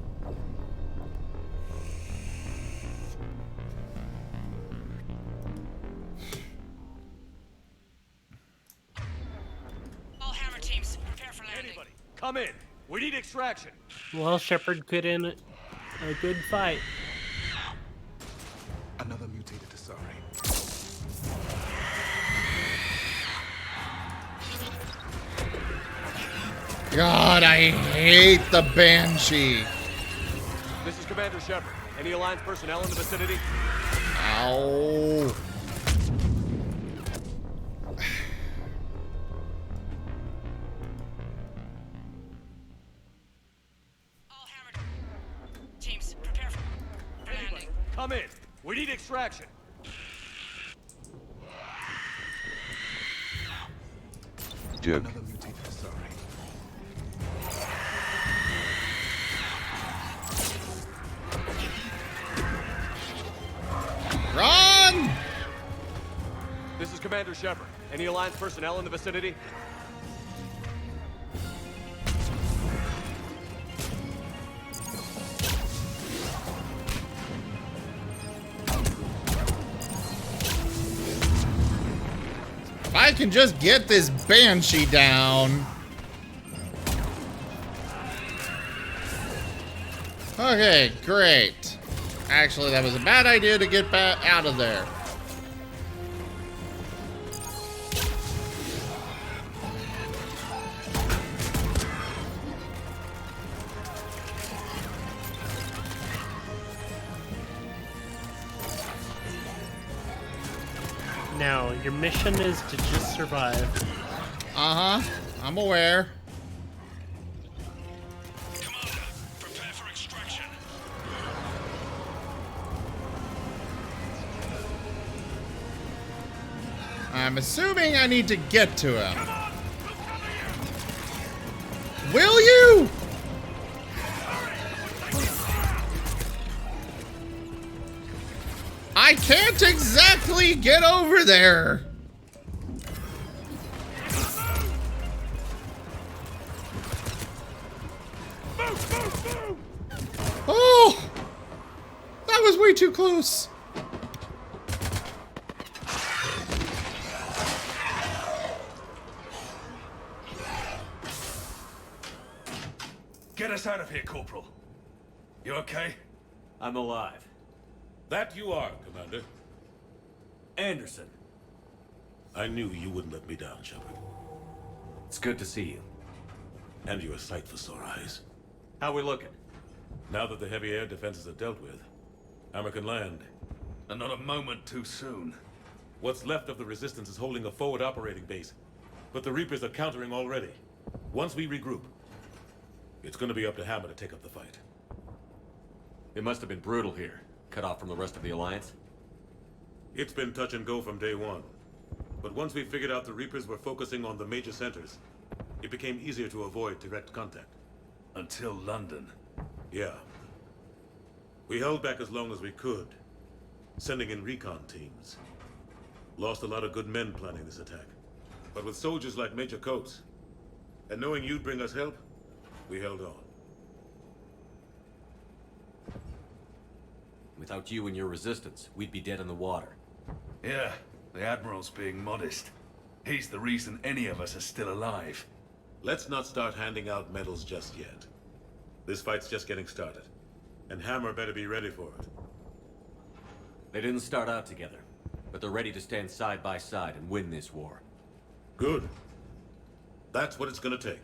All hammer teams, prepare for landing. Anybody, come in. extraction. Well, Shepard put in a good fight. Another mutated Asari. God, I hate the Banshee. This is Commander Shepard. Any Alliance personnel in the vicinity? Ow. All hammered. Teams, prepare for landing. Come in. We need extraction. Another mutated Asari. Run! This is Commander Shepard. Any Alliance personnel in the vicinity? If I can just get this Banshee down. Okay, great. Actually, that was a bad idea to get back out of there. Now, your mission is to just survive. Uh-huh. I'm aware. Commander, prepare for extraction. I'm assuming I need to get to him. Will you? I can't exactly get over there. Oh, that was way too close. Get us out of here, Corporal. You okay? I'm alive. That you are, Commander. Anderson. I knew you wouldn't let me down, Shepard. It's good to see you. And you're a sight for sore eyes. How we looking? Now that the heavy air defenses are dealt with, Hammer can land. And not a moment too soon. What's left of the Resistance is holding a forward operating base, but the Reapers are countering already. Once we regroup, it's gonna be up to Hammer to take up the fight. It must have been brutal here, cut off from the rest of the Alliance. It's been touch and go from day one. But once we figured out the Reapers were focusing on the major centers, it became easier to avoid direct contact. Until London. Yeah. We held back as long as we could, sending in recon teams. Lost a lot of good men planning this attack. But with soldiers like Major Coates, and knowing you'd bring us help, we held on. Without you and your resistance, we'd be dead in the water. Yeah, the Admiral's being modest. He's the reason any of us are still alive. Let's not start handing out medals just yet. This fight's just getting started, and Hammer better be ready for it. They didn't start out together, but they're ready to stand side by side and win this war. Good. That's what it's gonna take.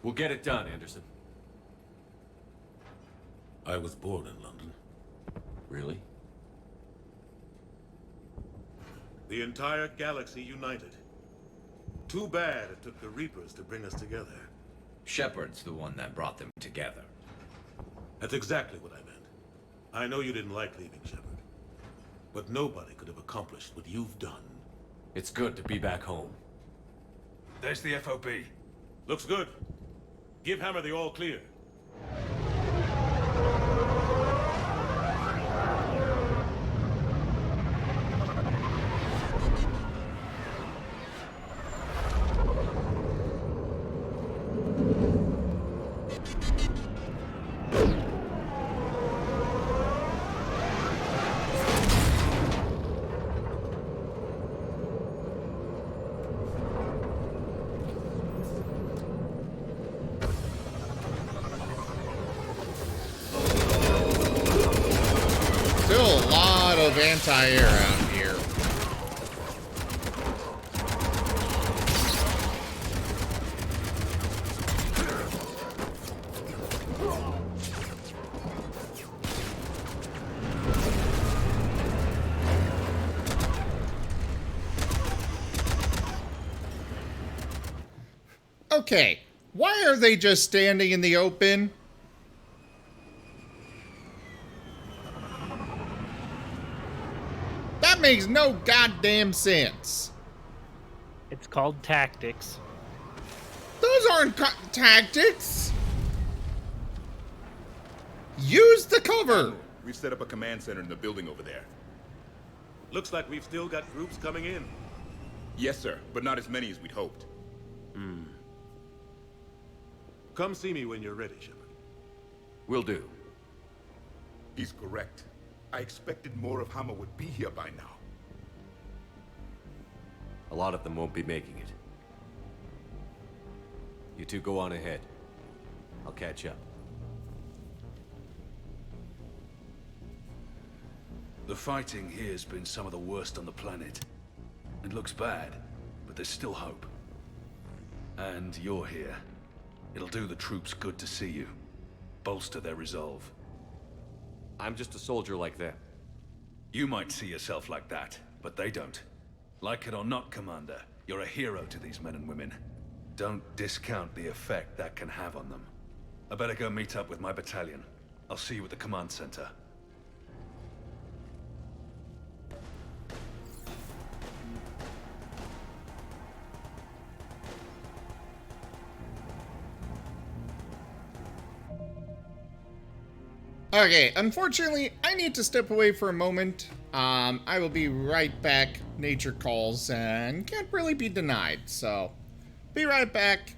We'll get it done, Anderson. I was born in London. Really? The entire galaxy united. Too bad it took the Reapers to bring us together. Shepard's the one that brought them together. That's exactly what I meant. I know you didn't like leaving, Shepard. But nobody could have accomplished what you've done. It's good to be back home. There's the FOB. Looks good. Give Hammer the all clear. of anti-air out here. Okay, why are they just standing in the open? That makes no goddamn sense. It's called tactics. Those aren't tactics. Use the cover. We've set up a command center in the building over there. Looks like we've still got groups coming in. Yes, sir, but not as many as we'd hoped. Come see me when you're ready, Shepard. Will do. He's correct. I expected more of Hammer would be here by now. A lot of them won't be making it. You two go on ahead. I'll catch up. The fighting here's been some of the worst on the planet. It looks bad, but there's still hope. And you're here. It'll do the troops good to see you. Bolster their resolve. I'm just a soldier like them. You might see yourself like that, but they don't. Like it or not, Commander, you're a hero to these men and women. Don't discount the effect that can have on them. I better go meet up with my battalion. I'll see you at the command center. Okay, unfortunately, I need to step away for a moment. I will be right back. Nature calls and can't really be denied, so be right back.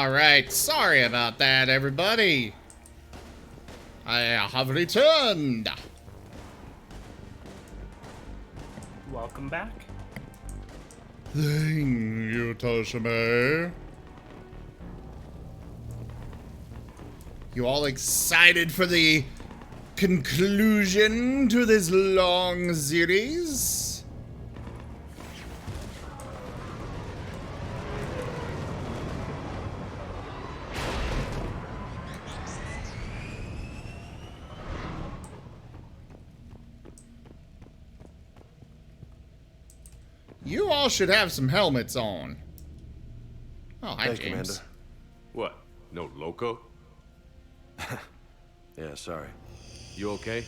Alright, sorry about that, everybody. I have returned. Welcome back. Thank you, Toshime. You all excited for the conclusion to this long series? You all should have some helmets on. Oh, hi, Hey, James. Commander. What? No loco? Yeah, sorry. You okay?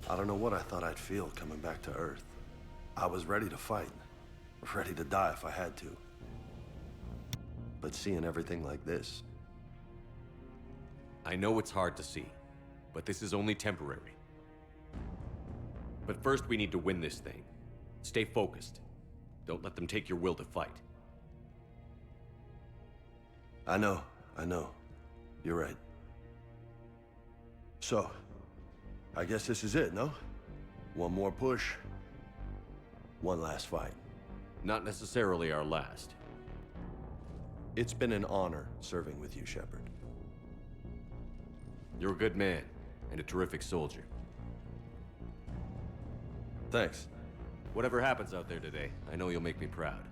I don't know what I thought I'd feel coming back to Earth. I was ready to fight. Ready to die if I had to. But seeing everything like this... I know it's hard to see, but this is only temporary. But first we need to win this thing. Stay focused. Don't let them take your will to fight. I know. You're right. So, I guess this is it, no? One more push. One last fight. Not necessarily our last. It's been an honor serving with you, Shepard. You're a good man, and a terrific soldier. Thanks. Whatever happens out there today, I know you'll make me proud.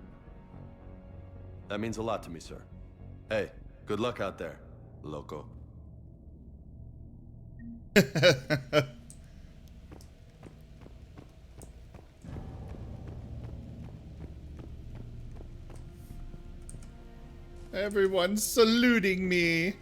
That means a lot to me, sir. Hey, good luck out there, loco. Everyone's saluting me.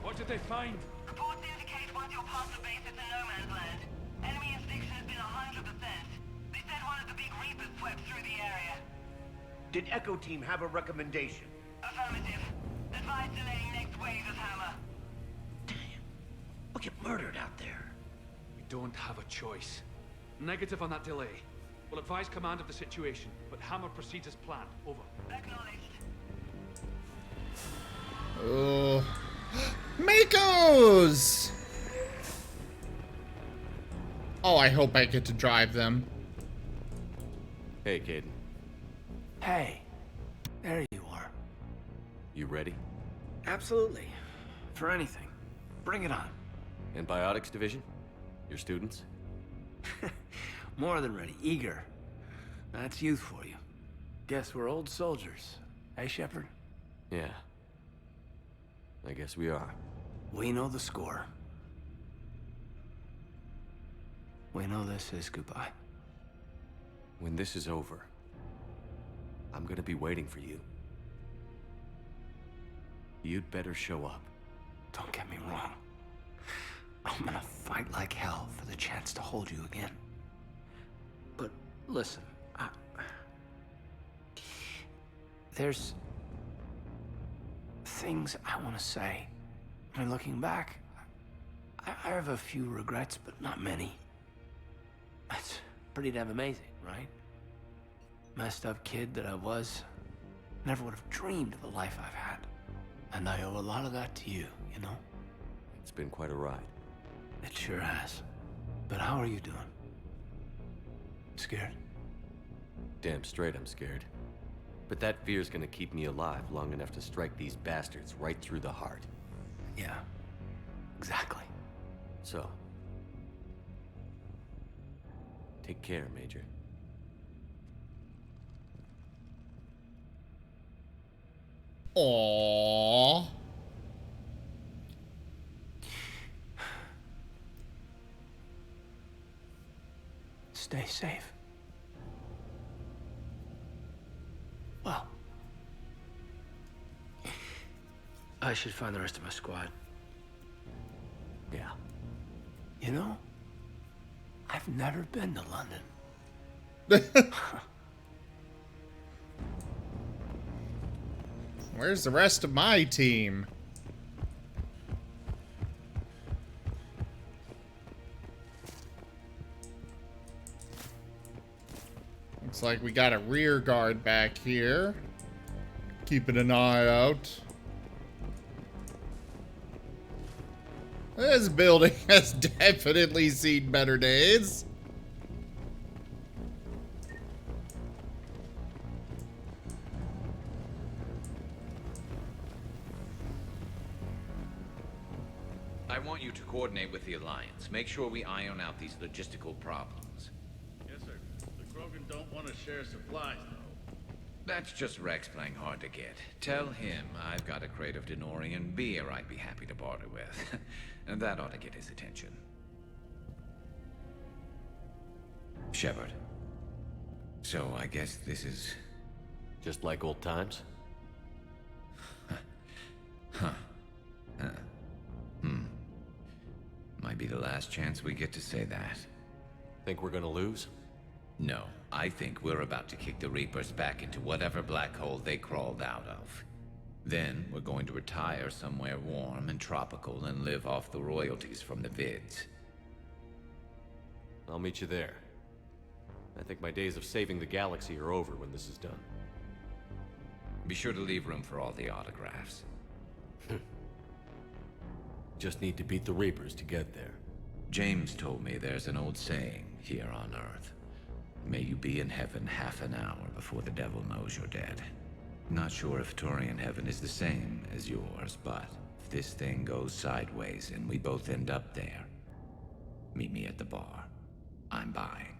What did they find? Reports indicate once you're past the base, it's a no man's land. Enemy inspection has been 100%. They said one of the big Reapers swept through the area. Did Echo Team have a recommendation? Affirmative. Advise delaying next wave of Hammer. We'll get murdered out there. We don't have a choice. Negative on that delay. We'll advise command of the situation, but Hammer proceeds as planned. Over. Acknowledged. Oh. Makos! Oh, I hope I get to drive them. Hey, Caden. Hey, there you are. You ready? Absolutely. For anything. Bring it on. Antibiotics Division? Your students? More than ready. Eager. That's youth for you. Guess we're old soldiers. Hey, Shepard? Yeah. I guess we are. We know the score. We know this is goodbye. When this is over, I'm gonna be waiting for you. You'd better show up. Don't get me wrong. I'm gonna fight like hell for the chance to hold you again. But listen, there's things I want to say. I mean, looking back, I have a few regrets, but not many. That's pretty damn amazing, right? Messed up kid that I was, never would have dreamed of the life I've had. And I owe a lot of that to you, you know? It's been quite a ride. It sure has. But how are you doing? Scared? Damn straight I'm scared. But that fear's gonna keep me alive long enough to strike these bastards right through the heart. Yeah, exactly. So, take care, Major. Aww. Stay safe. Well, I should find the rest of my squad. Yeah. You know, I've never been to London. Where's the rest of my team? Looks like we got a rear guard back here. Keeping an eye out. This building has definitely seen better days. I want you to coordinate with the Alliance. Make sure we iron out these logistical problems. Yes, sir. The Krogan don't want to share supplies, though. That's just Rex playing hard to get. Tell him I've got a crate of Denorian beer I'd be happy to barter with. And that ought to get his attention. Shepard. So I guess this is... just like old times? Might be the last chance we get to say that. Think we're gonna lose? No, I think we're about to kick the Reapers back into whatever black hole they crawled out of. Then we're going to retire somewhere warm and tropical and live off the royalties from the vids. I'll meet you there. I think my days of saving the galaxy are over when this is done. Be sure to leave room for all the autographs. Just need to beat the Reapers to get there. James told me there's an old saying here on Earth. May you be in heaven half an hour before the devil knows you're dead. Not sure if Turian heaven is the same as yours, but if this thing goes sideways and we both end up there, meet me at the bar. I'm buying.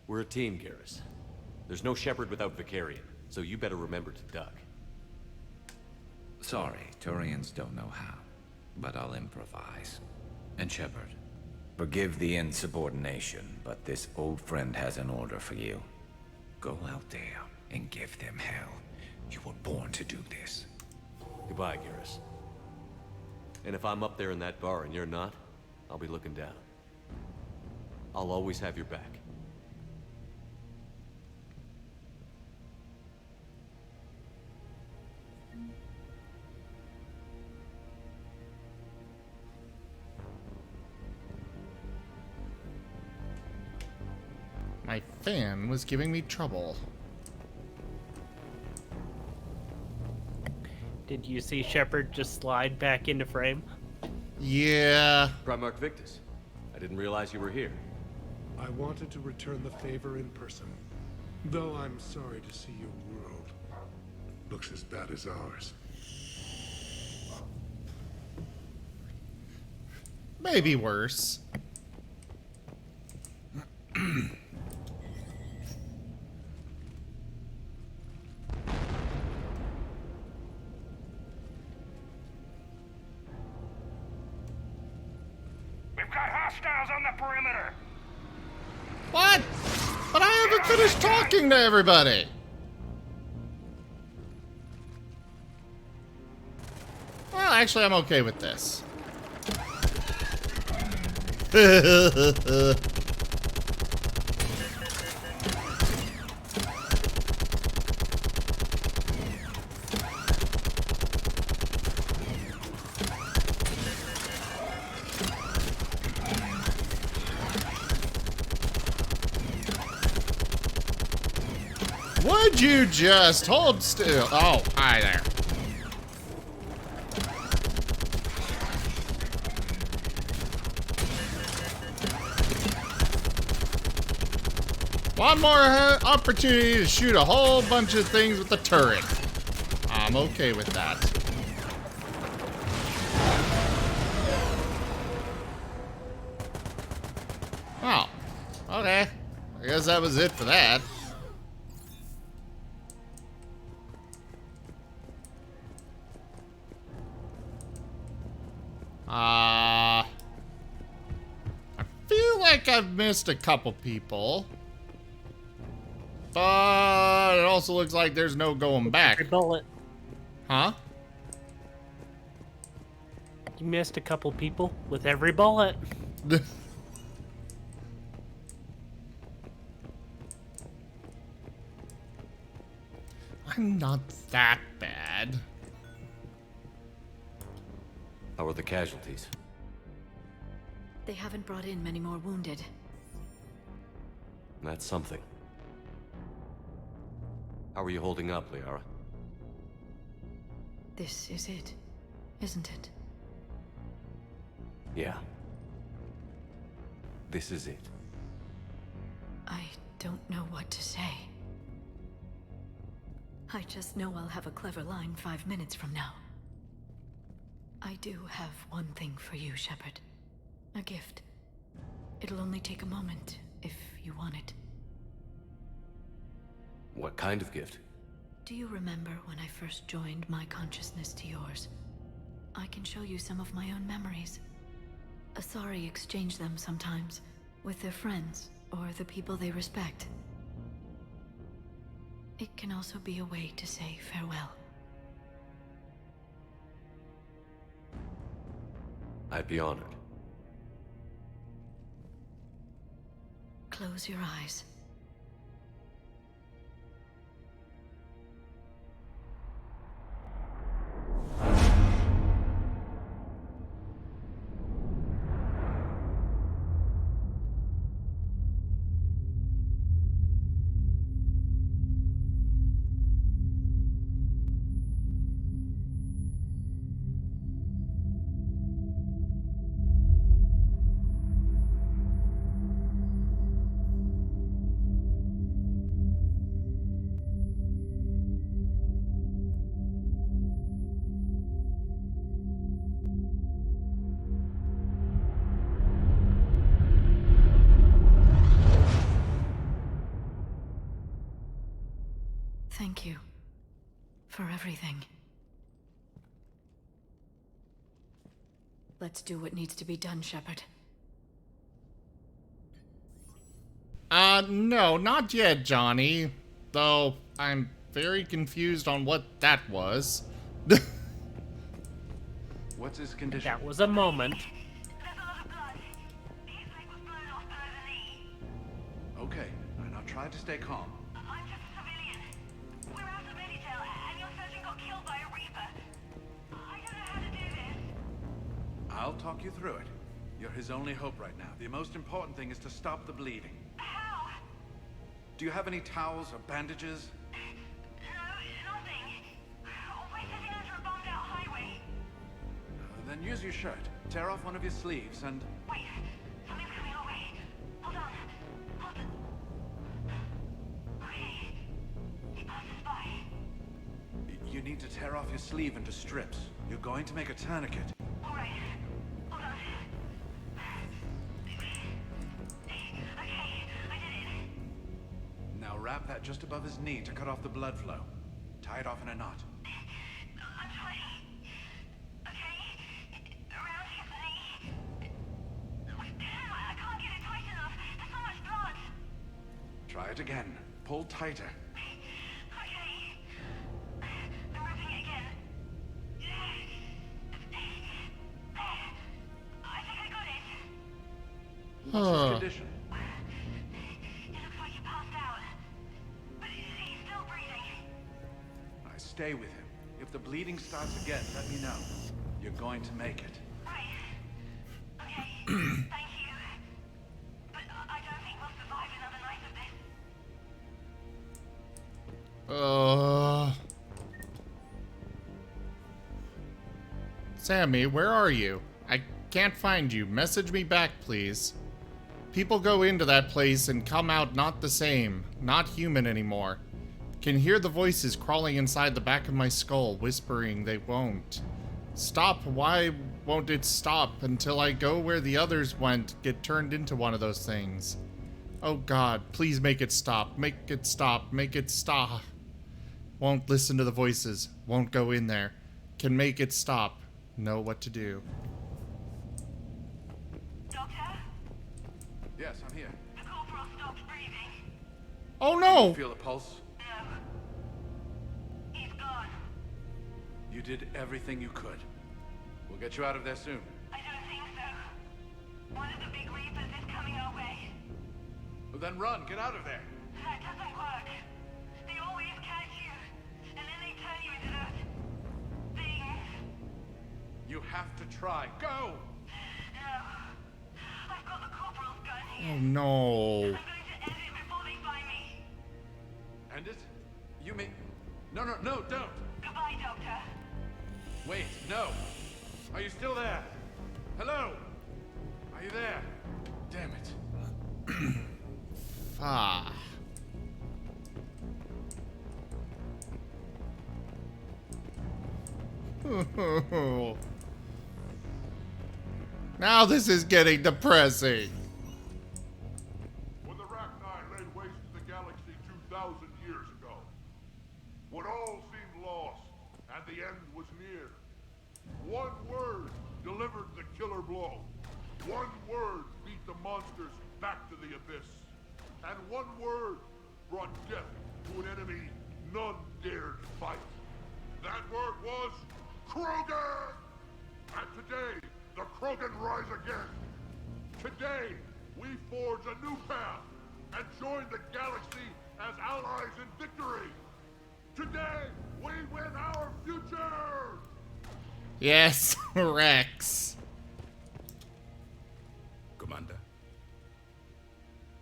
We're a team, Garrus. There's no Shepard without Vicarian, so you better remember to duck. Sorry, Turians don't know how, but I'll improvise. And Shepard, forgive the insubordination, but this old friend has an order for you. Go out there and give them hell. You were born to do this. Goodbye, Garrus. And if I'm up there in that bar and you're not, I'll be looking down. I'll always have your back. My fan was giving me trouble. Did you see Shepard just slide back into frame? Yeah. Primarch Victus, I didn't realize you were here. I wanted to return the favor in person, though I'm sorry to see your world looks as bad as ours. Maybe worse. We've got hostiles on the perimeter. What? But I haven't finished talking to everybody. Well, actually, I'm okay with this. Would you just hold still? Oh, hi there. One more opportunity to shoot a whole bunch of things with the turret. I'm okay with that. Oh, okay. I guess that was it for that. I feel like I've missed a couple people. But it also looks like there's no going back. Every bullet. Huh? You missed a couple people with every bullet. I'm not that bad. How are the casualties? They haven't brought in many more wounded. That's something. How are you holding up, Liara? This is it, isn't it? Yeah. This is it. I don't know what to say. I just know I'll have a clever line 5 minutes from now. I do have one thing for you, Shepard. A gift. It'll only take a moment, if you want it. What kind of gift? Do you remember when I first joined my consciousness to yours? I can show you some of my own memories. Asari exchange them sometimes, with their friends, or the people they respect. It can also be a way to say farewell. I'd be honored. Close your eyes. Thank you for everything. Let's do what needs to be done, Shepard. No, not yet, Johnny. Though, I'm very confused on what that was. What's his condition? That was a moment. Okay, and I'll try to stay calm. I'm just a civilian. We're out of Meditail, and your surgeon got killed by a Reaper. I don't know how to do this. I'll talk you through it. You're his only hope right now. The most important thing is to stop the bleeding. How? Do you have any towels or bandages? No, nothing. We're heading onto a bombed out highway. Then use your shirt. Tear off one of your sleeves and... Wait, something's coming our way. Hold on. Hold on. Okay. It passes by. You need to tear off your sleeve into strips. You're going to make a tourniquet. Alright. Hold on. Okay, I did it. Now wrap that just above his knee to cut off the blood flow. Tie it off in a knot. I'm trying. Okay. Around his knee. I can't get it tight enough. There's so much blood. Try it again. Pull tighter. Okay. I'm wrapping it again. I think I got it. What's his condition? It looks like he passed out. But he's still breathing. I stay with him. If the bleeding starts again, let me know. You're going to make it. Right. Okay. Thank you. But I don't think we'll survive another night of this. Sammy, where are you? I can't find you. Message me back, please. People go into that place and come out not the same, not human anymore. Can hear the voices crawling inside the back of my skull, whispering they won't. Stop, why won't it stop until I go where the others went, get turned into one of those things? Oh God, please make it stop, make it stop, make it stop. Won't listen to the voices, won't go in there. Can make it stop, know what to do. Doctor? Yes, I'm here. The corporal stopped breathing. Oh no! Feel a pulse? No. He's gone. You did everything you could. We'll get you out of there soon. I don't think so. One of the big Reapers is coming our way. Well, then run. Get out of there. That doesn't work. They always catch you, and then they turn you into those things. You have to try. Go! No. I've got the corporal's gun here. Oh no. I'm going to end it before End it? You mean... No, don't! Goodbye, Doctor. Wait, no! Are you still there? Hello? Are you there? Damn it. Ah. Now this is getting depressing. When the Rachni laid waste to the galaxy 2,000 years ago, when all seemed lost and the end was near, one word delivered the killer blow. One word beat the monsters back to the abyss. And one word brought death to an enemy none dared fight. That word was Krogan! And today, the Krogan rise again. Today, we forge a new path and join the galaxy as allies in victory. Today, we win our future! Yes, Rex. Commander?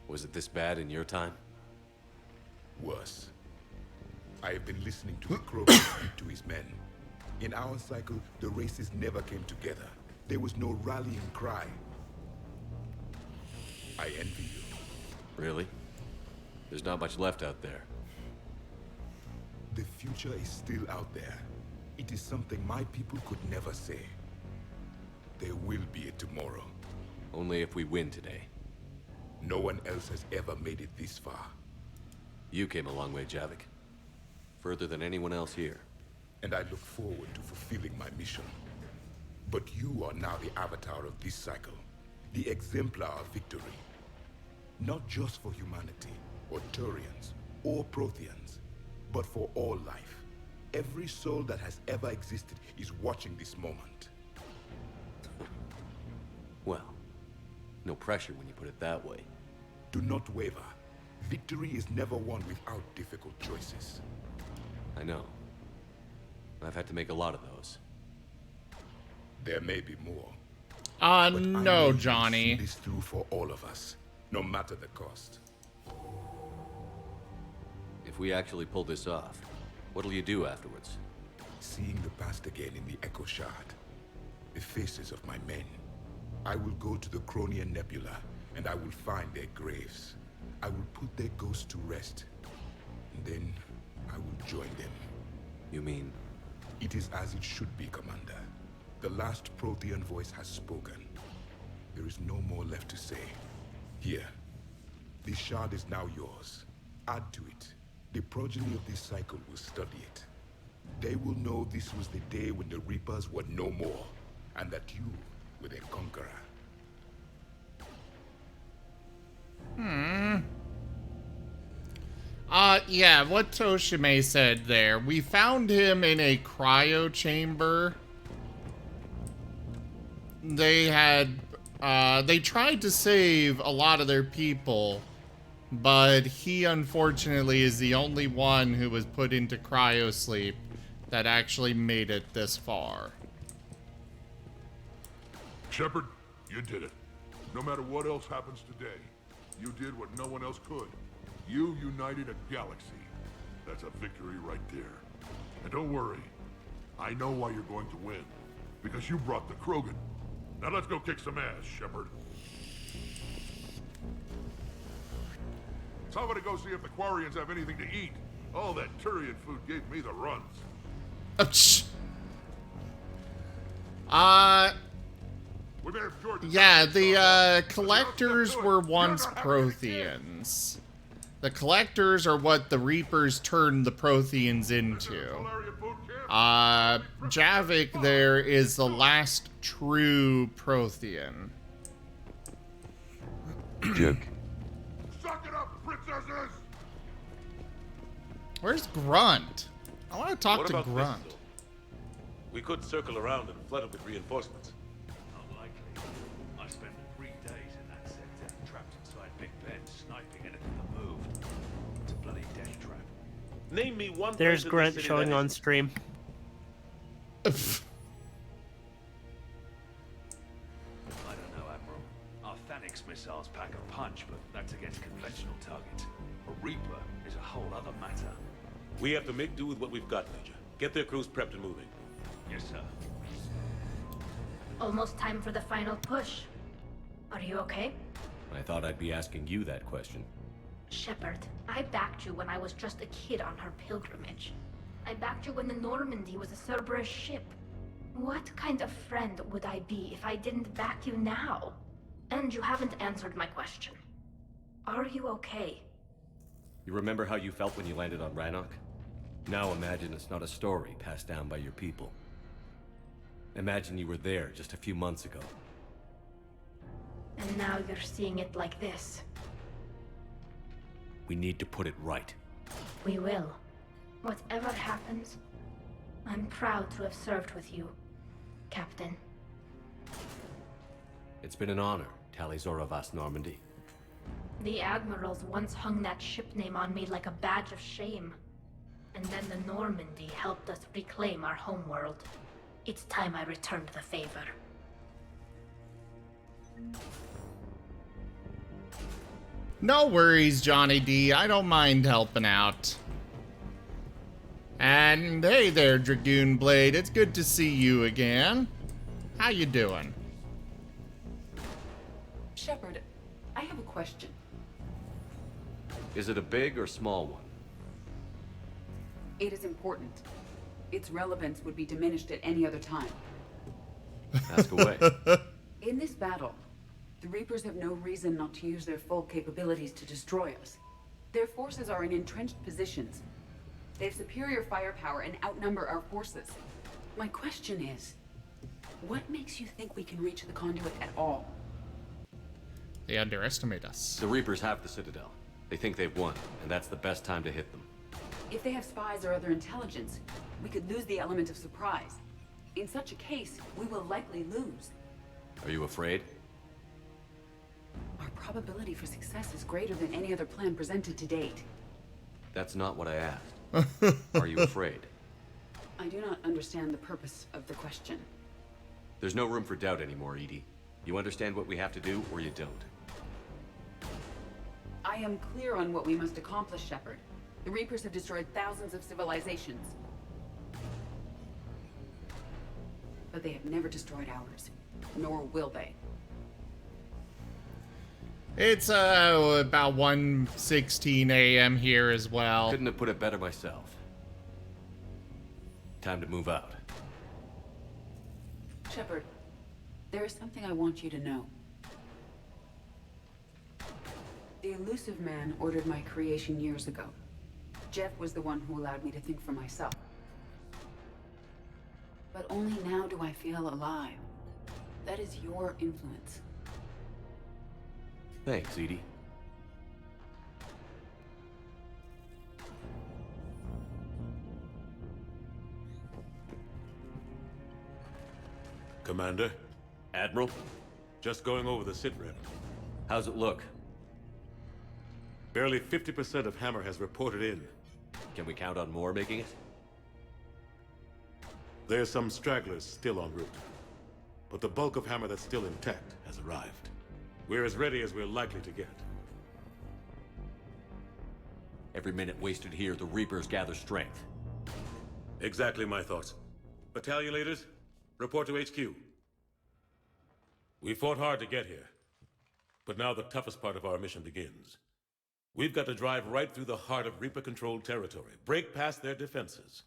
Was it this bad in your time? Worse. I have been listening to the Krogan speak to his men. In our cycle, the races never came together. There was no rallying cry. I envy you. Really? There's not much left out there. The future is still out there. It is something my people could never say. There will be a tomorrow. Only if we win today. No one else has ever made it this far. You came a long way, Javik. Further than anyone else here. And I look forward to fulfilling my mission. But you are now the avatar of this cycle. The exemplar of victory. Not just for humanity, or Turians, or Protheans, but for all life. Every soul that has ever existed is watching this moment. Well, no pressure when you put it that way. Do not waver. Victory is never won without difficult choices. I know. I've had to make a lot of those. There may be more. No, Johnny. See this through for all of us, no matter the cost. If we actually pull this off, what'll you do afterwards? Seeing the past again in the Echo Shard, the faces of my men, I will go to the Cronian Nebula, and I will find their graves. I will put their ghosts to rest, and then I will join them. You mean? It is as it should be, Commander. The last Prothean voice has spoken. There is no more left to say. Here, this shard is now yours. Add to it. The progeny of this cycle will study it. They will know this was the day when the Reapers were no more, and that you were their conqueror. Yeah, what Toshime said there. We found him in a cryo chamber. They had, they tried to save a lot of their people, but he unfortunately is the only one who was put into cryo sleep that actually made it this far. Shepard, you did it. No matter what else happens today, you did what no one else could. You united a galaxy. That's a victory right there. And don't worry, I know why you're going to win. Because you brought the Krogan. Now let's go kick some ass, Shepard. So I'm gonna go see if the Quarians have anything to eat. All that Turian food gave me the runs. Yeah, the collectors were once Protheans. The collectors are what the Reapers turned the Protheans into. Javik there is the last true Prothean. Suck it up, princesses! Where's Grunt? I want to talk What to about this, Grunt. though? We could circle around and flood it with reinforcements. Unlikely. I spent 3 days in that sector, trapped inside Big Ben, sniping anything that moved. It's a bloody death trap. Name me one. There's place in the Grunt city showing that on is- stream. I don't know, Admiral. Our Phoenix missiles pack a punch, but that's against conventional targets. A Reaper is a whole other matter. We have to make do with what we've got, Major. Get their crews prepped and moving. Yes, sir. Almost time for the final push. Are you okay? I thought I'd be asking you that question. Shepard, I backed you when I was just a kid on her pilgrimage. I backed you when the Normandy was a Cerberus ship. What kind of friend would I be if I didn't back you now? And you haven't answered my question. Are you okay? You remember how you felt when you landed on Rannoch? Now imagine it's not a story passed down by your people. Imagine you were there just a few months ago. And now you're seeing it like this. We need to put it right. We will. Whatever happens, I'm proud to have served with you, Captain. It's been an honor, Talizora Vas Normandy. The Admirals once hung that ship name on me like a badge of shame. And then the Normandy helped us reclaim our homeworld. It's time I returned the favor. No worries, Johnny D. I don't mind helping out. And hey there, Dragoon Blade. It's good to see you again. How you doing? Shepard, I have a question. Is it a big or small one? It is important. Its relevance would be diminished at any other time. Ask away. In this battle, the Reapers have no reason not to use their full capabilities to destroy us. Their forces are in entrenched positions. They have superior firepower and outnumber our forces. My question is, what makes you think we can reach the conduit at all? They underestimate us. The Reapers have the Citadel. They think they've won, and that's the best time to hit them. If they have spies or other intelligence, we could lose the element of surprise. In such a case, we will likely lose. Are you afraid? Our probability for success is greater than any other plan presented to date. That's not what I asked. Are you afraid? I do not understand the purpose of the question. There's no room for doubt anymore, Edie. You understand what we have to do, or you don't. I am clear on what we must accomplish, Shepard. The Reapers have destroyed thousands of civilizations. But they have never destroyed ours. Nor will they. It's about 1:16 a.m. here as well. Couldn't have put it better myself. Time to move out. Shepard, there is something I want you to know. The Illusive Man ordered my creation years ago. Jeff was the one who allowed me to think for myself. But only now do I feel alive. That is your influence. Thanks, Edie. Commander? Admiral? Just going over the sitrep. How's it look? Barely 50% of Hammer has reported in. Can we count on more making it? There's some stragglers still en route. But the bulk of Hammer that's still intact has arrived. We're as ready as we're likely to get. Every minute wasted here, the Reapers gather strength. Exactly my thoughts. Battalion leaders, report to HQ. We fought hard to get here. But now the toughest part of our mission begins. We've got to drive right through the heart of Reaper-controlled territory, break past their defenses,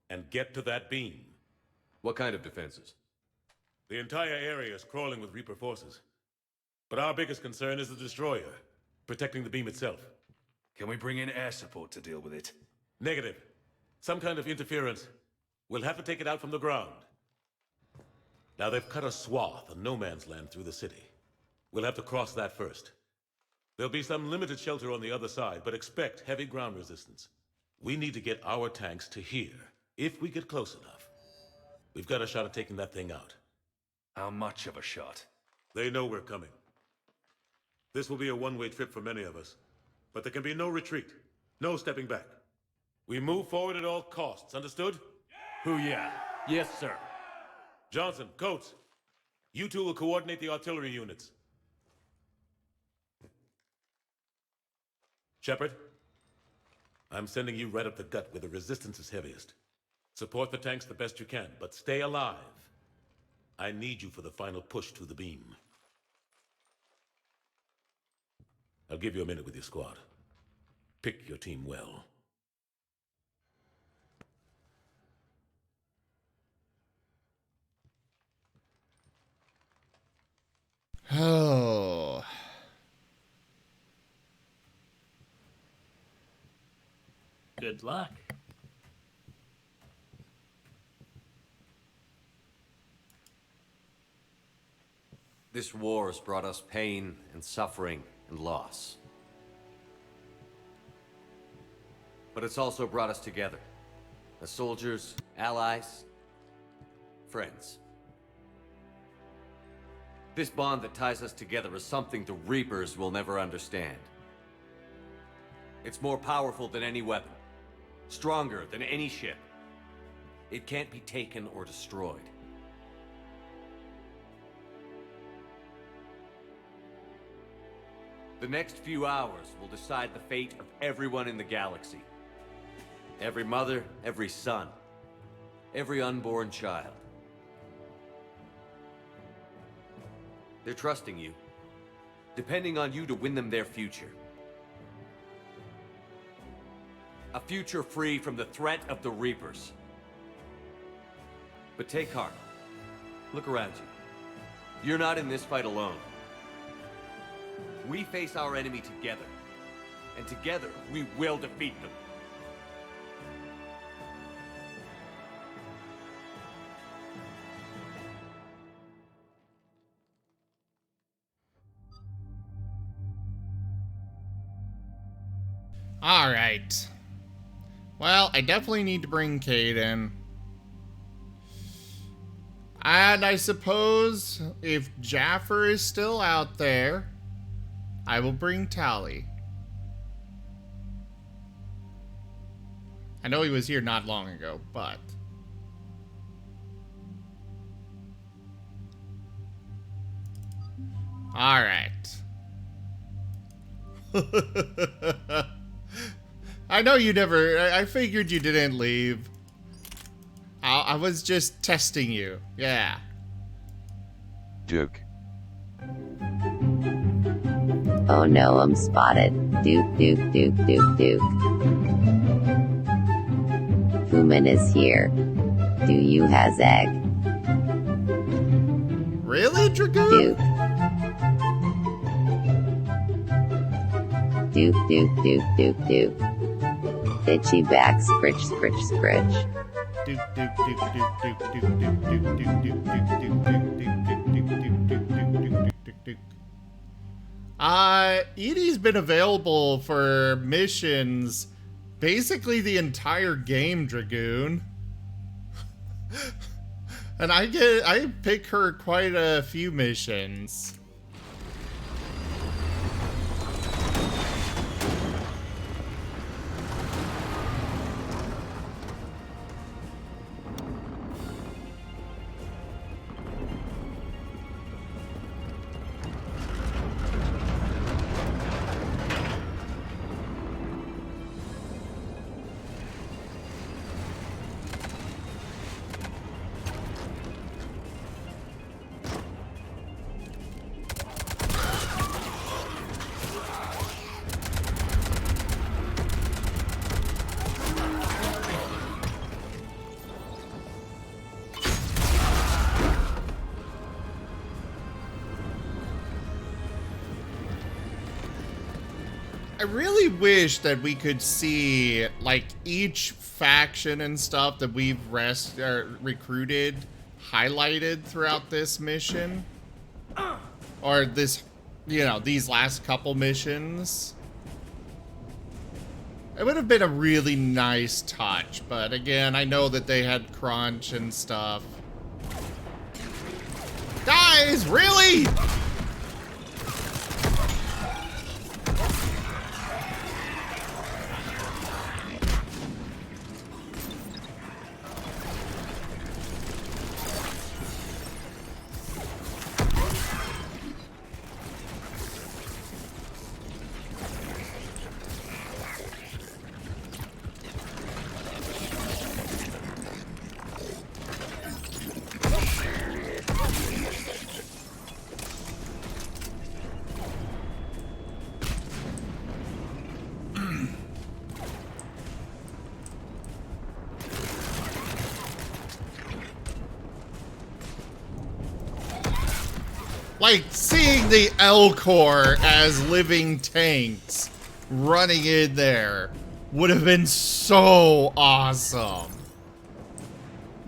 and get to that beam. What kind of defenses? The entire area is crawling with Reaper forces. But our biggest concern is the destroyer, protecting the beam itself. Can we bring in air support to deal with it? Negative. Some kind of interference. We'll have to take it out from the ground. Now they've cut a swath of no man's land through the city. We'll have to cross that first. There'll be some limited shelter on the other side, but expect heavy ground resistance. We need to get our tanks to here, if we get close enough. We've got a shot at taking that thing out. How much of a shot? They know we're coming. This will be a one-way trip for many of us. But there can be no retreat. No stepping back. We move forward at all costs, understood? Who yeah? Yes, sir. Johnson, Coates, you two will coordinate the artillery units. Shepard, I'm sending you right up the gut where the resistance is heaviest. Support the tanks the best you can, but stay alive. I need you for the final push to the beam. I'll give you a minute with your squad. Pick your team well. Oh. Good luck. This war has brought us pain and suffering and loss. But it's also brought us together. As soldiers, allies, friends. This bond that ties us together is something the Reapers will never understand. It's more powerful than any weapon. Stronger than any ship. It can't be taken or destroyed. The next few hours will decide the fate of everyone in the galaxy. Every mother, every son, every unborn child. They're trusting you, depending on you to win them their future. A future free from the threat of the Reapers. But take heart. Look around you. You're not in this fight alone. We face our enemy together, and together we will defeat them. All right. Well, I definitely need to bring Cade in. And I suppose if Jaffer is still out there, I will bring Tally. I know he was here not long ago, but... Alright. I know you never... I figured you didn't leave. I was just testing you. Yeah. Duke. Oh no, I'm spotted. Duke. Human is here. Do you has egg? Really, Dragoon? Duke. Itchy back, scritch. Edie's been available for missions basically the entire game, Dragoon. And I pick her quite a few missions. I really wish that we could see, like, each faction and stuff that we've recruited highlighted throughout this mission. Or this, you know, these last couple missions. It would have been a really nice touch, but again, I know that they had crunch and stuff. Guys, really? Like, seeing the L Corps as living tanks running in there would have been so awesome.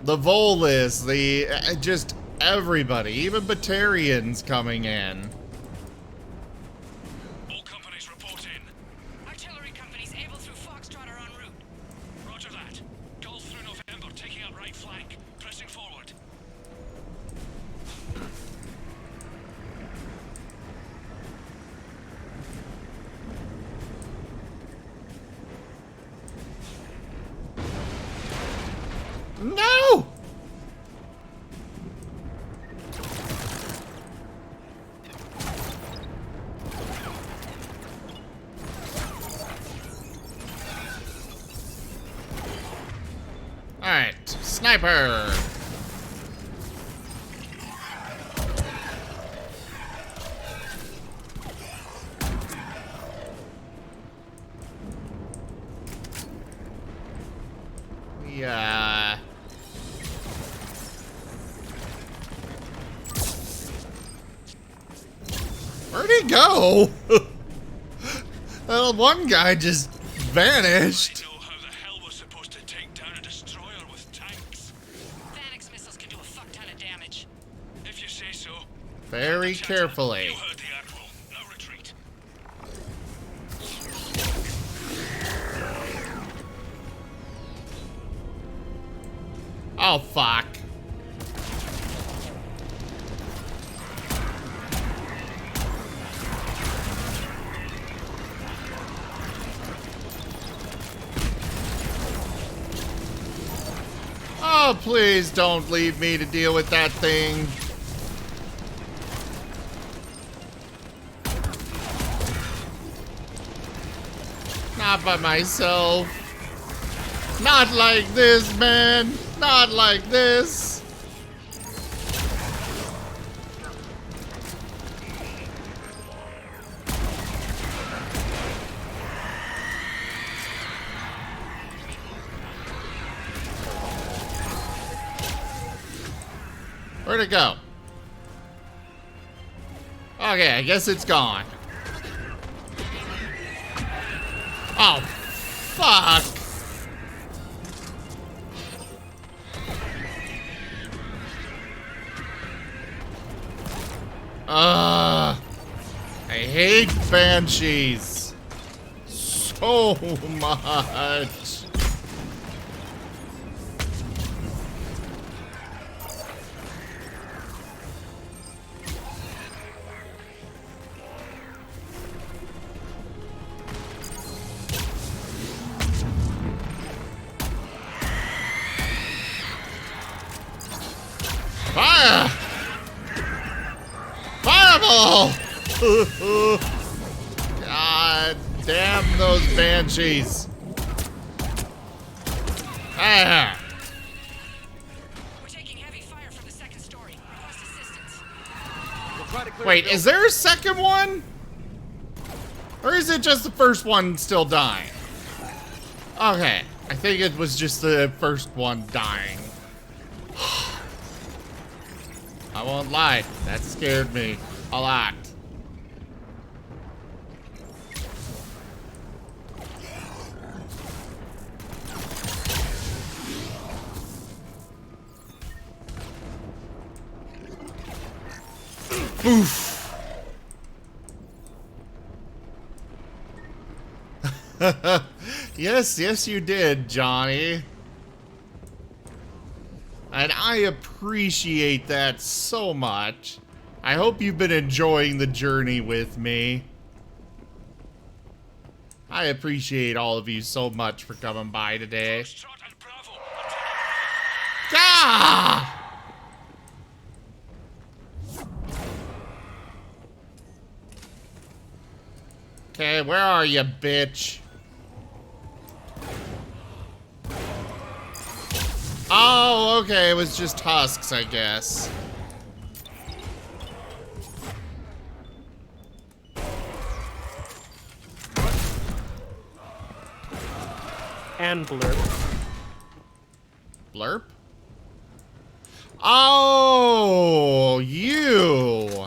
The Volus, just everybody, even Batarians coming in. All companies report in. Artillery companies able through Foxtrot are en route. Roger that. Golf through November, taking out right flank. Pressing forward. No! Alright, sniper! Yeah. Where'd he go? Well, one guy just vanished. Very carefully. Oh, fuck. Oh, please don't leave me to deal with that thing. Not by myself. Not like this, man. Not like this. Where'd it go? Okay, I guess it's gone. Oh, fuck. I hate banshees so much. Fire! Fireball! God damn those banshees. Ah. We're taking heavy fire from the second story. Request assistance. Wait, is there a second one? Or is it just the first one still dying? Okay, I think it was just the first one dying. I won't lie, that scared me a lot. Oof. Yes, you did, Johnny. And I appreciate that so much. I hope you've been enjoying the journey with me. I appreciate all of you so much for coming by today. Ah! Okay, where are you, bitch? Oh, okay, it was just husks, I guess. And blurb. Blurp? Oh, you.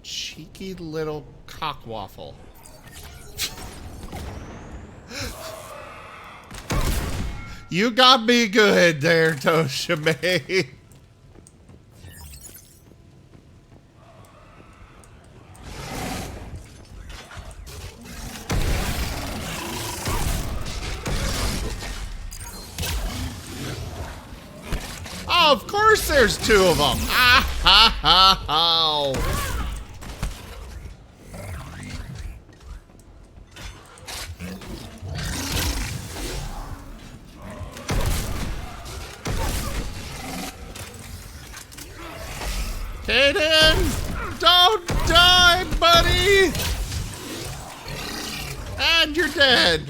cheeky little cockwaffle. You got me good there, Toshime. Oh, of course there's two of them. Ah ha ha ha. Kaden, don't die, buddy! And you're dead.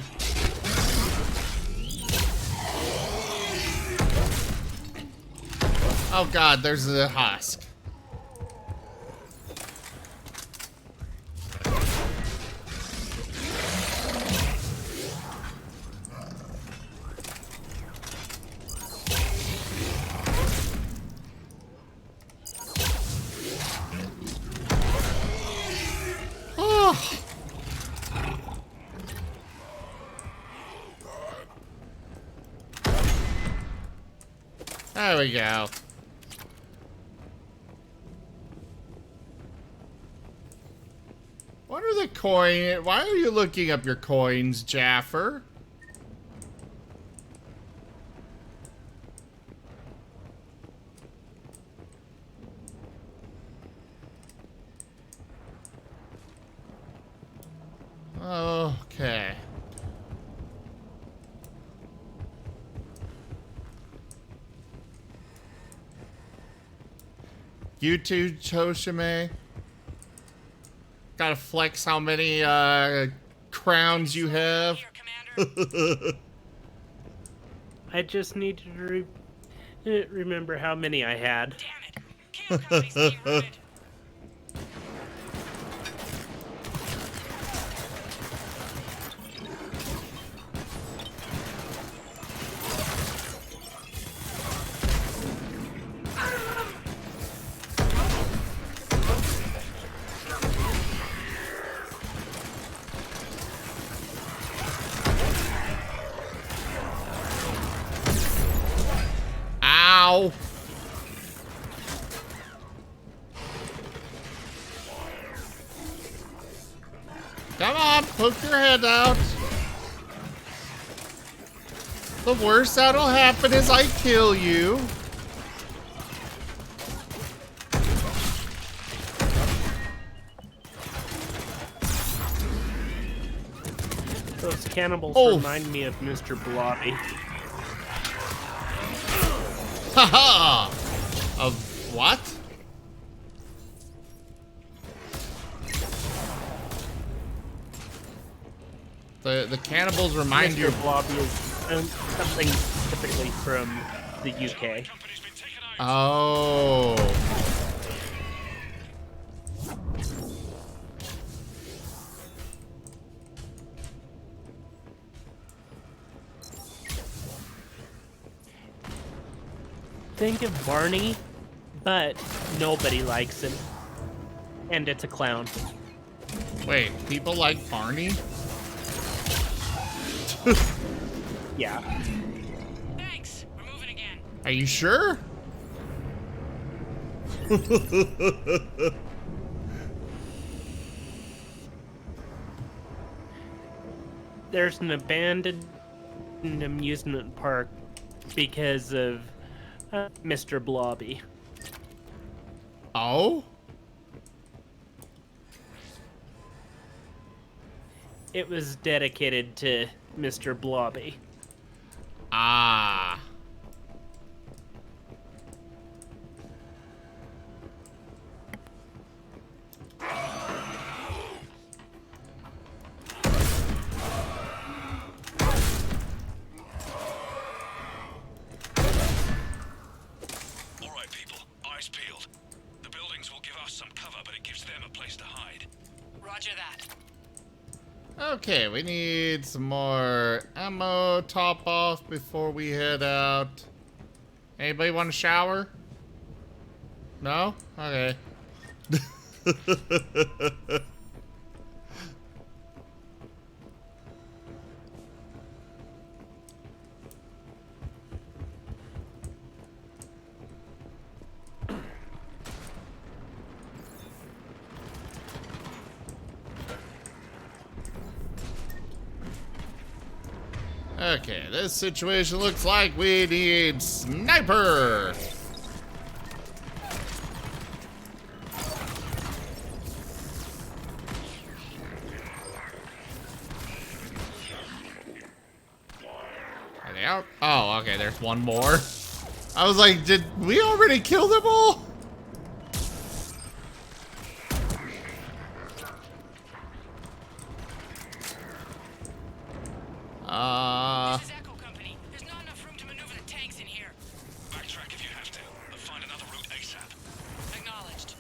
Oh god, there's the husk. Oh. There we go. What are the coin? Why are you looking up your coins, Jaffer? Okay. You too, Toshime. Gotta flex how many crowns you have. I just need to remember how many I had. Ow! Come on, poke your head out. The worst that'll happen is I kill you. Those cannibals remind me of Mr. Blobby. Haha! Of what? The cannibals remind you Mr. Blobby is something typically from the UK. Oh. Think of Barney, but nobody likes him. And it's a clown. Wait, people like Barney? Yeah. Thanks. We're moving again. Are you sure? There's an abandoned amusement park because of Mr. Blobby. Oh? It was dedicated to Mr. Blobby. Ah. Alright, people. Eyes peeled. The buildings will give us some cover, but it gives them a place to hide. Roger that. Okay, we need some more ammo top off before we head out. Anybody want a shower? No? Okay. Okay, this situation looks like we need sniper. Are they out? Oh, okay, there's one more. I was like, did we already kill them all? This is Echo Company. There's not enough room to maneuver the tanks in here. Backtrack if you have to, but find another route ASAP. Acknowledged.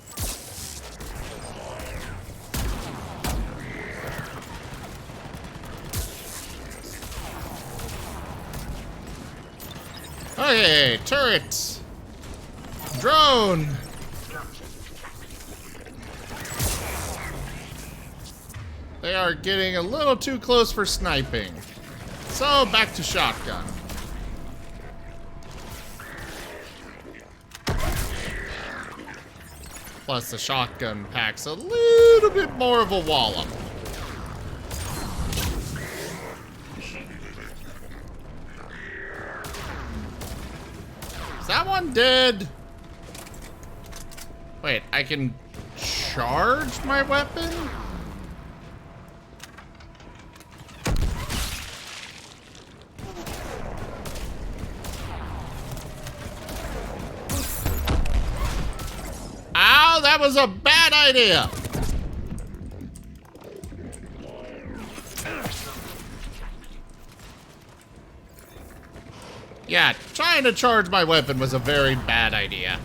Okay, turret. Drone. They are getting a little too close for sniping. So, back to shotgun. Plus, the shotgun packs a little bit more of a wallop. Is that one dead? Wait, I can charge my weapon? Ow, that was a bad idea. Yeah, trying to charge my weapon was a very bad idea.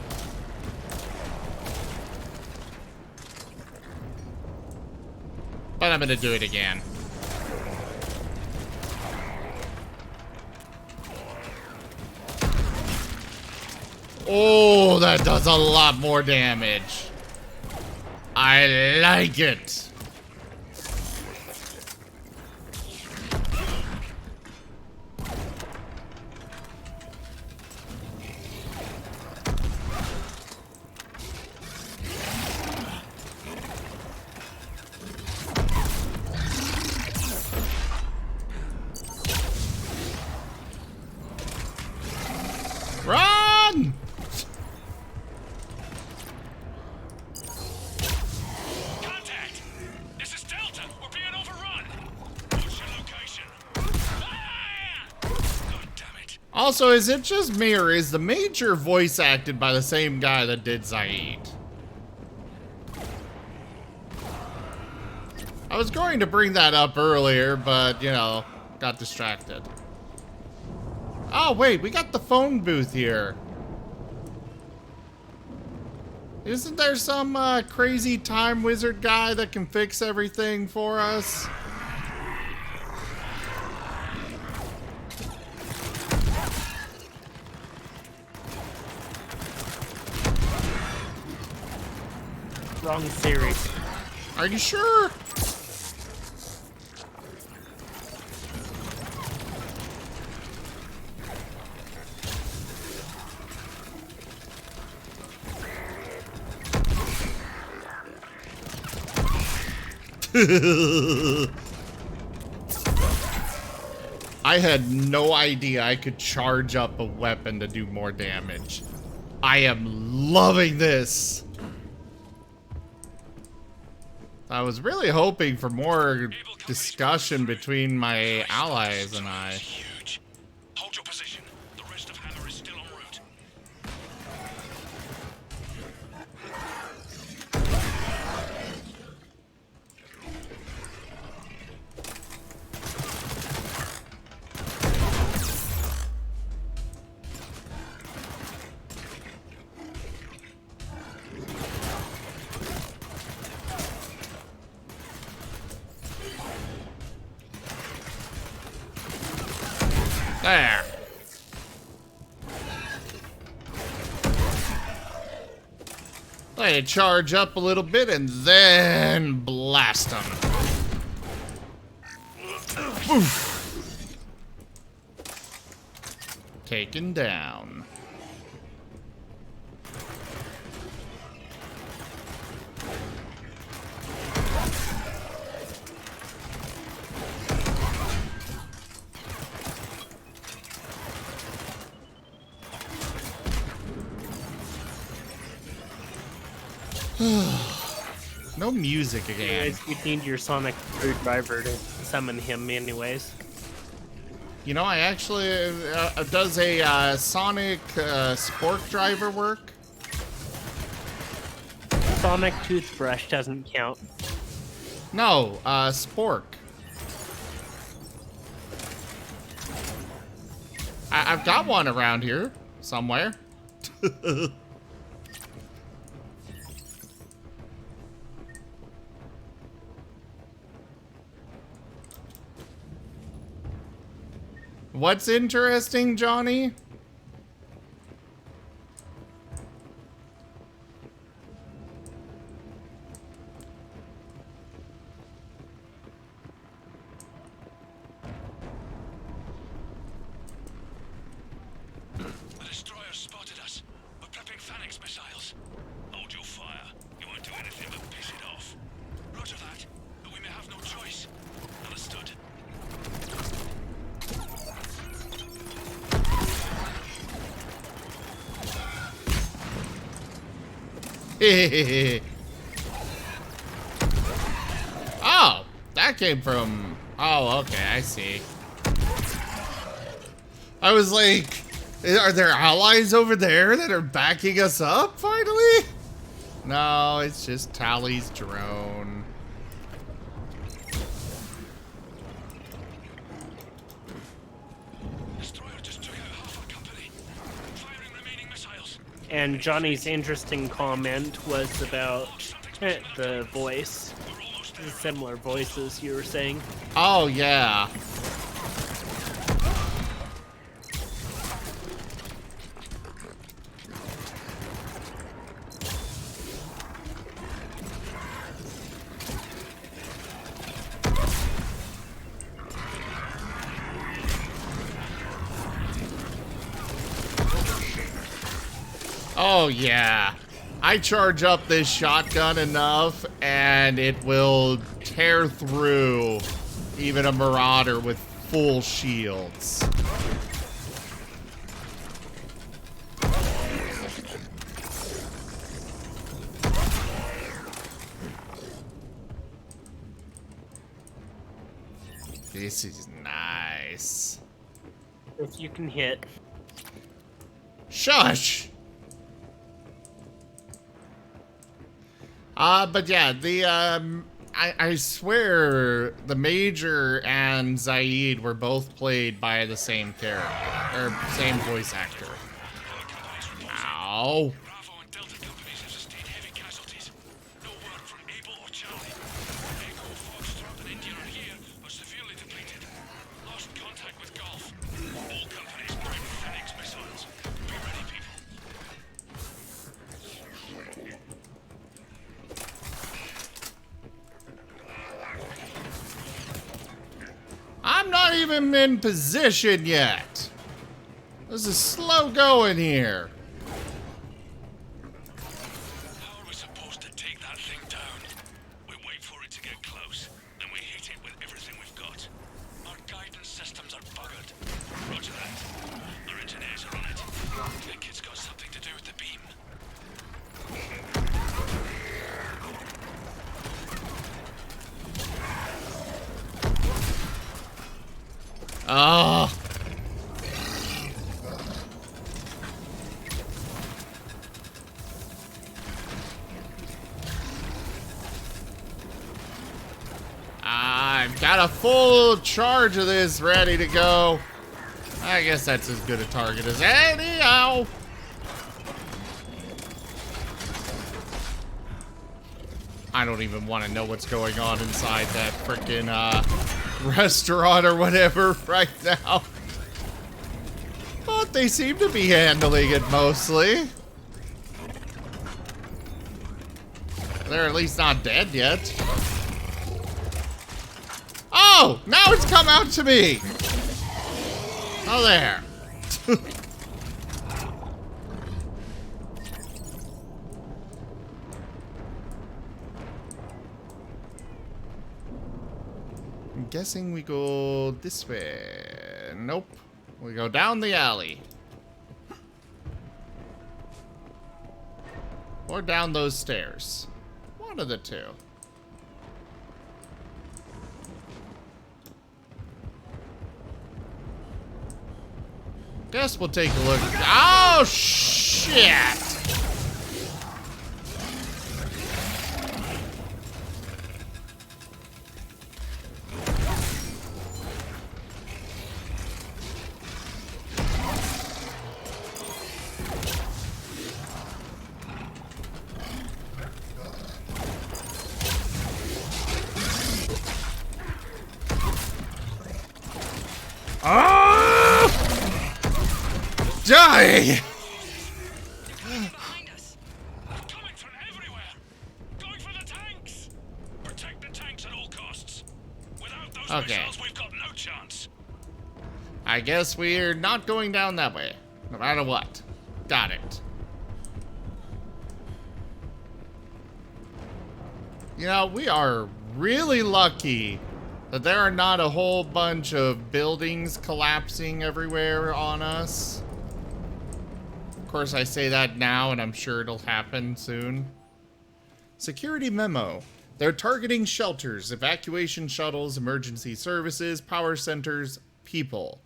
But I'm gonna do it again. Oh, that does a lot more damage. I like it. Run! Contact! This is Delta. We're being overrun. What's your location? Ah! God damn it. Also, is it just me or is the Major voice acted by the same guy that did Zaid? I was going to bring that up earlier, but, you know, got distracted. Oh, wait, we got the phone booth here. Isn't there some crazy time wizard guy that can fix everything for us? Wrong series. Are you sure? I had no idea I could charge up a weapon to do more damage. I am loving this. I was really hoping for more discussion between my allies and I. Huge. Hold your position. The rest of Hammer is still en route. Let it charge up a little bit and then blast them. Oof. Taken down. No music again. Anyways, you need your sonic screwdriver to summon him anyways. You know, I actually, does a sonic spork driver work? Sonic toothbrush doesn't count. No, spork. I've got one around here somewhere. What's interesting, Johnny? The destroyer spotted us. We're prepping Phoenix missiles. Hold your fire. You won't do anything but piss it off. Roger that, but we may have no choice. Understood. Oh, that came from... Oh, okay, I see. I was like, are there allies over there that are backing us up, finally? No, it's just Tally's drone. And Johnny's interesting comment was about the voice. The similar voices you were saying. Oh, yeah. Oh, yeah. I charge up this shotgun enough, and it will tear through even a Marauder with full shields. This is nice. If you can hit. Shush! But yeah, the, I swear the Major and Zaid were both played by the same character, or same voice actor. Ow. I'm not even in position yet. This is slow going here. How are we supposed to take that thing down? We wait for it to get close, then we hit it with everything we've got. Our guidance systems are buggered. Roger that. Our engineers are on it. That kid's got something to do with the beam. Oh. I've got a full charge of this ready to go. I guess that's as good a target as any. Ow. I don't even want to know what's going on inside that frickin' restaurant or whatever right now. But they seem to be handling it mostly. They're at least not dead yet. Oh! Now it's come out to me! Oh, there. I'm guessing we go this way. Nope. We go down the alley. Or down those stairs. One of the two. Guess we'll take a look. Oh, shit! Die! Behind us. Coming from everywhere. Going for the tanks. Protect the tanks at all costs. Without those missiles, we've got no chance. I guess we're not going down that way, no matter what. Got it. You know, we are really lucky that there are not a whole bunch of buildings collapsing everywhere on us. Of course, I say that now, and I'm sure it'll happen soon. Security memo. They're targeting shelters, evacuation shuttles, emergency services, power centers, people.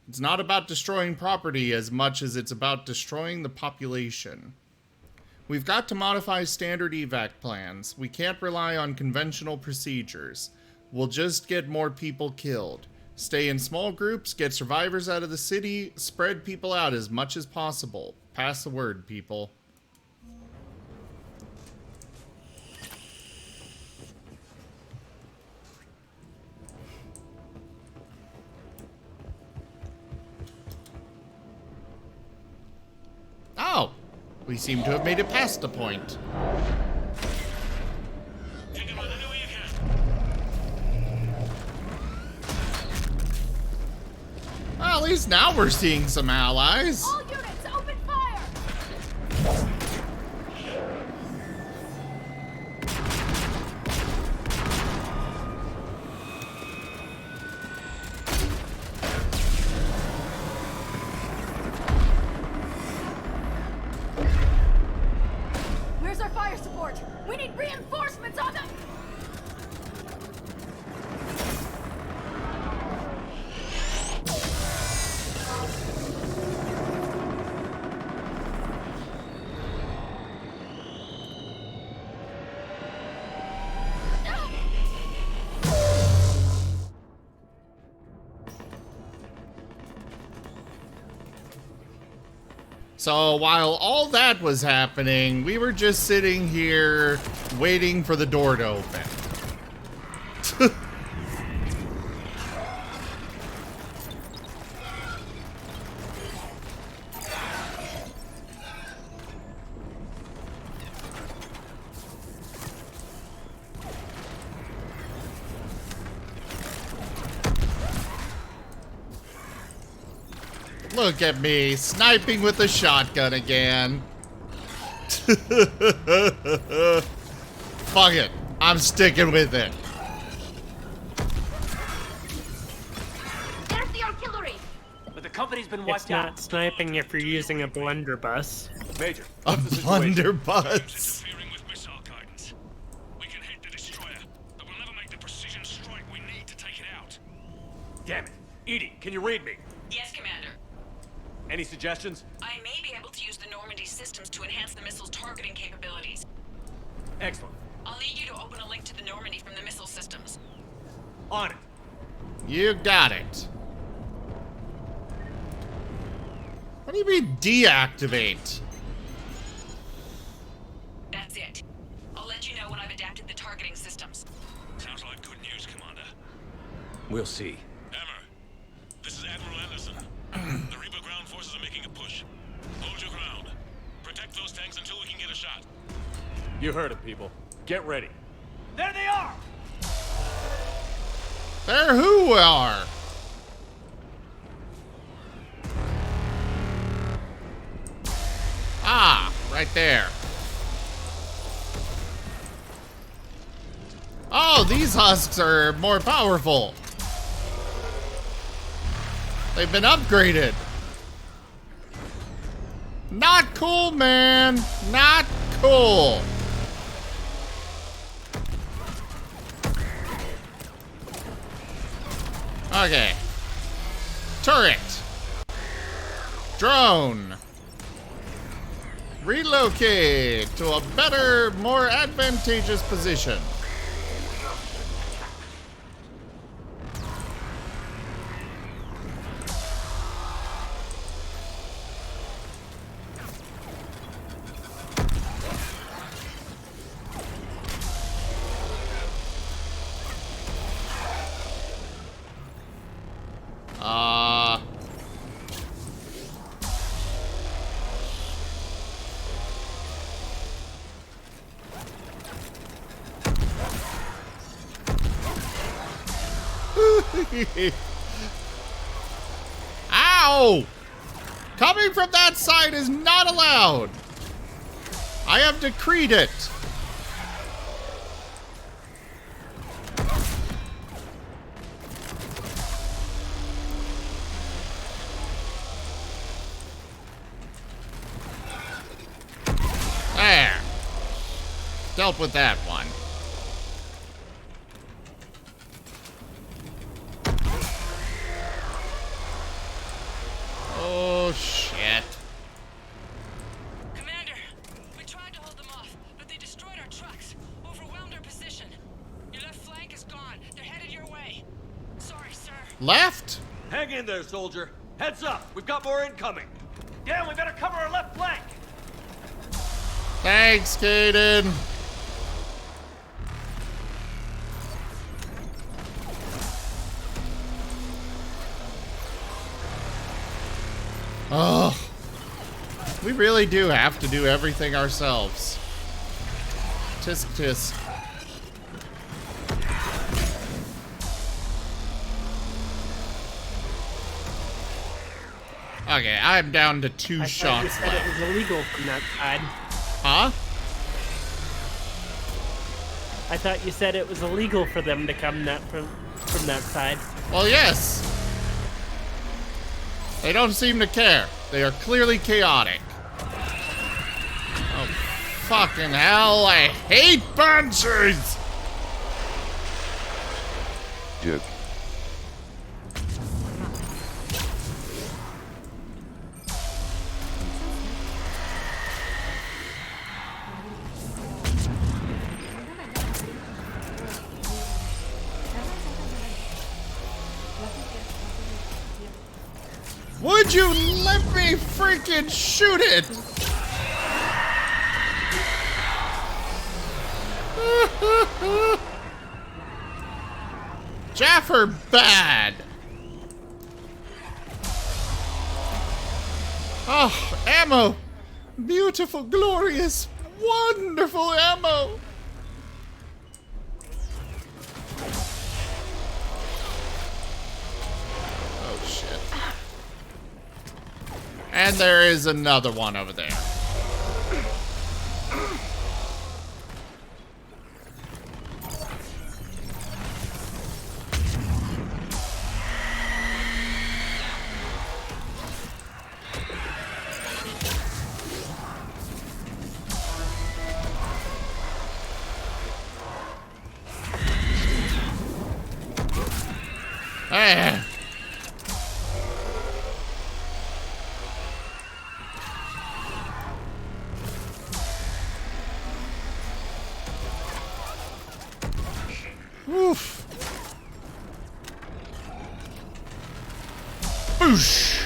It's not about destroying property as much as it's about destroying the population. We've got to modify standard evac plans. We can't rely on conventional procedures. We'll just get more people killed. Stay in small groups, get survivors out of the city, spread people out as much as possible. Pass the word, people. Oh! We seem to have made it past the point. Well, at least now we're seeing some allies. All units, open fire! Where's our fire support? We need reinforcements on them! So while all that was happening, we were just sitting here waiting for the door to open. Look at me, sniping with a shotgun again. Fuck it, I'm sticking with it. There's the artillery! But the company's been wiped It's not sniping if you're using a blunderbuss. Major, A what's the situation? blunderbuss. Interfering with missile guidance. We can hit the destroyer, but we'll never make the precision strike we need to take it out. Damn it. Edie, can you read me? Yes, Commander. Any suggestions? I may be able to use the Normandy systems to enhance the missile's targeting capabilities. Excellent. I'll need you to open a link to the Normandy from the missile systems. On it. You got it. What do you mean deactivate? That's it. I'll let you know when I've adapted the targeting systems. Sounds like good news, Commander. We'll see. Hammer, this is Admiral Anderson. The Reaper ground forces are making a push. Hold your ground. Protect those tanks until we can get a shot. You heard it, people. Get ready. There they are! There who are? Ah, right there. Oh, these husks are more powerful. They've been upgraded. Not cool, man. Not cool. Okay. Turret. Drone. Relocate to a better, more advantageous position. Ow! Coming from that side is not allowed. I have decreed it. There. Dealt with that one. Oh, shit. Commander, we tried to hold them off, but they destroyed our trucks, overwhelmed our position. Your left flank is gone. They're headed your way. Sorry, sir. Left? Hang in there, soldier. Heads up. We've got more incoming. Yeah, we better cover our left flank. Thanks, Caden. Oh, we really do have to do everything ourselves. Tisk tisk. Okay, I'm down to 2 shots You said left. it was illegal from that side. Huh? I thought you said it was illegal for them to come from that side. Well, yes. They don't seem to care. They are clearly chaotic. Oh, fucking hell. I hate banshees! Duke. Would you let me freaking shoot it? Jaffer bad. Oh, ammo. Beautiful, glorious, wonderful ammo. Oh, shit. And there is another one over there. Hey. Oof. Boosh.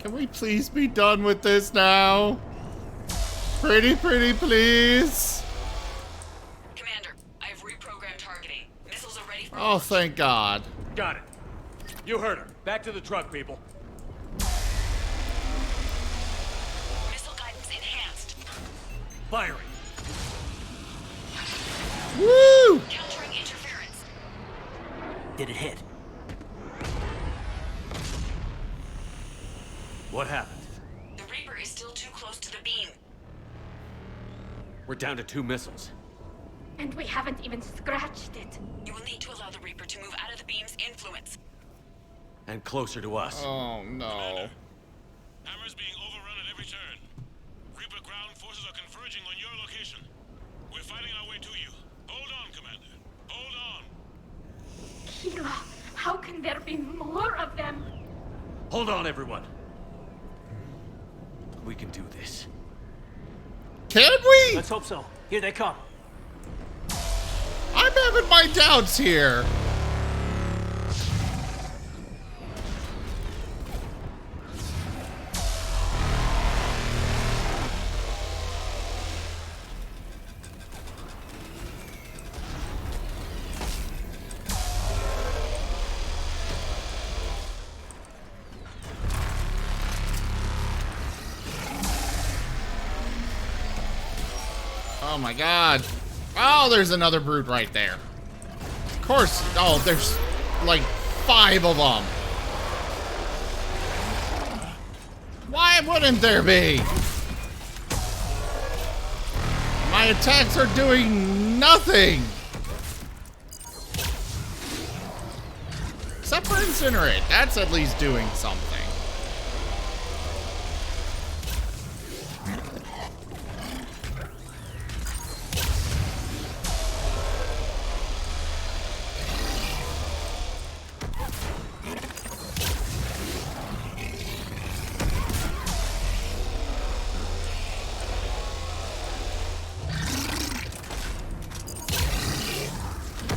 Can we please be done with this now? Pretty, please. Commander, I have reprogrammed targeting. Missiles are ready for Oh, thank God. Got it. You heard her. Back to the truck, people. Missile guidance enhanced. Firing. Woo! Countering interference. Did it hit? What happened? The Reaper is still too close to the beam. We're down to 2 missiles. And we haven't even scratched it. You will need to allow the Reaper to move out of the beam's influence. And closer to us. Oh, no. Hammer's being overrun at every turn. Reaper ground forces are converging on your location. We're fighting our way to you. Hold on, Commander. Hold on. Kila, how can there be more of them? Hold on, everyone. We can do this. Can we? Let's hope so. Here they come. I'm having my doubts here. Oh my god. Oh, there's another brute right there. Of course. Oh, there's like 5 of them. Why wouldn't there be? My attacks are doing nothing. Except for Incinerate. That's at least doing something.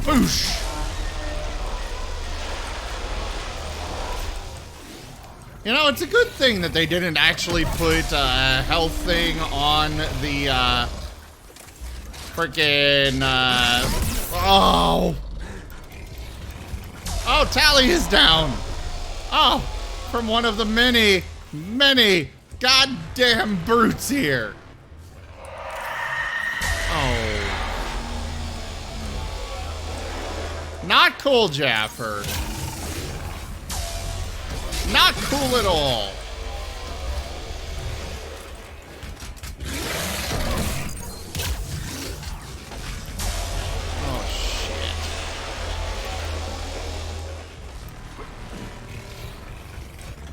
Boosh! You know, it's a good thing that they didn't actually put a health thing on the, frickin', oh! Oh, Tally is down! Oh, from one of the many, many goddamn brutes here! Oh. Not cool, Jaffer. Not cool at all. Oh, shit.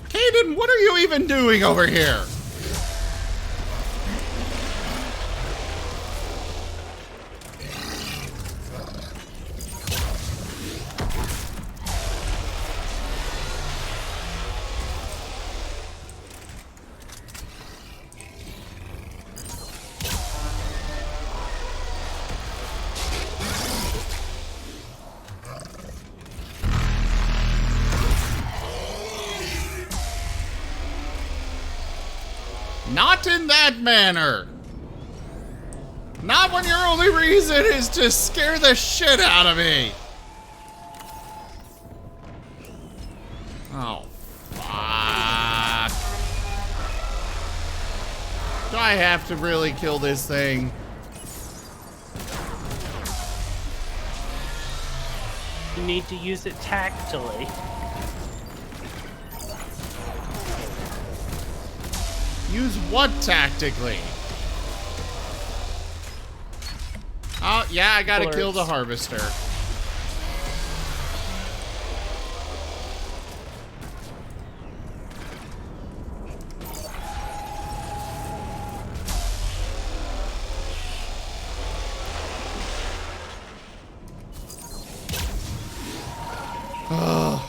Caden, what are you even doing over here? Not in that manner. Not when your only reason is to scare the shit out of me. Oh, fuck. Do I have to really kill this thing? You need to use it tactily. Use what tactically? Oh, yeah, I gotta kill the harvester. Ugh.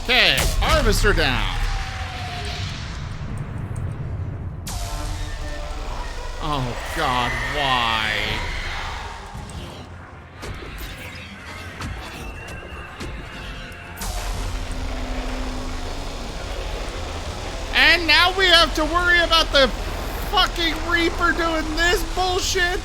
Okay, harvester down. Oh God, why? And now we have to worry about the fucking Reaper doing this bullshit?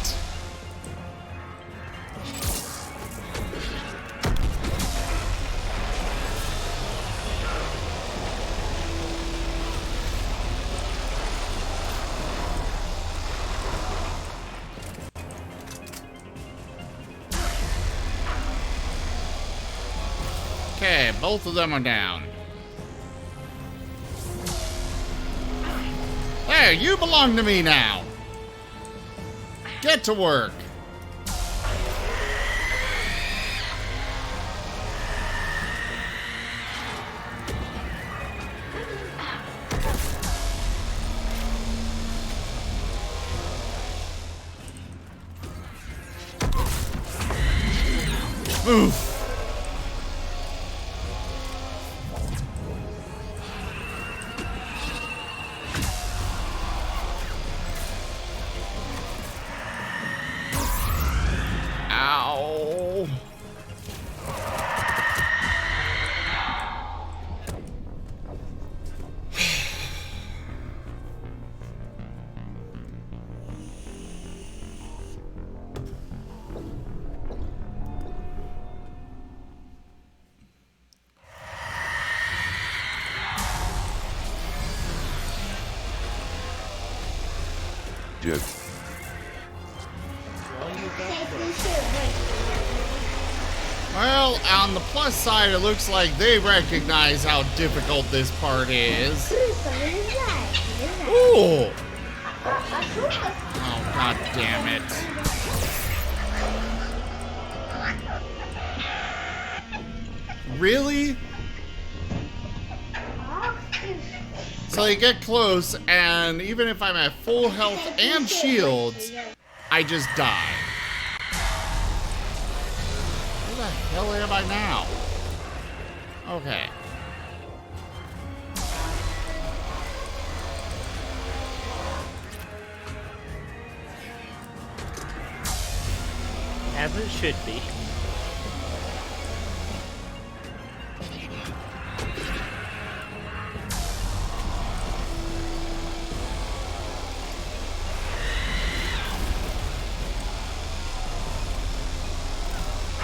Okay, both of them are down. There, you belong to me now. Get to work. Move. Ow. Duke. Well, on the plus side, it looks like they recognize how difficult this part is. Ooh! Oh, god damn it. Really? So you get close, and even if I'm at full health and shields, I just die. Where the hell am I now? Okay. As it should be.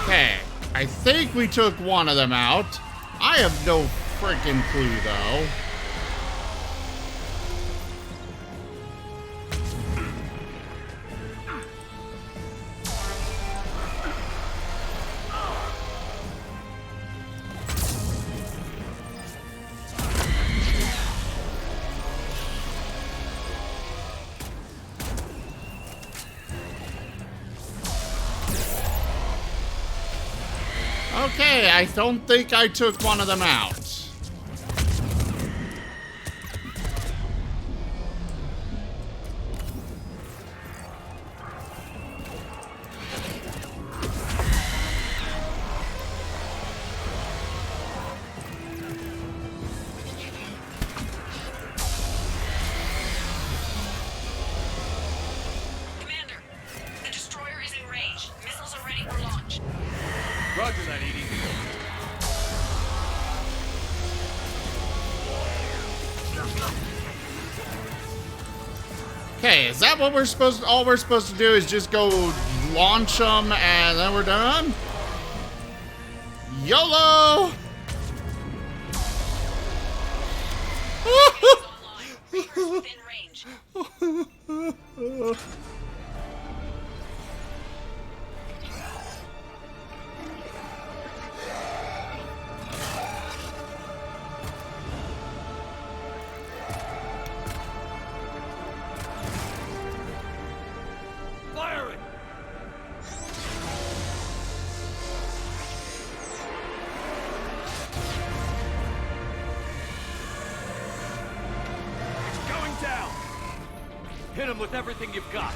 Okay, I think we took one of them out. I have no freaking clue, though. Okay, I don't think I took one of them out. Commander, the destroyer is in range. Missiles are ready for launch. Roger that, Edie. Okay, is that what we're supposed to, all we're supposed to do is just go launch them and then we're done? YOLO! Reaper's within range. Firing! It's going down! Hit him with everything you've got.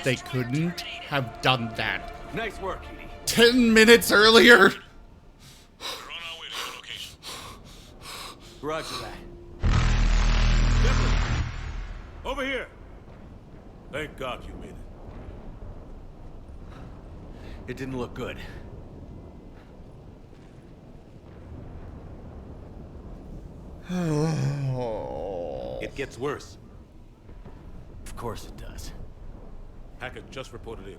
They couldn't have done that Nice work, Edie. 10 minutes earlier. Roger that. Shepard! Over here! Thank God you made it. It didn't look good. It gets worse. Of course it does. Hackett just reported in.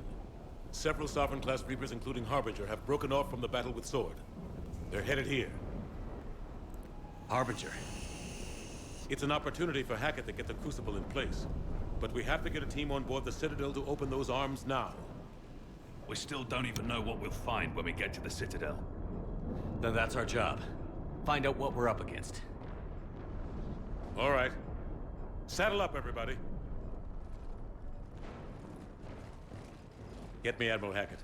Several Sovereign-class Reapers, including Harbinger, have broken off from the battle with Sword. They're headed here. Harbinger. It's an opportunity for Hackett to get the Crucible in place. But we have to get a team on board the Citadel to open those arms now. We still don't even know what we'll find when we get to the Citadel. Then that's our job. Find out what we're up against. All right. Saddle up, everybody. Get me Admiral Hackett.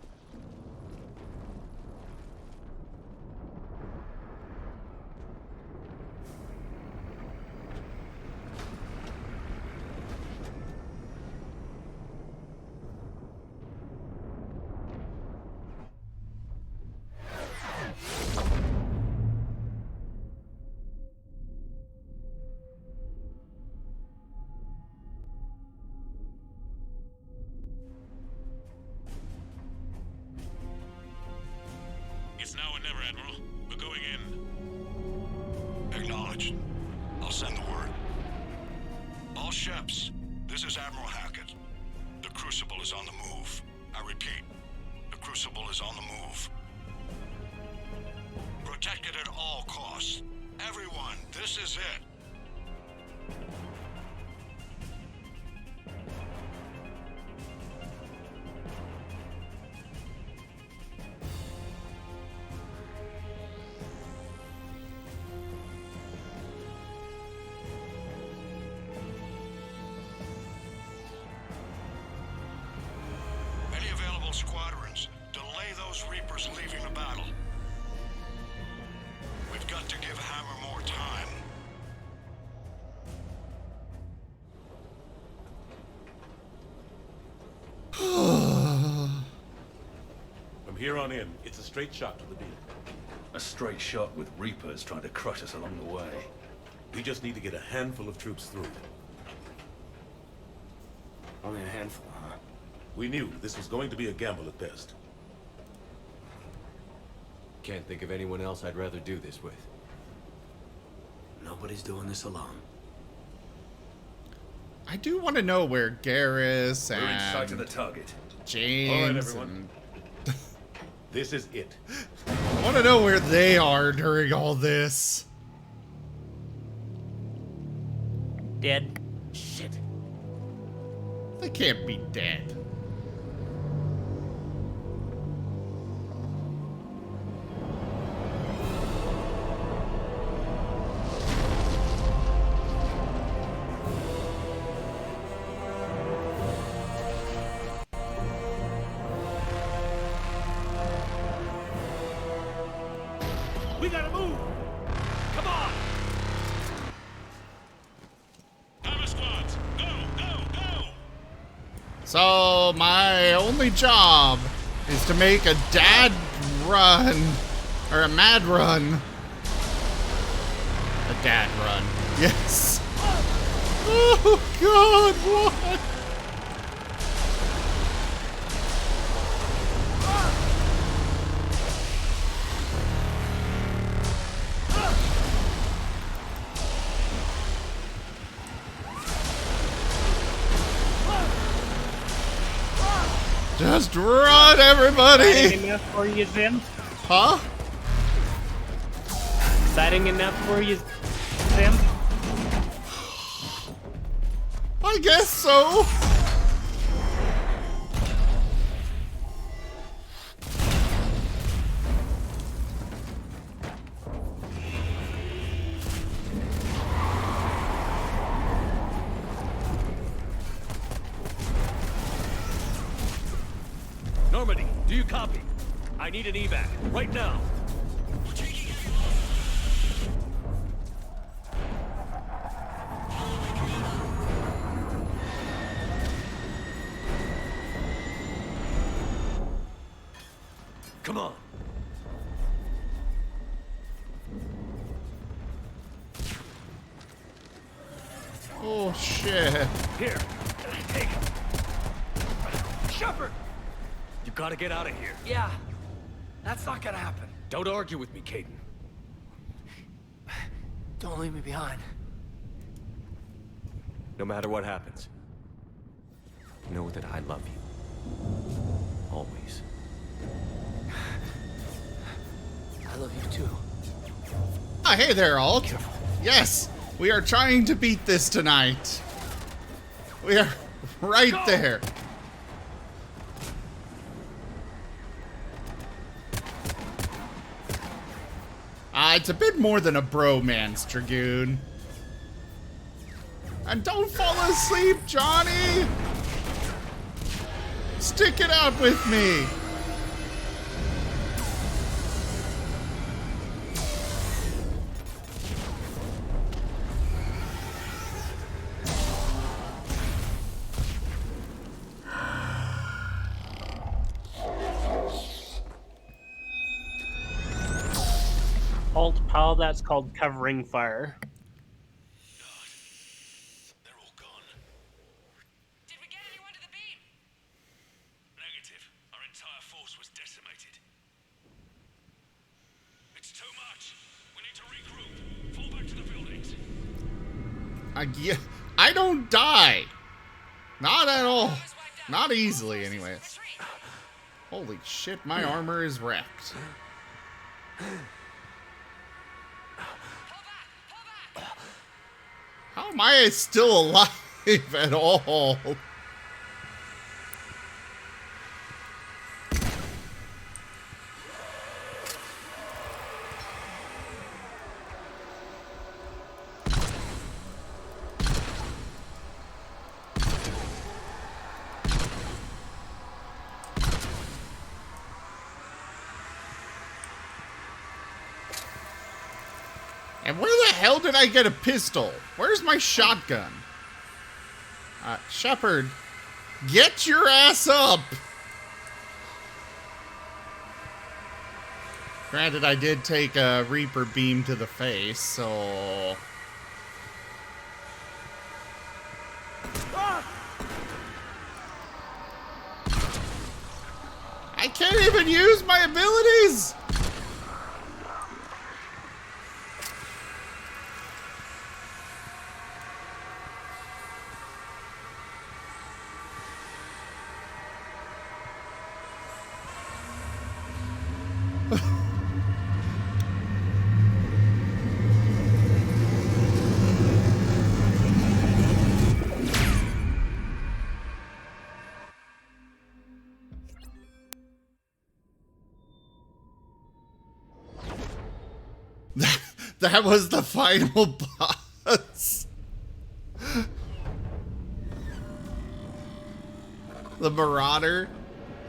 It's now or never, Admiral. We're going in. Acknowledged. I'll send the word. All ships, this is Admiral Hackett. The Crucible is on the move. I repeat, the Crucible is on the move. Protect it at all costs. Everyone, this is it. Any available squadrons, delay those Reapers leaving the battle. We've got to give Hammer more time. From here on in, it's a straight shot to the beam. A straight shot with Reapers trying to crush us along the way. We just need to get a handful of troops through. Only a handful, huh? We knew this was going to be a gamble at best. Can't think of anyone else I'd rather do this with. Nobody's doing this alone. I do want to know where Garrus We're in sight of and the target. James All right, everyone. This is it. I want to know where they are during all this. Dead. Shit. They can't be dead. We gotta move! Come on! Hammer squads, go, go, go! So my only job is to make a dad run, or a mad run. A dad run. Yes. Oh God, what? Just run, everybody! Exciting enough for you, Zim? Huh? Exciting enough for you, Zim? I guess so. Normandy, do you copy? I need an evac, right now. Come on. Oh shit. Here, take it. Shepard! You gotta get out of here. Yeah, that's not gonna happen. Don't argue with me, Caden. Don't leave me behind. No matter what happens, know that I love you. Always. I love you too. Ah, hey there, Alt. Yes, we are trying to beat this tonight. We are right there. It's a bit more than a bromance, Dragoon. And don't fall asleep, Johnny! Stick it out with me! Alt POW, that's called covering fire. Negative. Our entire force was decimated. It's too much. We need to regroup. Fall back to the buildings. I don't die. Not at all. Not easily, anyways. Holy shit, my armor is wrecked. How am I still alive at all? And where the hell did I get a pistol? Where's my shotgun? Shepard, get your ass up! Granted, I did take a Reaper beam to the face, so... I can't even use my abilities! That was the final boss. The Marauder.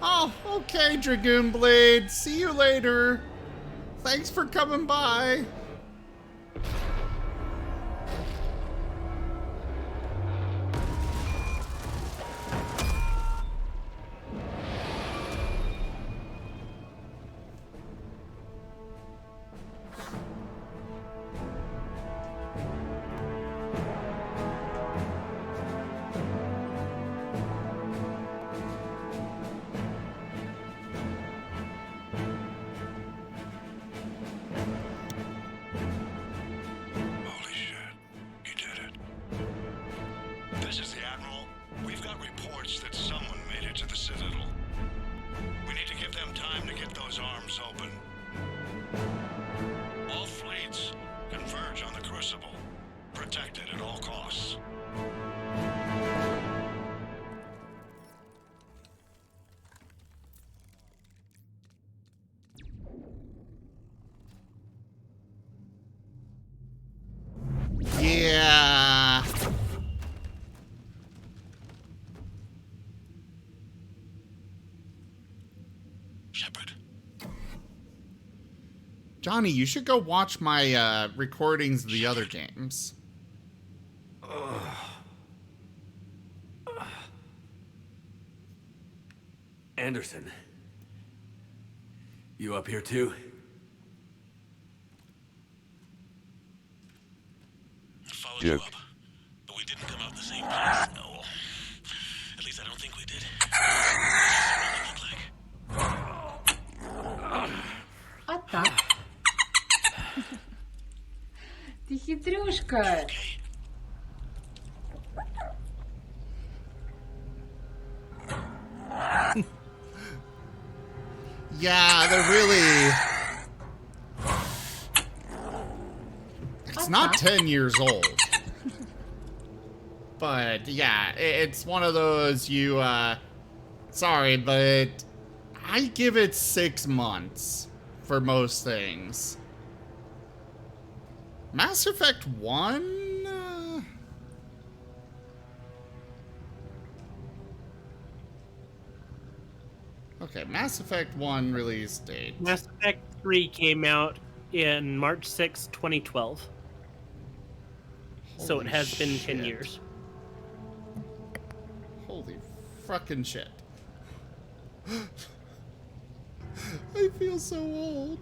Oh, okay, Dragoon Blade. See you later. Thanks for coming by. Holy shit. You did it. This is the Admiral. We've got reports that someone made it to the Citadel. We need to give them time to get those arms open. All fleets converge on the Crucible. Protect it at all costs. Yeah. Shepard. Johnny, you should go watch my recordings of the other games. Anderson. You up here too? Followed you up, but we didn't come out the same place. No. At least I don't think we did. What does it really look like? Babushka. Yeah, they're really... It's not 10 years old. But, yeah, it's one of those you, sorry, but I give it 6 months for most things. Mass Effect 1? Okay, Mass Effect 1 release date. Mass Effect 3 came out in March 6, 2012. So it Holy has been 10 shit. years. Holy fucking shit. I feel so old.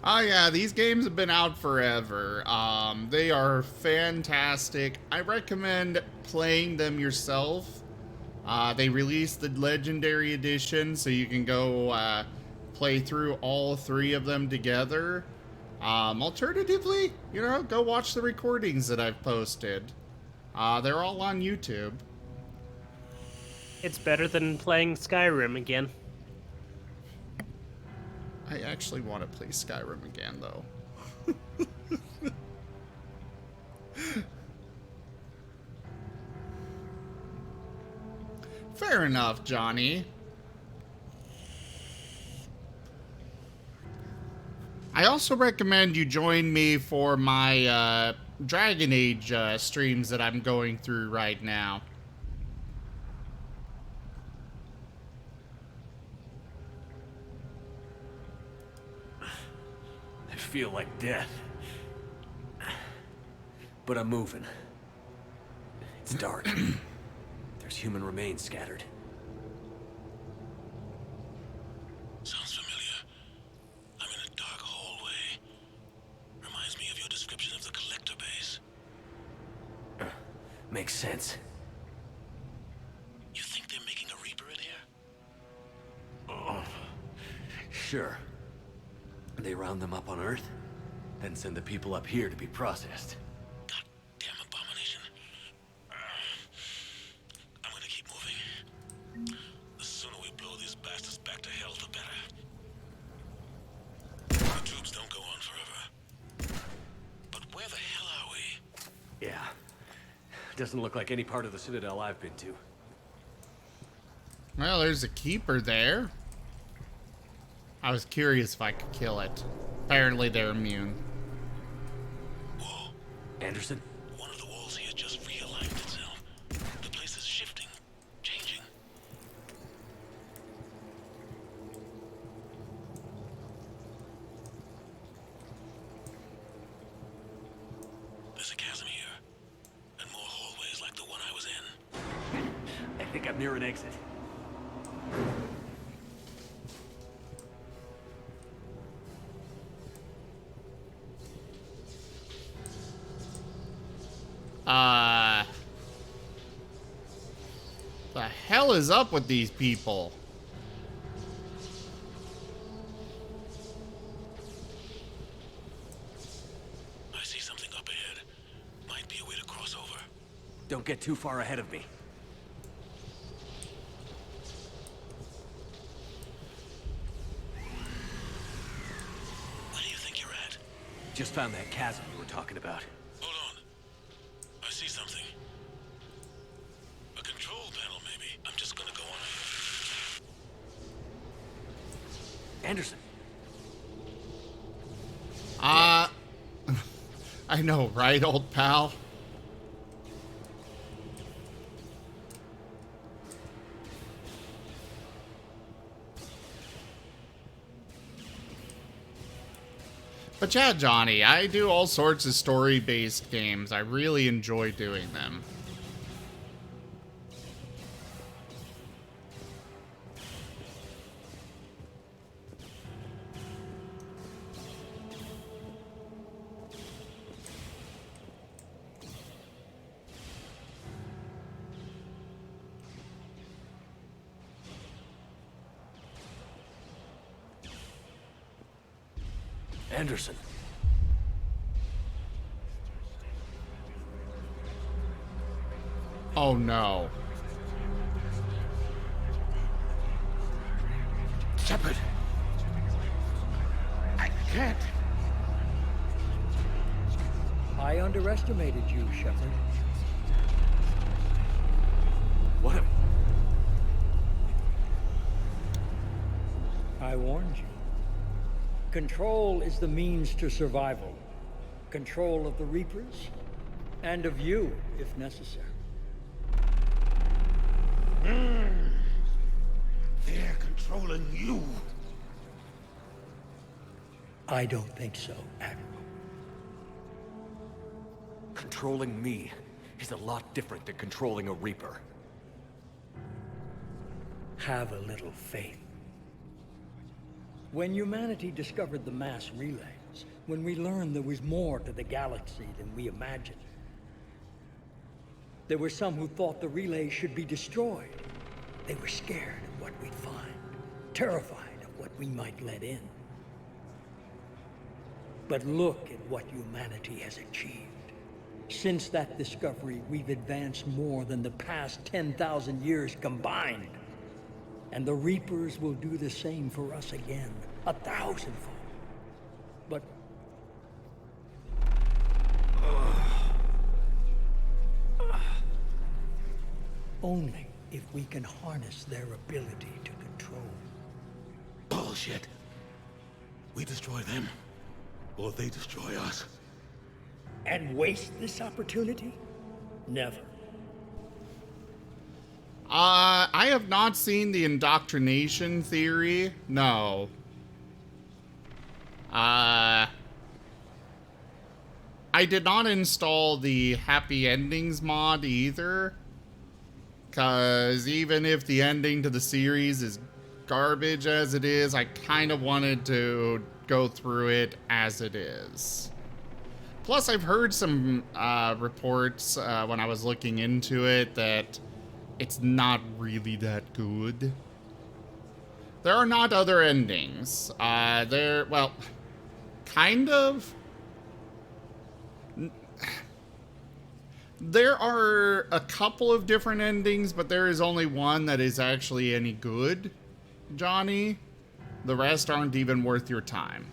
Oh yeah, these games have been out forever. They are fantastic. I recommend playing them yourself. They released the Legendary Edition, so you can go play through all 3 of them together. Alternatively, you know, go watch the recordings that I've posted. They're all on YouTube. It's better than playing Skyrim again. I actually want to play Skyrim again, though. Fair enough, Johnny. I also recommend you join me for my Dragon Age streams that I'm going through right now. I feel like death. But I'm moving. It's dark. There's human remains scattered. Sounds familiar. I'm in a dark hallway. Reminds me of your description of the collector base. Makes sense. You think they're making a Reaper in here? Oh, sure. They round them up on Earth, then send the people up here to be processed. Damn abomination. I'm gonna keep moving. The sooner we blow these bastards back to hell, the better. The troops don't go on forever. But where the hell are we? Yeah. Doesn't look like any part of the Citadel I've been to. Well, there's a keeper there. I was curious if I could kill it. Apparently they're immune. Whoa. Anderson? One of the walls here just realigned itself. The place is shifting, changing. There's a chasm here, and more hallways like the one I was in. I think I'm near an exit. The hell is up with these people? I see something up ahead. Might be a way to cross over. Don't get too far ahead of me. Where do you think you're at? Just found that chasm you were talking about. Hold on. I see something. A control panel, maybe. I'm just gonna go on ahead. Anderson. I know, right, old pal? But yeah, Johnny, I do all sorts of story-based games. I really enjoy doing them. Anderson. Oh no. Shepard! I can't! I underestimated you, Shepard. What? I warned you. Control is the means to survival. Control of the Reapers, and of you, if necessary. They're controlling you. I don't think so, Admiral. Controlling me is a lot different than controlling a Reaper. Have a little faith. When humanity discovered the mass relays, when we learned there was more to the galaxy than we imagined, there were some who thought the relays should be destroyed. They were scared of what we'd find, terrified of what we might let in. But look at what humanity has achieved. Since that discovery, we've advanced more than the past 10,000 years combined. And the Reapers will do the same for us again, 1,000-fold. But... only if we can harness their ability to control. Bullshit. We destroy them, or they destroy us. And waste this opportunity? Never. I have not seen the indoctrination theory. No. I did not install the happy endings mod either. Because even if the ending to the series is garbage as it is, I kind of wanted to go through it as it is. Plus, I've heard some reports when I was looking into it that it's not really that good. There are not other endings. Well, kind of. There are a couple of different endings, but there is only one that is actually any good, Johnny. The rest aren't even worth your time.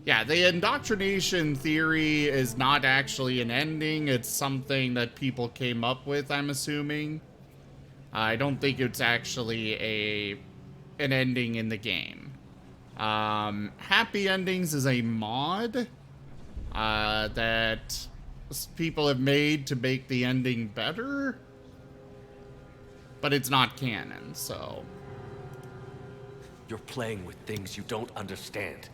Yeah, the indoctrination theory is not actually an ending. It's something that people came up with, I'm assuming. I don't think it's actually an ending in the game. Happy Endings is a mod that people have made to make the ending better, but it's not canon, so... You're playing with things you don't understand.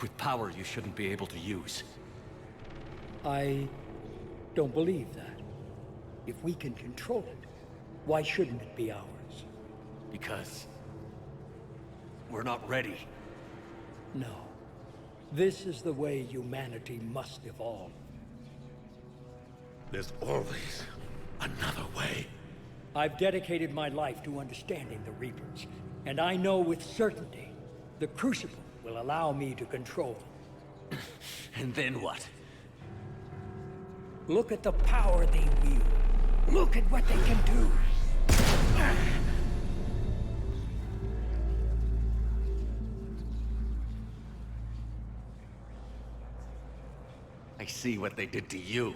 With power you shouldn't be able to use. I don't believe that. If we can control it, why shouldn't it be ours? Because we're not ready. No. This is the way humanity must evolve. There's always another way. I've dedicated my life to understanding the Reapers, and I know with certainty the Crucible will allow me to control them. And then what? Look at the power they wield. Look at what they can do. I see what they did to you.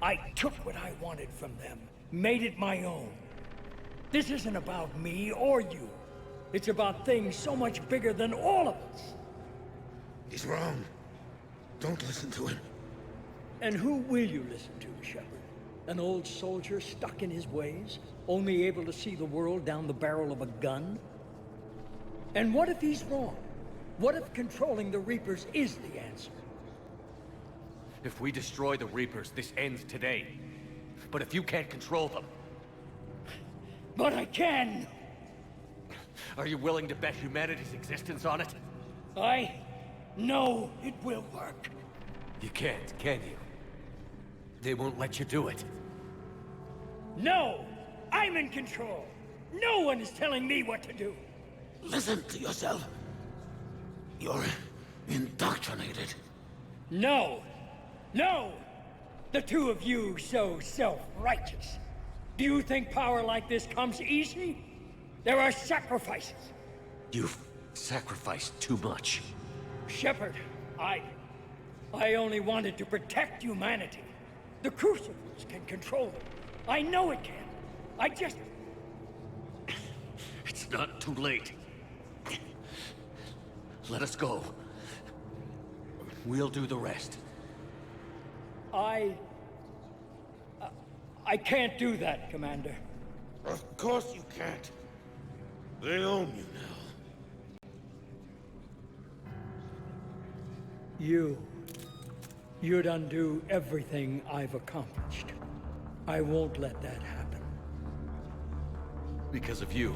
I took what I wanted from them, made it my own. This isn't about me or you. It's about things so much bigger than all of us. He's wrong. Don't listen to him. And who will you listen to, Shepard? An old soldier stuck in his ways, only able to see the world down the barrel of a gun? And what if he's wrong? What if controlling the Reapers is the answer? If we destroy the Reapers, this ends today. But if you can't control them... But I can! Are you willing to bet humanity's existence on it? I know it will work. You can't, can you? They won't let you do it. No! I'm in control! No one is telling me what to do. Listen to yourself. You're indoctrinated. No. No! The two of you so self-righteous. Do you think power like this comes easy? There are sacrifices. You've sacrificed too much. Shepard, I only wanted to protect humanity. The Crucibles can control them. I know it can. I just... It's not too late. Let us go. We'll do the rest. I can't do that, Commander. Of course you can't. They own you now. You'd undo everything I've accomplished. I won't let that happen. Because of you,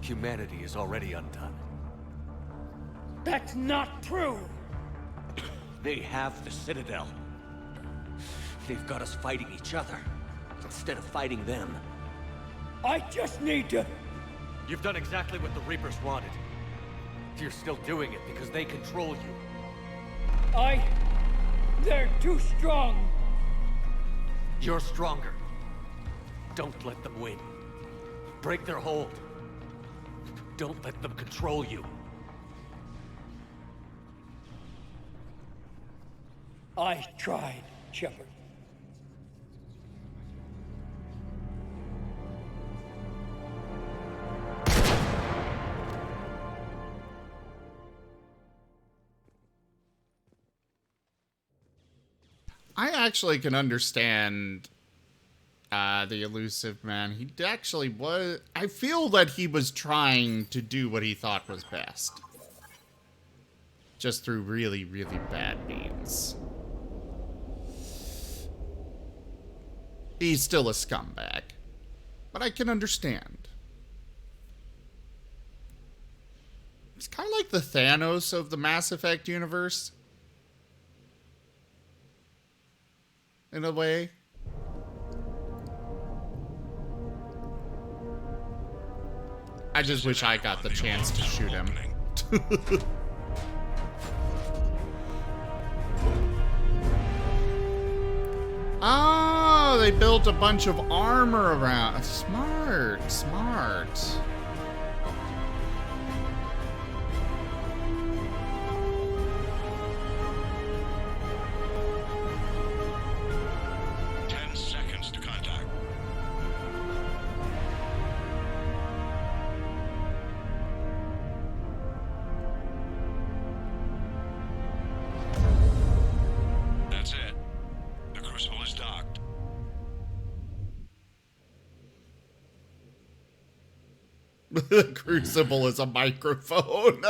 humanity is already undone. That's not true! They have the Citadel. They've got us fighting each other, instead of fighting them. I just need to... You've done exactly what the Reapers wanted. You're still doing it because they control you. They're too strong. You're stronger. Don't let them win. Break their hold. Don't let them control you. I tried, Shepard. I actually can understand the Illusive Man. He actually was... I feel that he was trying to do what he thought was best. Just through really, really bad means. He's still a scumbag. But I can understand. He's kind of like the Thanos of the Mass Effect universe. In a way. I just wish I got the chance to shoot him. Oh, they built a bunch of armor around. Smart, smart. The Crucible is a microphone.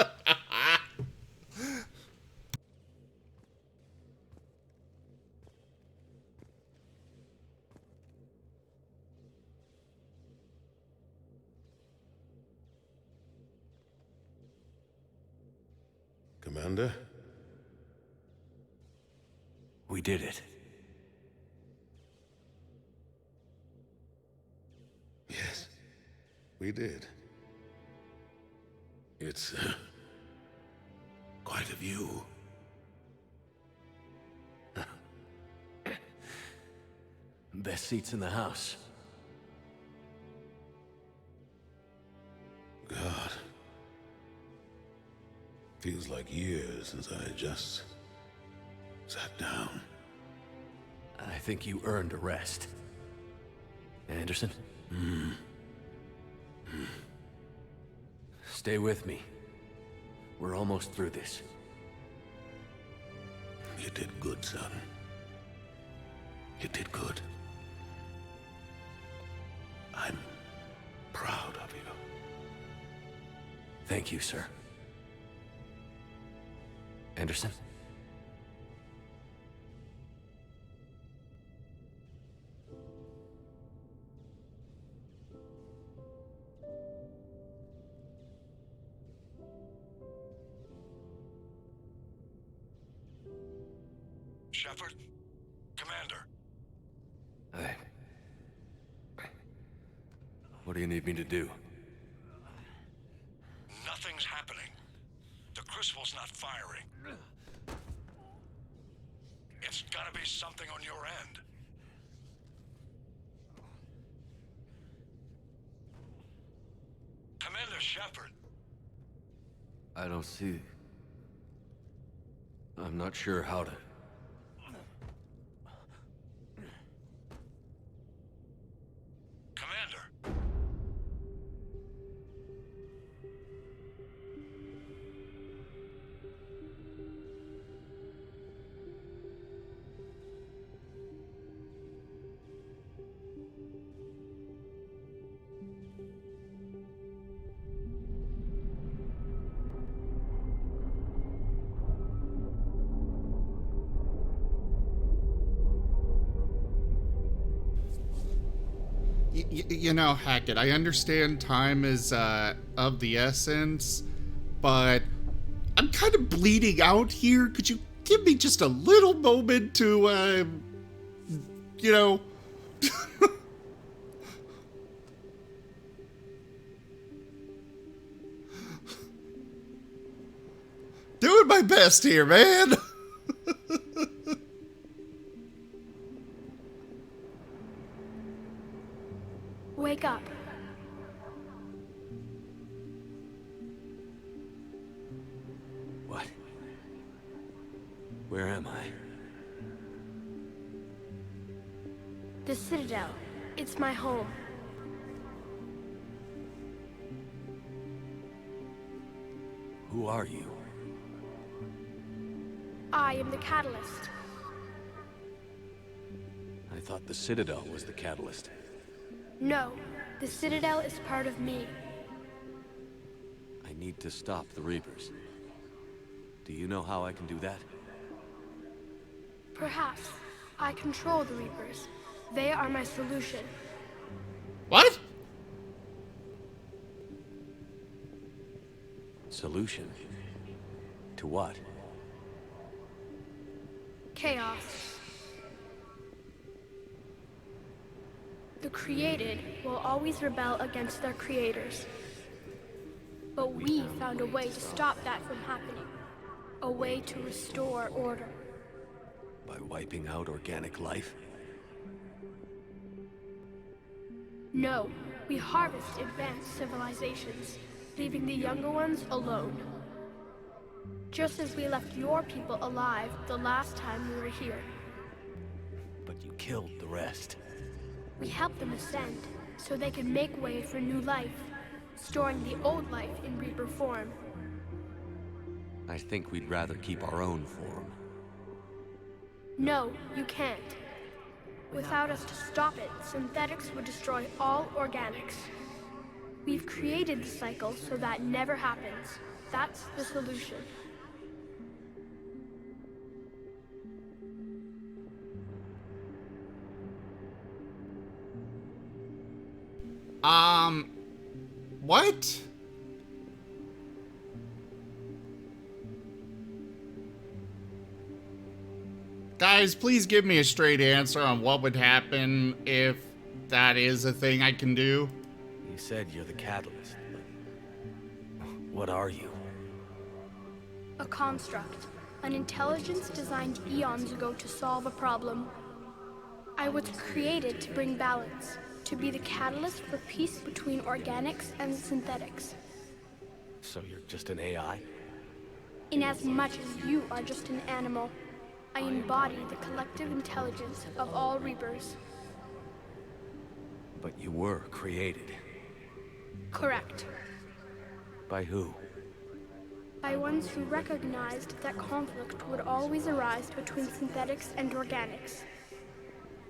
Commander? We did it. Yes, we did. It's quite a view. Best seats in the house. God. Feels like years since I just sat down. I think you earned a rest. Anderson? Stay with me. We're almost through this. You did good, son. You did good. I'm proud of you. Thank you, sir. Anderson? Shepard? Commander? What do you need me to do? Nothing's happening. The crucible's not firing. It's gotta be something on your end. Commander Shepard. I don't see... I'm not sure how to... Commander. You know, Hackett, I understand time is of the essence, but I'm kind of bleeding out here. Could you give me just a little moment to, you know... Doing my best here, man! Wake up. What? Where am I? The Citadel. It's my home. Who are you? I am the Catalyst. I thought the Citadel was the catalyst. No, the Citadel is part of me. I need to stop the Reapers. Do you know how I can do that? Perhaps. I control the Reapers. They are my solution. What? Solution? To what? Chaos. The created will always rebel against their creators. But we found a way to stop that from happening. A way to restore order. By wiping out organic life? No, we harvest advanced civilizations, leaving the younger ones alone. Just as we left your people alive the last time we were here. But you killed the rest. We helped them ascend, so they could make way for new life, storing the old life in Reaper form. I think we'd rather keep our own form. No, you can't. Without us to stop it, synthetics would destroy all organics. We've created the cycle so that never happens. That's the solution. What? Guys, please give me a straight answer on what would happen if that is a thing I can do. You said you're the catalyst, but what are you? A construct. An intelligence designed eons ago to solve a problem. I was created to bring balance, to be the catalyst for peace between organics and synthetics. So you're just an AI? In as much as you are just an animal, I embody the collective intelligence of all Reapers. But you were created. Correct. By who? By ones who recognized that conflict would always arise between synthetics and organics.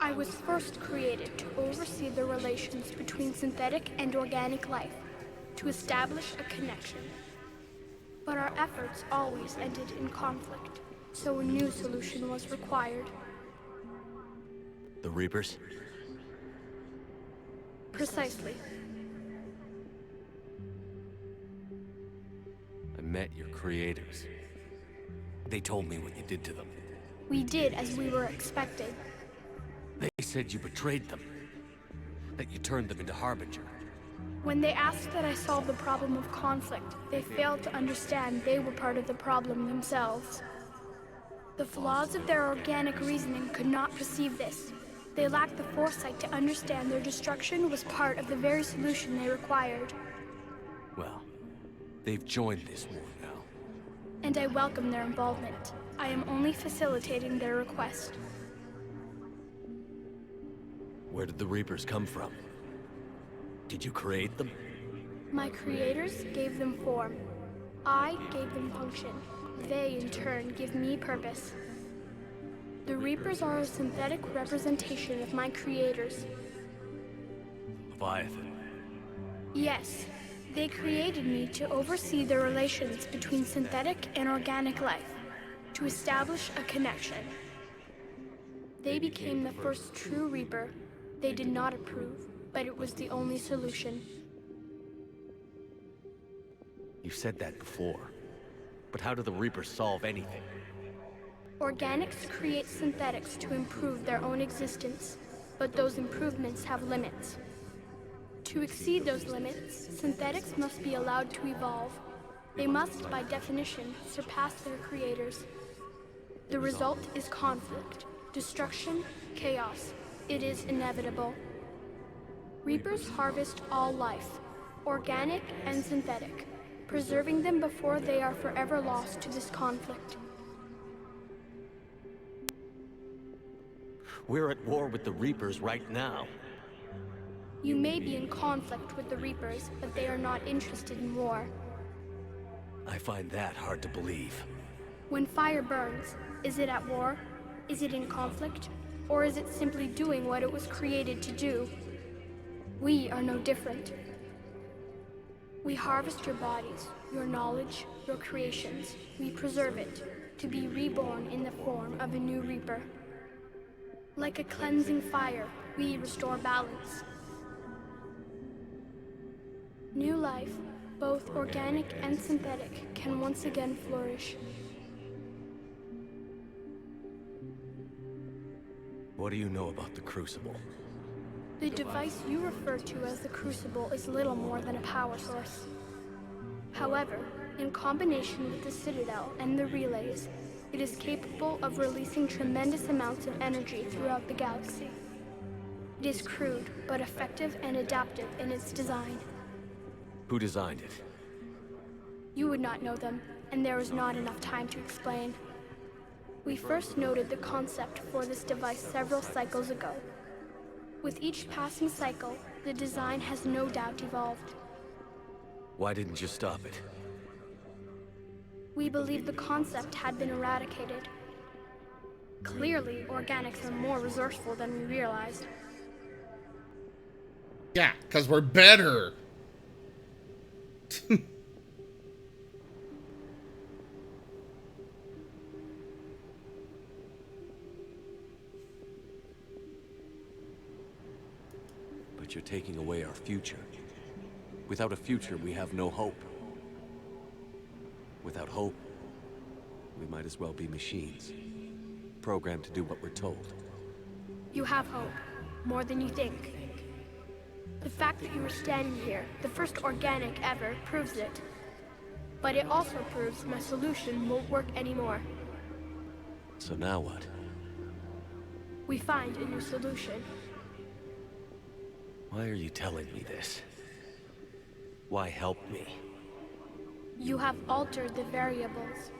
I was first created to oversee the relations between synthetic and organic life, to establish a connection. But our efforts always ended in conflict, so a new solution was required. The Reapers? Precisely. I met your creators. They told me what you did to them. We did as we were expecting. They said you betrayed them. That you turned them into Harbinger. When they asked that I solve the problem of conflict, they failed to understand they were part of the problem themselves. The flaws of their organic reasoning could not perceive this. They lacked the foresight to understand their destruction was part of the very solution they required. Well, they've joined this war now. And I welcome their involvement. I am only facilitating their request. Where did the Reapers come from? Did you create them? My creators gave them form. I gave them function. They, in turn, give me purpose. The Reapers are a synthetic representation of my creators. Leviathan. Yes, they created me to oversee the relations between synthetic and organic life, to establish a connection. They became the first true Reaper. They did not approve, but it was the only solution. You've said that before. But how do the Reapers solve anything? Organics create synthetics to improve their own existence, but those improvements have limits. To exceed those limits, synthetics must be allowed to evolve. They must, by definition, surpass their creators. The result is conflict, destruction, chaos. It is inevitable. Reapers harvest all life, organic and synthetic, preserving them before they are forever lost to this conflict. We're at war with the Reapers right now. You may be in conflict with the Reapers, but they are not interested in war. I find that hard to believe. When fire burns, is it at war? Is it in conflict? Or is it simply doing what it was created to do? We are no different. We harvest your bodies, your knowledge, your creations. We preserve it, to be reborn in the form of a new Reaper. Like a cleansing fire, we restore balance. New life, both organic and synthetic, can once again flourish. What do you know about the Crucible? The device you refer to as the Crucible is little more than a power source. However, in combination with the Citadel and the relays, it is capable of releasing tremendous amounts of energy throughout the galaxy. It is crude, but effective and adaptive in its design. Who designed it? You would not know them, and there is not enough time to explain. We first noted the concept for this device several cycles ago. With each passing cycle, the design has no doubt evolved. Why didn't you stop it? We believed the concept had been eradicated. Clearly, organics are more resourceful than we realized. Yeah, because we're better. But you're taking away our future. Without a future, we have no hope. Without hope, we might as well be machines, programmed to do what we're told. You have hope, more than you think. The fact that you are standing here, the first organic ever, proves it. But it also proves my solution won't work anymore. So now what? We find a new solution. Why are you telling me this? Why help me? You have altered the variables.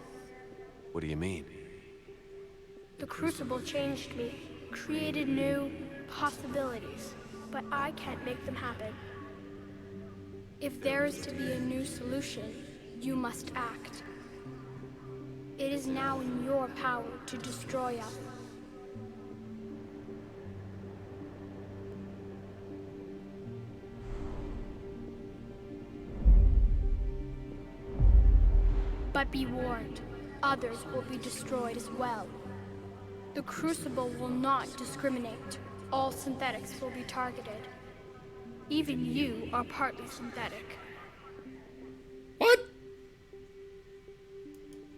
What do you mean? The Crucible changed me, created new possibilities, but I can't make them happen. If there is to be a new solution, you must act. It is now in your power to destroy us. But be warned, others will be destroyed as well. The Crucible will not discriminate. All synthetics will be targeted. Even you are partly synthetic.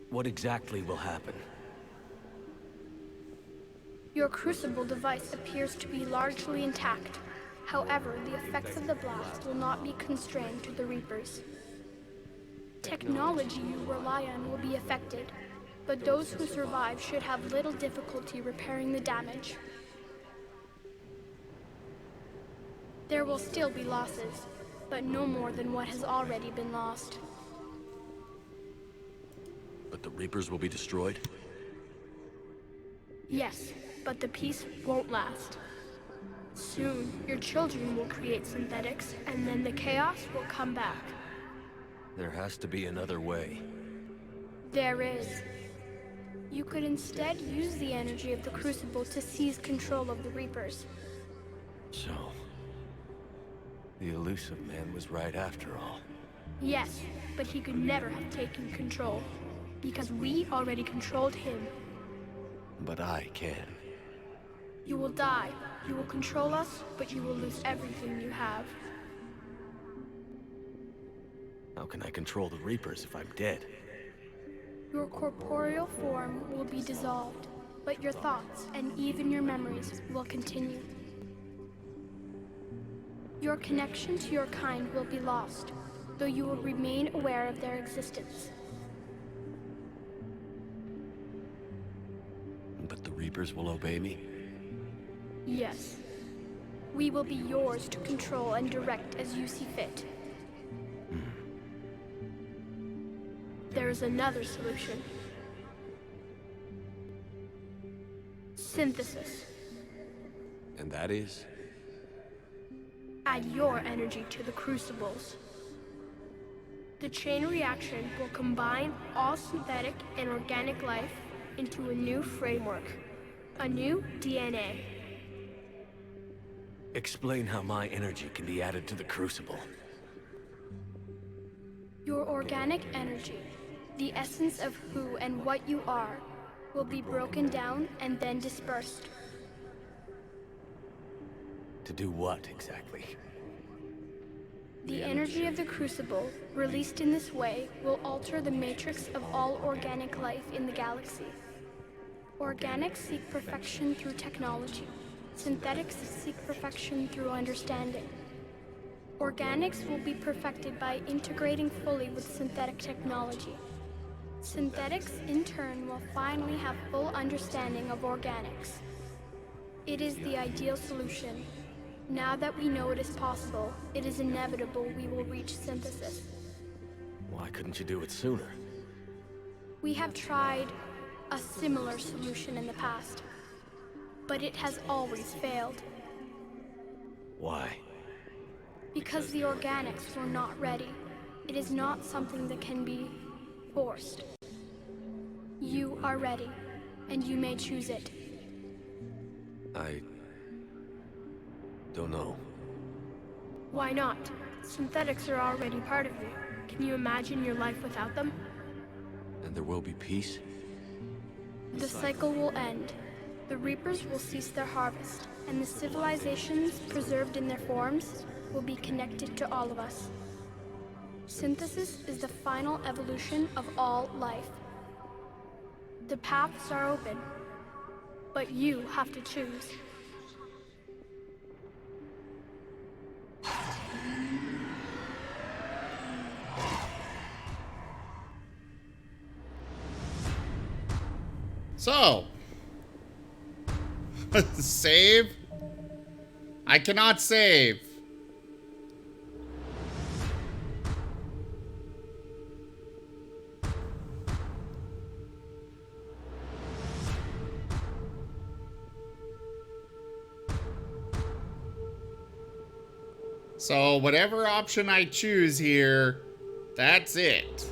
What exactly will happen? Your Crucible device appears to be largely intact. However, the effects of the blast will not be constrained to the Reapers. Technology you rely on will be affected, but those who survive should have little difficulty repairing the damage. There will still be losses, but no more than what has already been lost. But the Reapers will be destroyed? Yes, but the peace won't last. Soon, your children will create synthetics, and then the chaos will come back. There has to be another way. There is. You could instead use the energy of the Crucible to seize control of the Reapers. So... the Illusive Man was right after all. Yes, but he could never have taken control, because we already controlled him. But I can. You will die. You will control us, but you will lose everything you have. How can I control the Reapers if I'm dead? Your corporeal form will be dissolved, but your thoughts and even your memories will continue. Your connection to your kind will be lost, though you will remain aware of their existence. But the Reapers will obey me? Yes. We will be yours to control and direct as you see fit. There is another solution. Synthesis. And that is? Add your energy to the crucibles. The chain reaction will combine all synthetic and organic life into a new framework, a new DNA. Explain how my energy can be added to the Crucible. Your organic energy, the essence of who and what you are, will be broken down and then dispersed. To do what, exactly? The energy of the Crucible, released in this way, will alter the matrix of all organic life in the galaxy. Organics seek perfection through technology. Synthetics seek perfection through understanding. Organics will be perfected by integrating fully with synthetic technology. Synthetics, in turn, will finally have full understanding of organics. It is the ideal solution. Now that we know it is possible, it is inevitable we will reach synthesis. Why couldn't you do it sooner? We have tried a similar solution in the past, but it has always failed. Why? Because the organics were not ready. It is not something that can be forced. You are ready, and you may choose it. I don't know. Why not? Synthetics are already part of you. Can you imagine your life without them? And there will be peace? The cycle will end. The Reapers will cease their harvest, and the civilizations preserved in their forms will be connected to all of us. Synthesis is the final evolution of all life. The paths are open, but you have to choose. So, save? I cannot save. So, whatever option I choose here, that's it.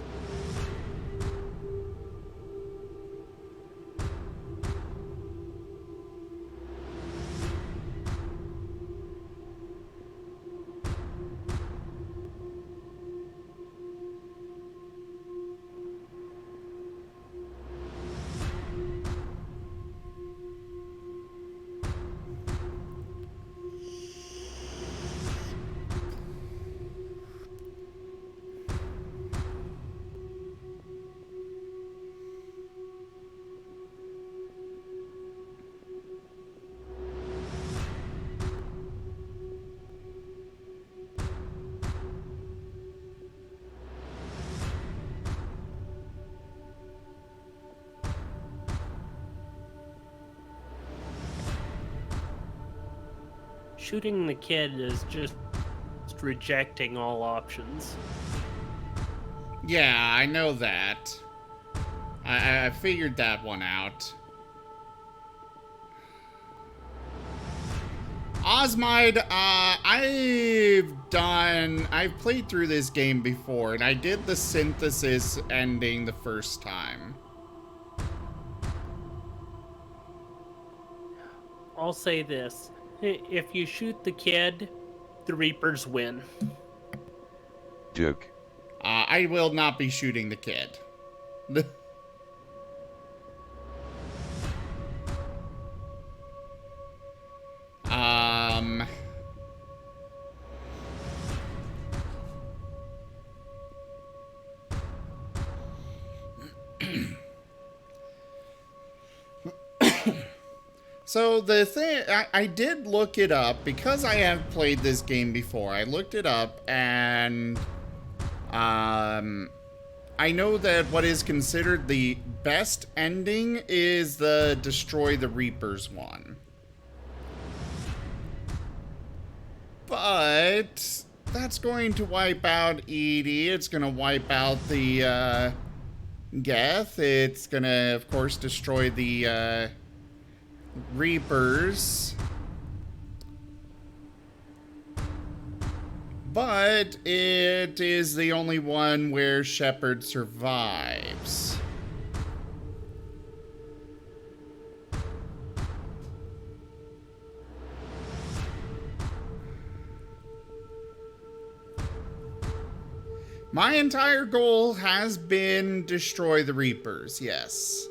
shooting the kid is just rejecting all options. Yeah, I know that. I figured that one out. Osmide, I've played through this game before, and I did the synthesis ending the first time. I'll say this. If you shoot the kid, the Reapers win. Duke. I will not be shooting the kid. So the thing, I did look it up because I have played this game before. I looked it up and I know that what is considered the best ending is the Destroy the Reapers one. But that's going to wipe out Edie. It's going to wipe out the Geth. It's going to, of course, destroy the Reapers. But it is the only one where Shepard survives. My entire goal has been destroy the Reapers, yes.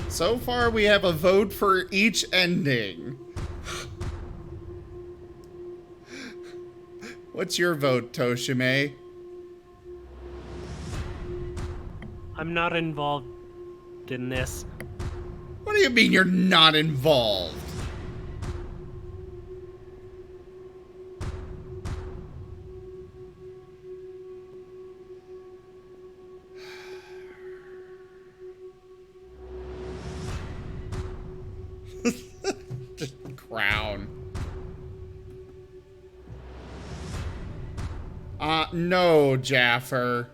So far, we have a vote for each ending. What's your vote, Toshime? I'm not involved in this. What do you mean you're not involved? Just crown. No, Jaffer.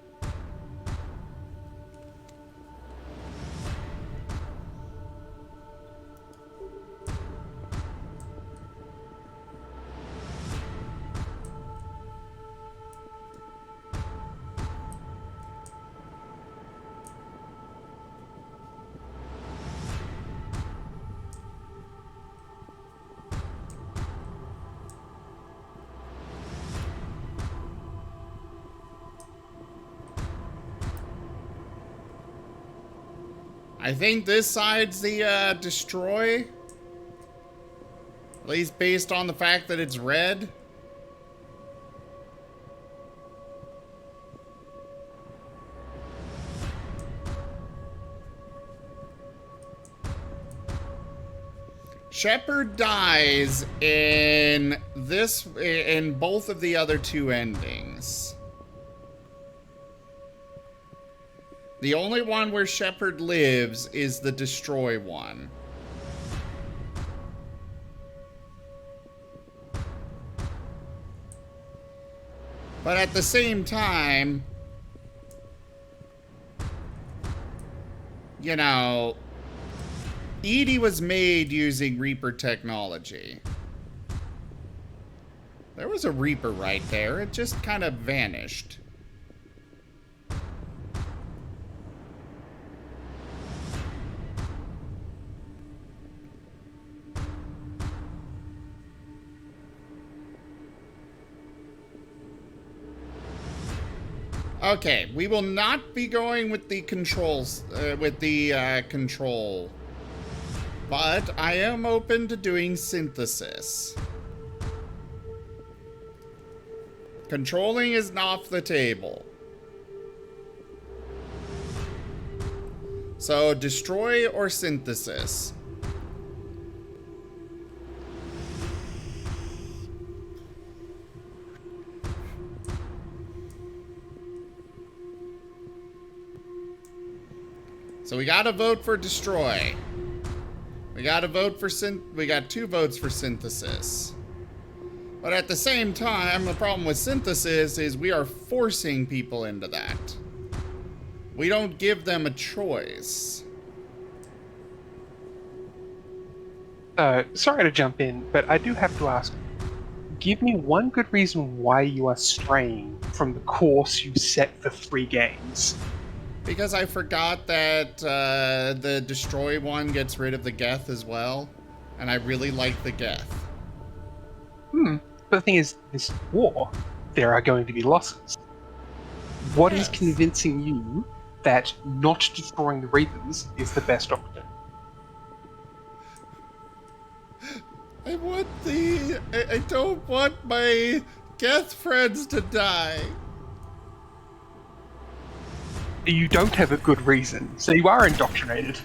I think this side's the destroy. At least based on the fact that it's red. Shepard dies in both of the other two endings. The only one where Shepard lives is the destroy one. But at the same time, you know, Edie was made using Reaper technology. There was a Reaper right there. It just kind of vanished. Okay, we will not be going with the controls, control. But I am open to doing synthesis. Controlling is not off the table. So, destroy or synthesis? So we got to vote for destroy. We got to vote for we got 2 votes for synthesis. But at the same time, the problem with synthesis is we are forcing people into that. We don't give them a choice. Sorry to jump in, but I do have to ask. Give me one good reason why you are straying from the course you set for 3 games. Because I forgot that the destroy one gets rid of the Geth as well. And I really like the Geth. But the thing is, this war, there are going to be losses. What is convincing you that not destroying the Reapers is the best option? I don't want my Geth friends to die. You don't have a good reason, so you are indoctrinated.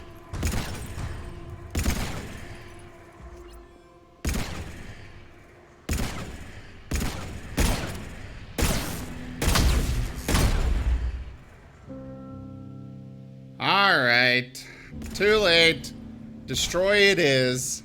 Alright. Too late. Destroy it is.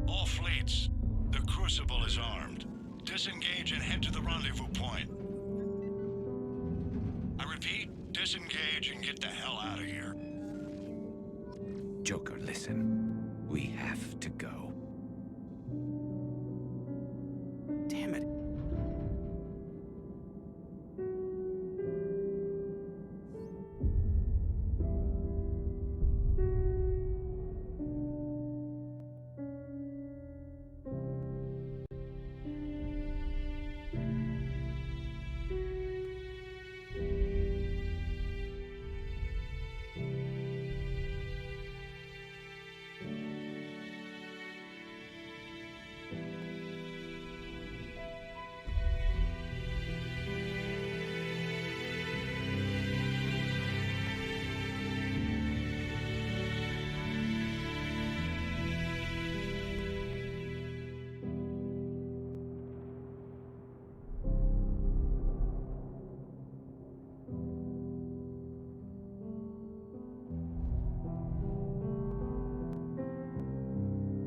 All fleets, the Crucible is armed. Disengage and head to the rendezvous point. I repeat, disengage and get the hell out of here. Joker, listen. We have to go. Damn it.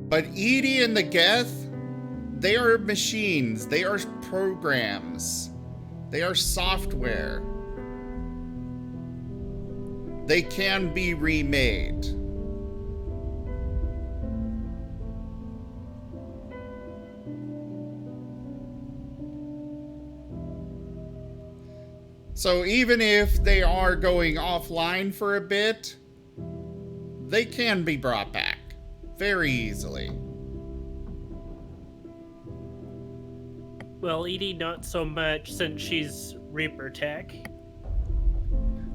But Edie and the Geth, they are machines. They are programs. They are software. They can be remade. So even if they are going offline for a bit, they can be brought back very easily. Well, Edie, not so much since she's Reaper tech.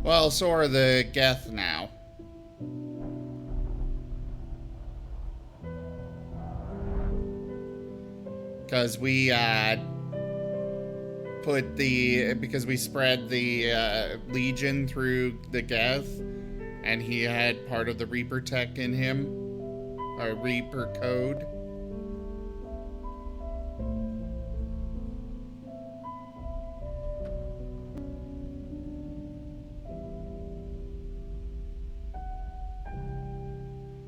Well, so are the Geth now. Because we because we spread the Legion through the Geth, and he had part of the Reaper tech in him, or Reaper code.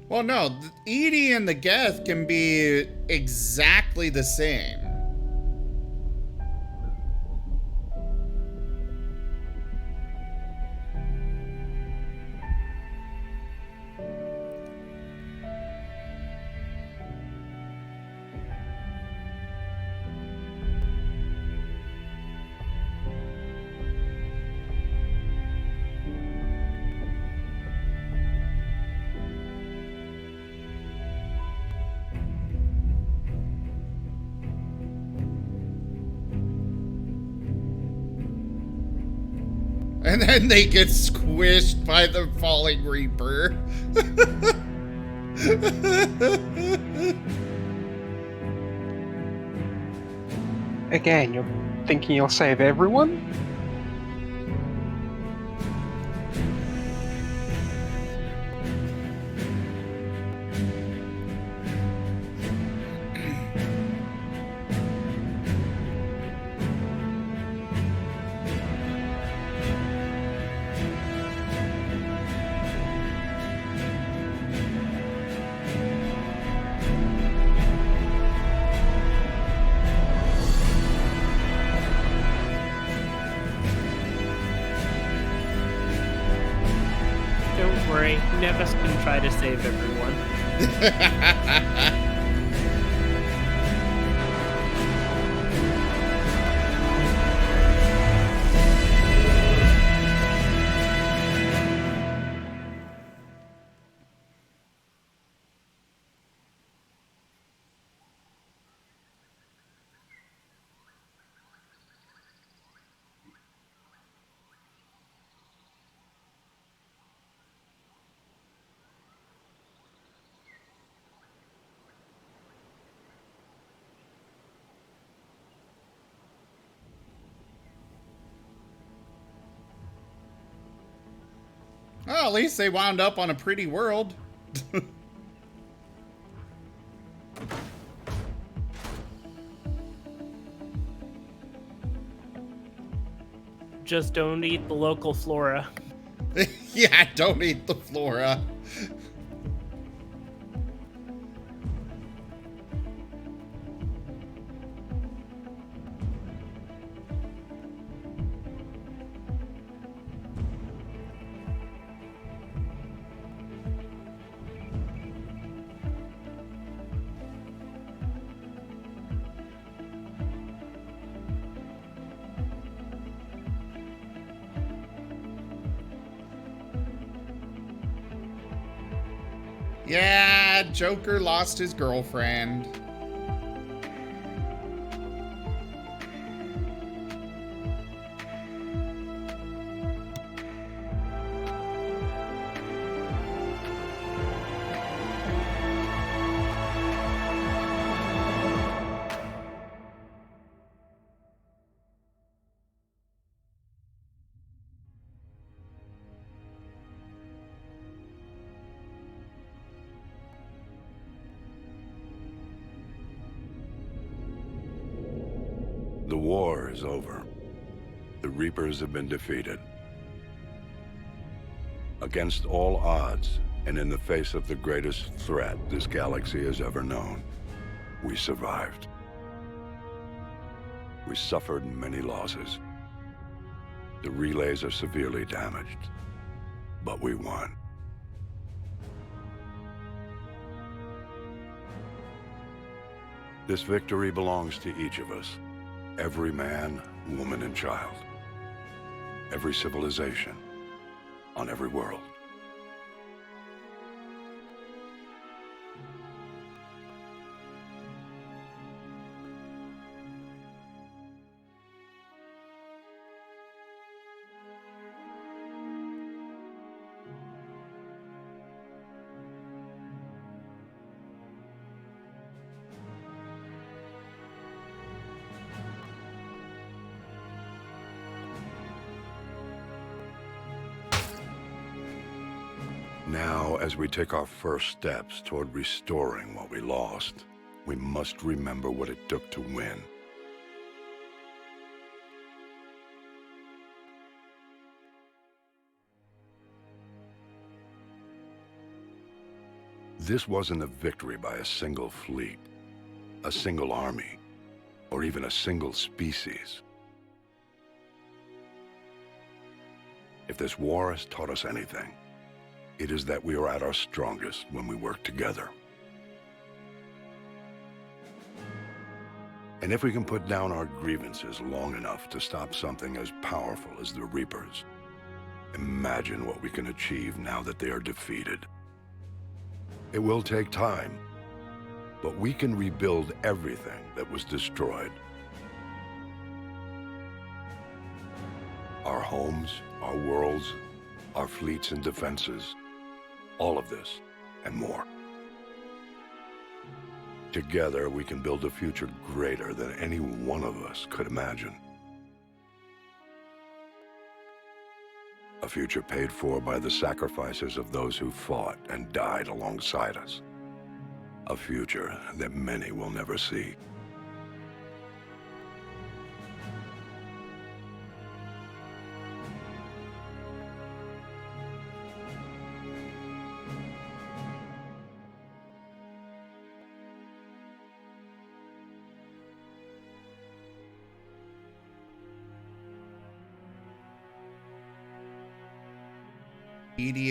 Well, no, Edie and the Geth can be exactly the same. And then they get squished by the falling Reaper. Again, you're thinking you'll save everyone? Don't worry, Nevis can try to save everyone. Well, at least they wound up on a pretty world. Just don't eat the local flora. Yeah, don't eat the flora. Yeah, Joker lost his girlfriend. The war is over. The Reapers have been defeated. Against all odds, and in the face of the greatest threat this galaxy has ever known, we survived. We suffered many losses. The relays are severely damaged, but we won. This victory belongs to each of us. Every man, woman, and child. Every civilization. On every world. Now, as we take our first steps toward restoring what we lost, we must remember what it took to win. This wasn't a victory by a single fleet, a single army, or even a single species. If this war has taught us anything, it is that we are at our strongest when we work together. And if we can put down our grievances long enough to stop something as powerful as the Reapers, imagine what we can achieve now that they are defeated. It will take time, but we can rebuild everything that was destroyed. Our homes, our worlds, our fleets and defenses, all of this and more. Together, we can build a future greater than any one of us could imagine. A future paid for by the sacrifices of those who fought and died alongside us. A future that many will never see.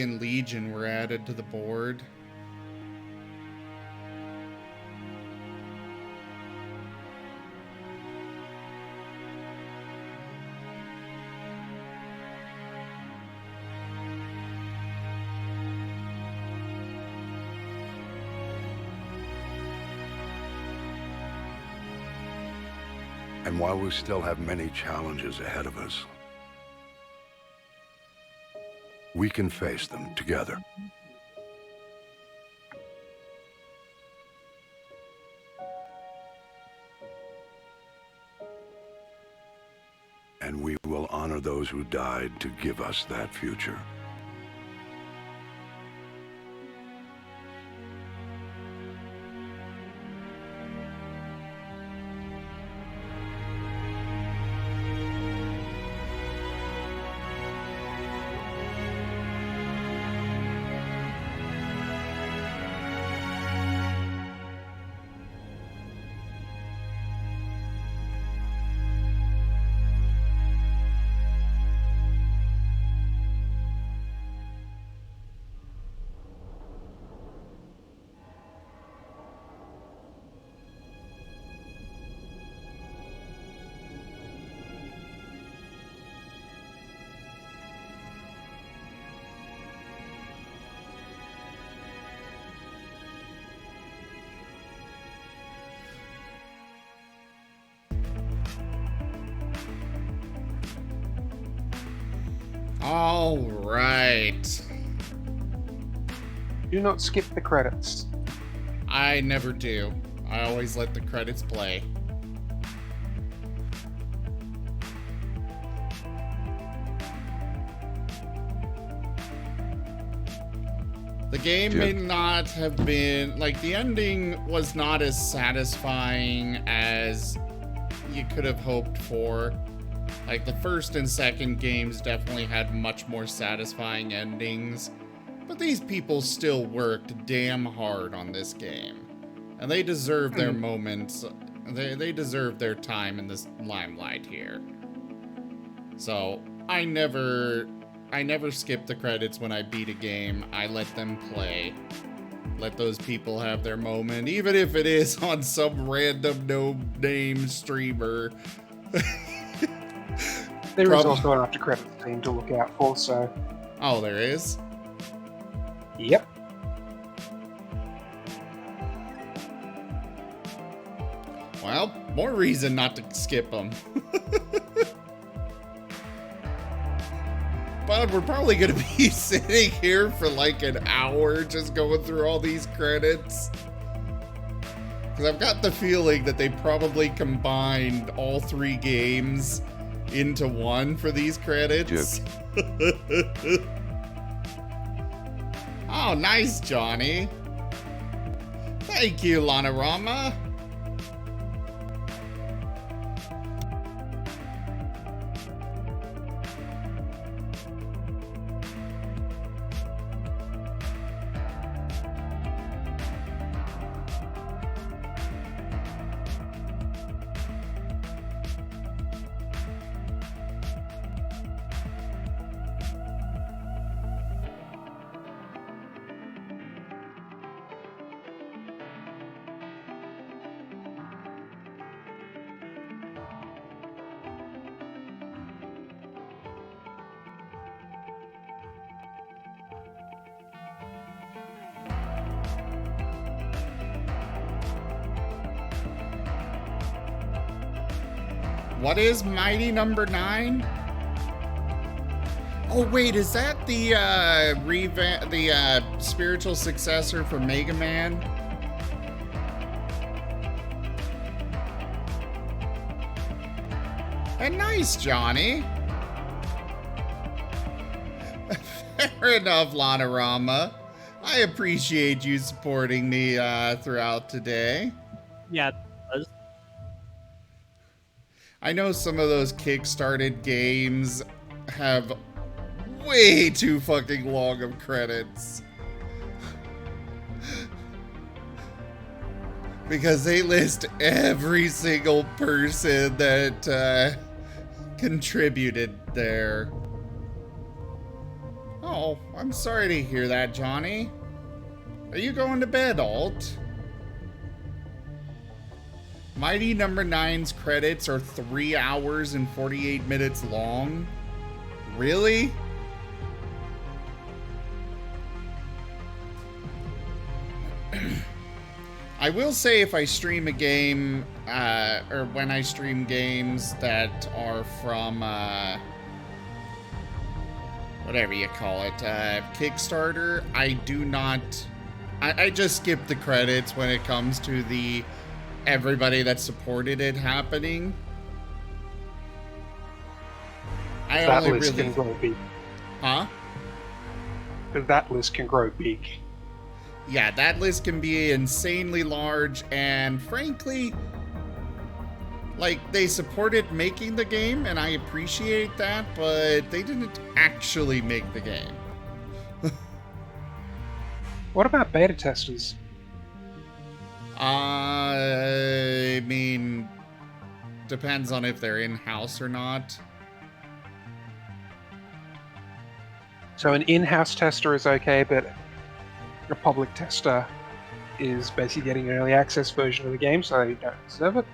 And Legion were added to the board. And while we still have many challenges ahead of us, we can face them together. And we will honor those who died to give us that future. All right. Do not skip the credits. I never do. I always let the credits play. The game may not have been, like, the ending was not as satisfying as you could have hoped for. Like, the first and second games definitely had much more satisfying endings, but these people still worked damn hard on this game. And they deserve their moments. They deserve their time in this limelight here. So, I never skip the credits when I beat a game. I let them play. Let those people have their moment, even if it is on some random no-name streamer. There is also an after credits scene to look out for, so... Oh, there is? Yep. Well, more reason not to skip them. But we're probably going to be sitting here for like an hour just going through all these credits. Because I've got the feeling that they probably combined all three games into one for these credits. Oh, nice, Johnny. Thank you, Lanarama. What is Mighty Number 9? Oh wait, is that the spiritual successor for Mega Man? And nice, Johnny. Fair enough, Lanarama. I appreciate you supporting me throughout today. Yeah, it does. I know some of those kickstarted games have way too fucking long of credits. Because they list every single person that contributed there. Oh, I'm sorry to hear that, Johnny. Are you going to bed, Alt? Mighty Number 9's credits are 3 hours and 48 minutes long. Really? I will say if I stream a game, or when I stream games that are from, whatever you call it, Kickstarter, I do not, I just skip the credits when it comes to the everybody that supported it happening. I That only list really... can grow big. Huh? That list can grow big. Yeah, that list can be insanely large, and frankly, like, they supported making the game, and I appreciate that, but they didn't actually make the game. What about beta testers? I mean, depends on if they're in-house or not. So an in-house tester is okay, but a public tester is basically getting an early access version of the game, so you don't deserve it?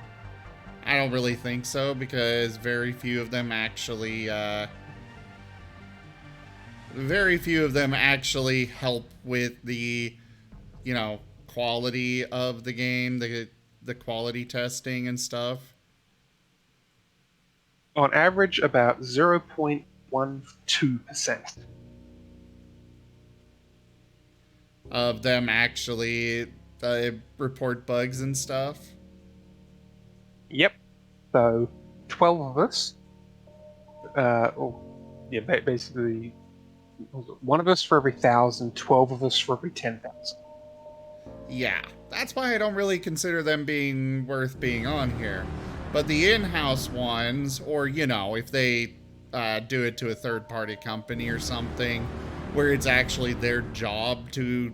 I don't really think so, because very few of them actually help with the, you know, quality of the game, the quality testing and stuff. On average, about 0.12%. Of them actually report bugs and stuff. Yep. So, 12 of us, basically, one of us for every 1,000, 12 of us for every 10,000. Yeah, that's why I don't really consider them being worth being on here. But the in-house ones, or, you know, if they do it to a third-party company or something, where it's actually their job to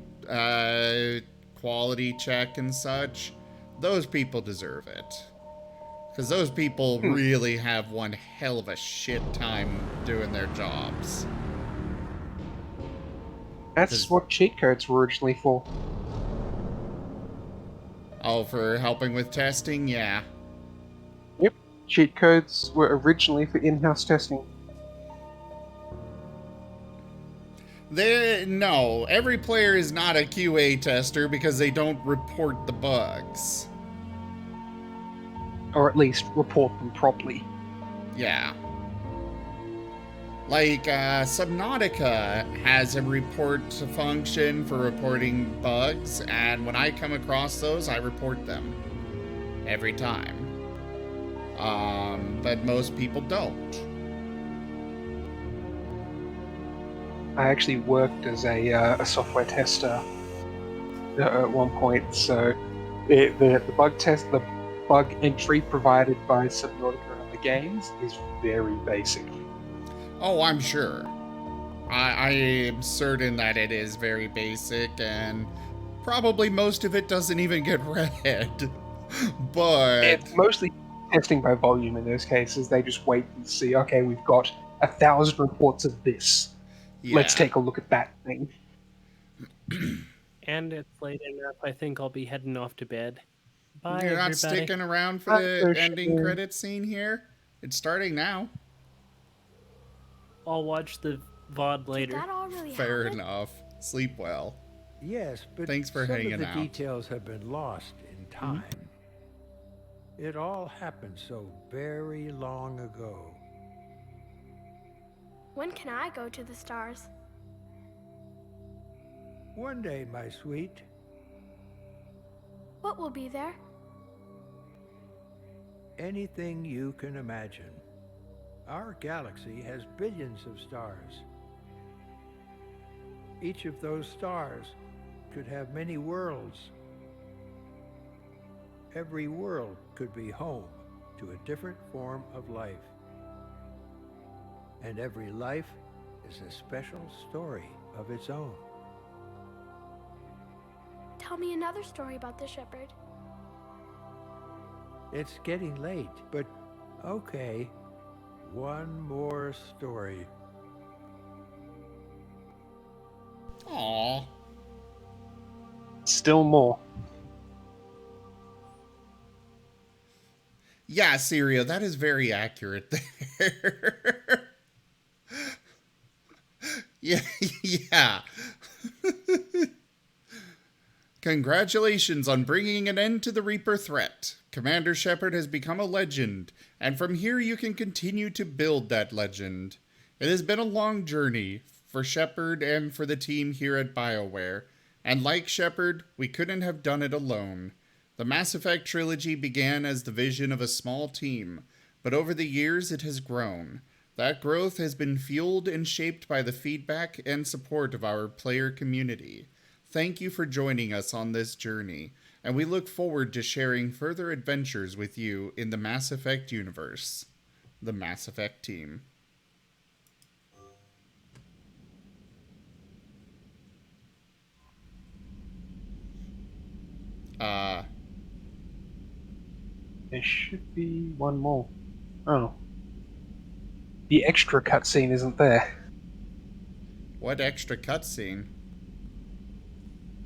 quality check and such, those people deserve it. Because those people really have one hell of a shit time doing their jobs. That's what cheat codes were originally for. Oh, for helping with testing? Yeah. Yep. Cheat codes were originally for in-house testing. No, every player is not a QA tester because they don't report the bugs. Or at least report them properly. Yeah. Like, Subnautica has a report function for reporting bugs, and when I come across those, I report them. Every time. But most people don't. I actually worked as a software tester at one point, so the bug entry provided by Subnautica and the games is very basic. Oh, I'm sure. I am certain that it is very basic, and probably most of it doesn't even get read. But it's mostly testing by volume in those cases. They just wait and see, okay, we've got 1,000 reports of this. Yeah. Let's take a look at that thing. And it's late enough. I think I'll be heading off to bed. Bye, You're not everybody. sticking around for the ending credit scene here? It's starting now. I'll watch the VOD later. Did that all really Fair happen? enough. Sleep well. Yes, but thanks for some hanging of the out. details have been lost in time. It all happened so very long ago. When can I go to the stars? One day, my sweet. What will be there? Anything you can imagine. Our galaxy has billions of stars. Each of those stars could have many worlds. Every world could be home to a different form of life. And every life is a special story of its own. Tell me another story about the shepherd. It's getting late, but okay. One more story. Aww. Still more. Yeah, Syria, that is very accurate there. Yeah, yeah. Congratulations on bringing an end to the Reaper threat. Commander Shepard has become a legend, and from here you can continue to build that legend. It has been a long journey for Shepard and for the team here at BioWare, and like Shepard, we couldn't have done it alone. The Mass Effect trilogy began as the vision of a small team, but over the years it has grown. That growth has been fueled and shaped by the feedback and support of our player community. Thank you for joining us on this journey, and we look forward to sharing further adventures with you in the Mass Effect universe. The Mass Effect team. There should be one more. Oh. The extra cutscene isn't there. What extra cutscene?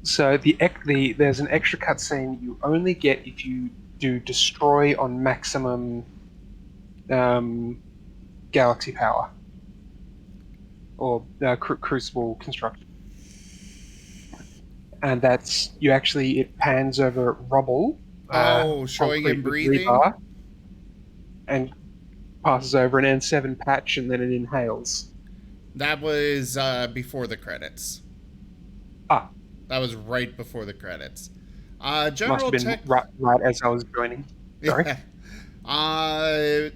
So there's an extra cutscene you only get if you do destroy on maximum galaxy power or crucible construction, and that's it pans over rubble. Showing him breathing, rebar, and passes over an N7 patch, and then it inhales. That was before the credits. Ah. That was right before the credits. General Must have been right as I was joining. Sorry. Yeah.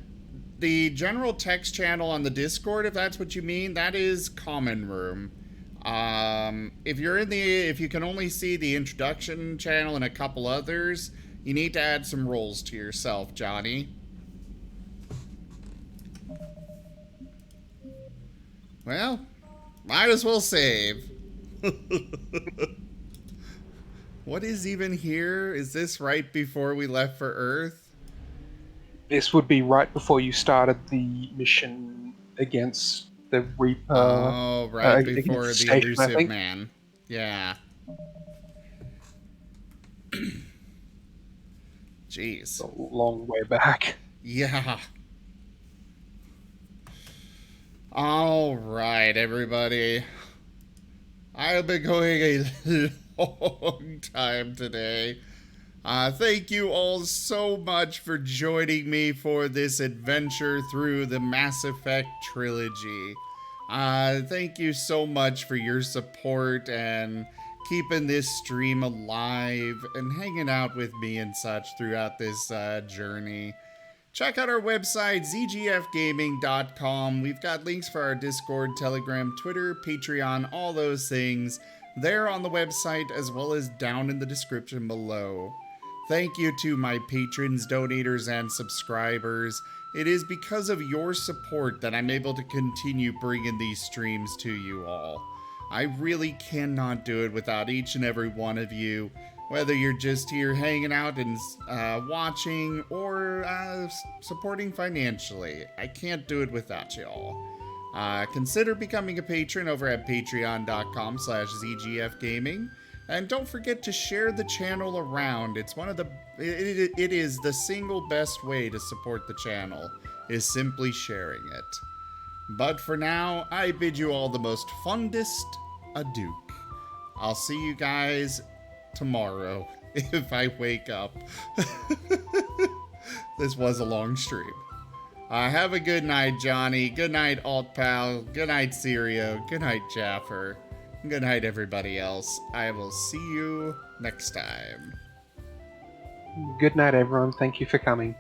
The general text channel on the Discord, if that's what you mean, that is Common Room. If you can only see the introduction channel and a couple others, you need to add some roles to yourself, Johnny. Well, might as well save. What is even here? Is this right before we left for Earth? This would be right before you started the mission against the Reaper. Oh, right before the station, Illusive Man. Yeah. Jeez. A long way back. Yeah. All right, everybody. I've been going a long time today. Thank you all so much for joining me for this adventure through the Mass Effect trilogy. Thank you so much for your support and keeping this stream alive and hanging out with me and such throughout this journey. Check out our website, zgfgaming.com. We've got links for our Discord, Telegram, Twitter, Patreon, all those things there on the website, as well as down in the description below. Thank you to my patrons, donators, and subscribers. It is because of your support that I'm able to continue bringing these streams to you all. I really cannot do it without each and every one of you, whether you're just here hanging out and watching or supporting financially. I can't do it without you all. Consider becoming a patron over at patreon.com/zgfgaming. And don't forget to share the channel around. It's it is the single best way to support the channel, is simply sharing it. But for now, I bid you all the most fondest adieu. I'll see you guys tomorrow, if I wake up. This was a long stream. Have a good night, Johnny. Good night, Alt Pal. Good night, Sirio. Good night, Jaffer. Good night, everybody else. I will see you next time. Good night, everyone. Thank you for coming.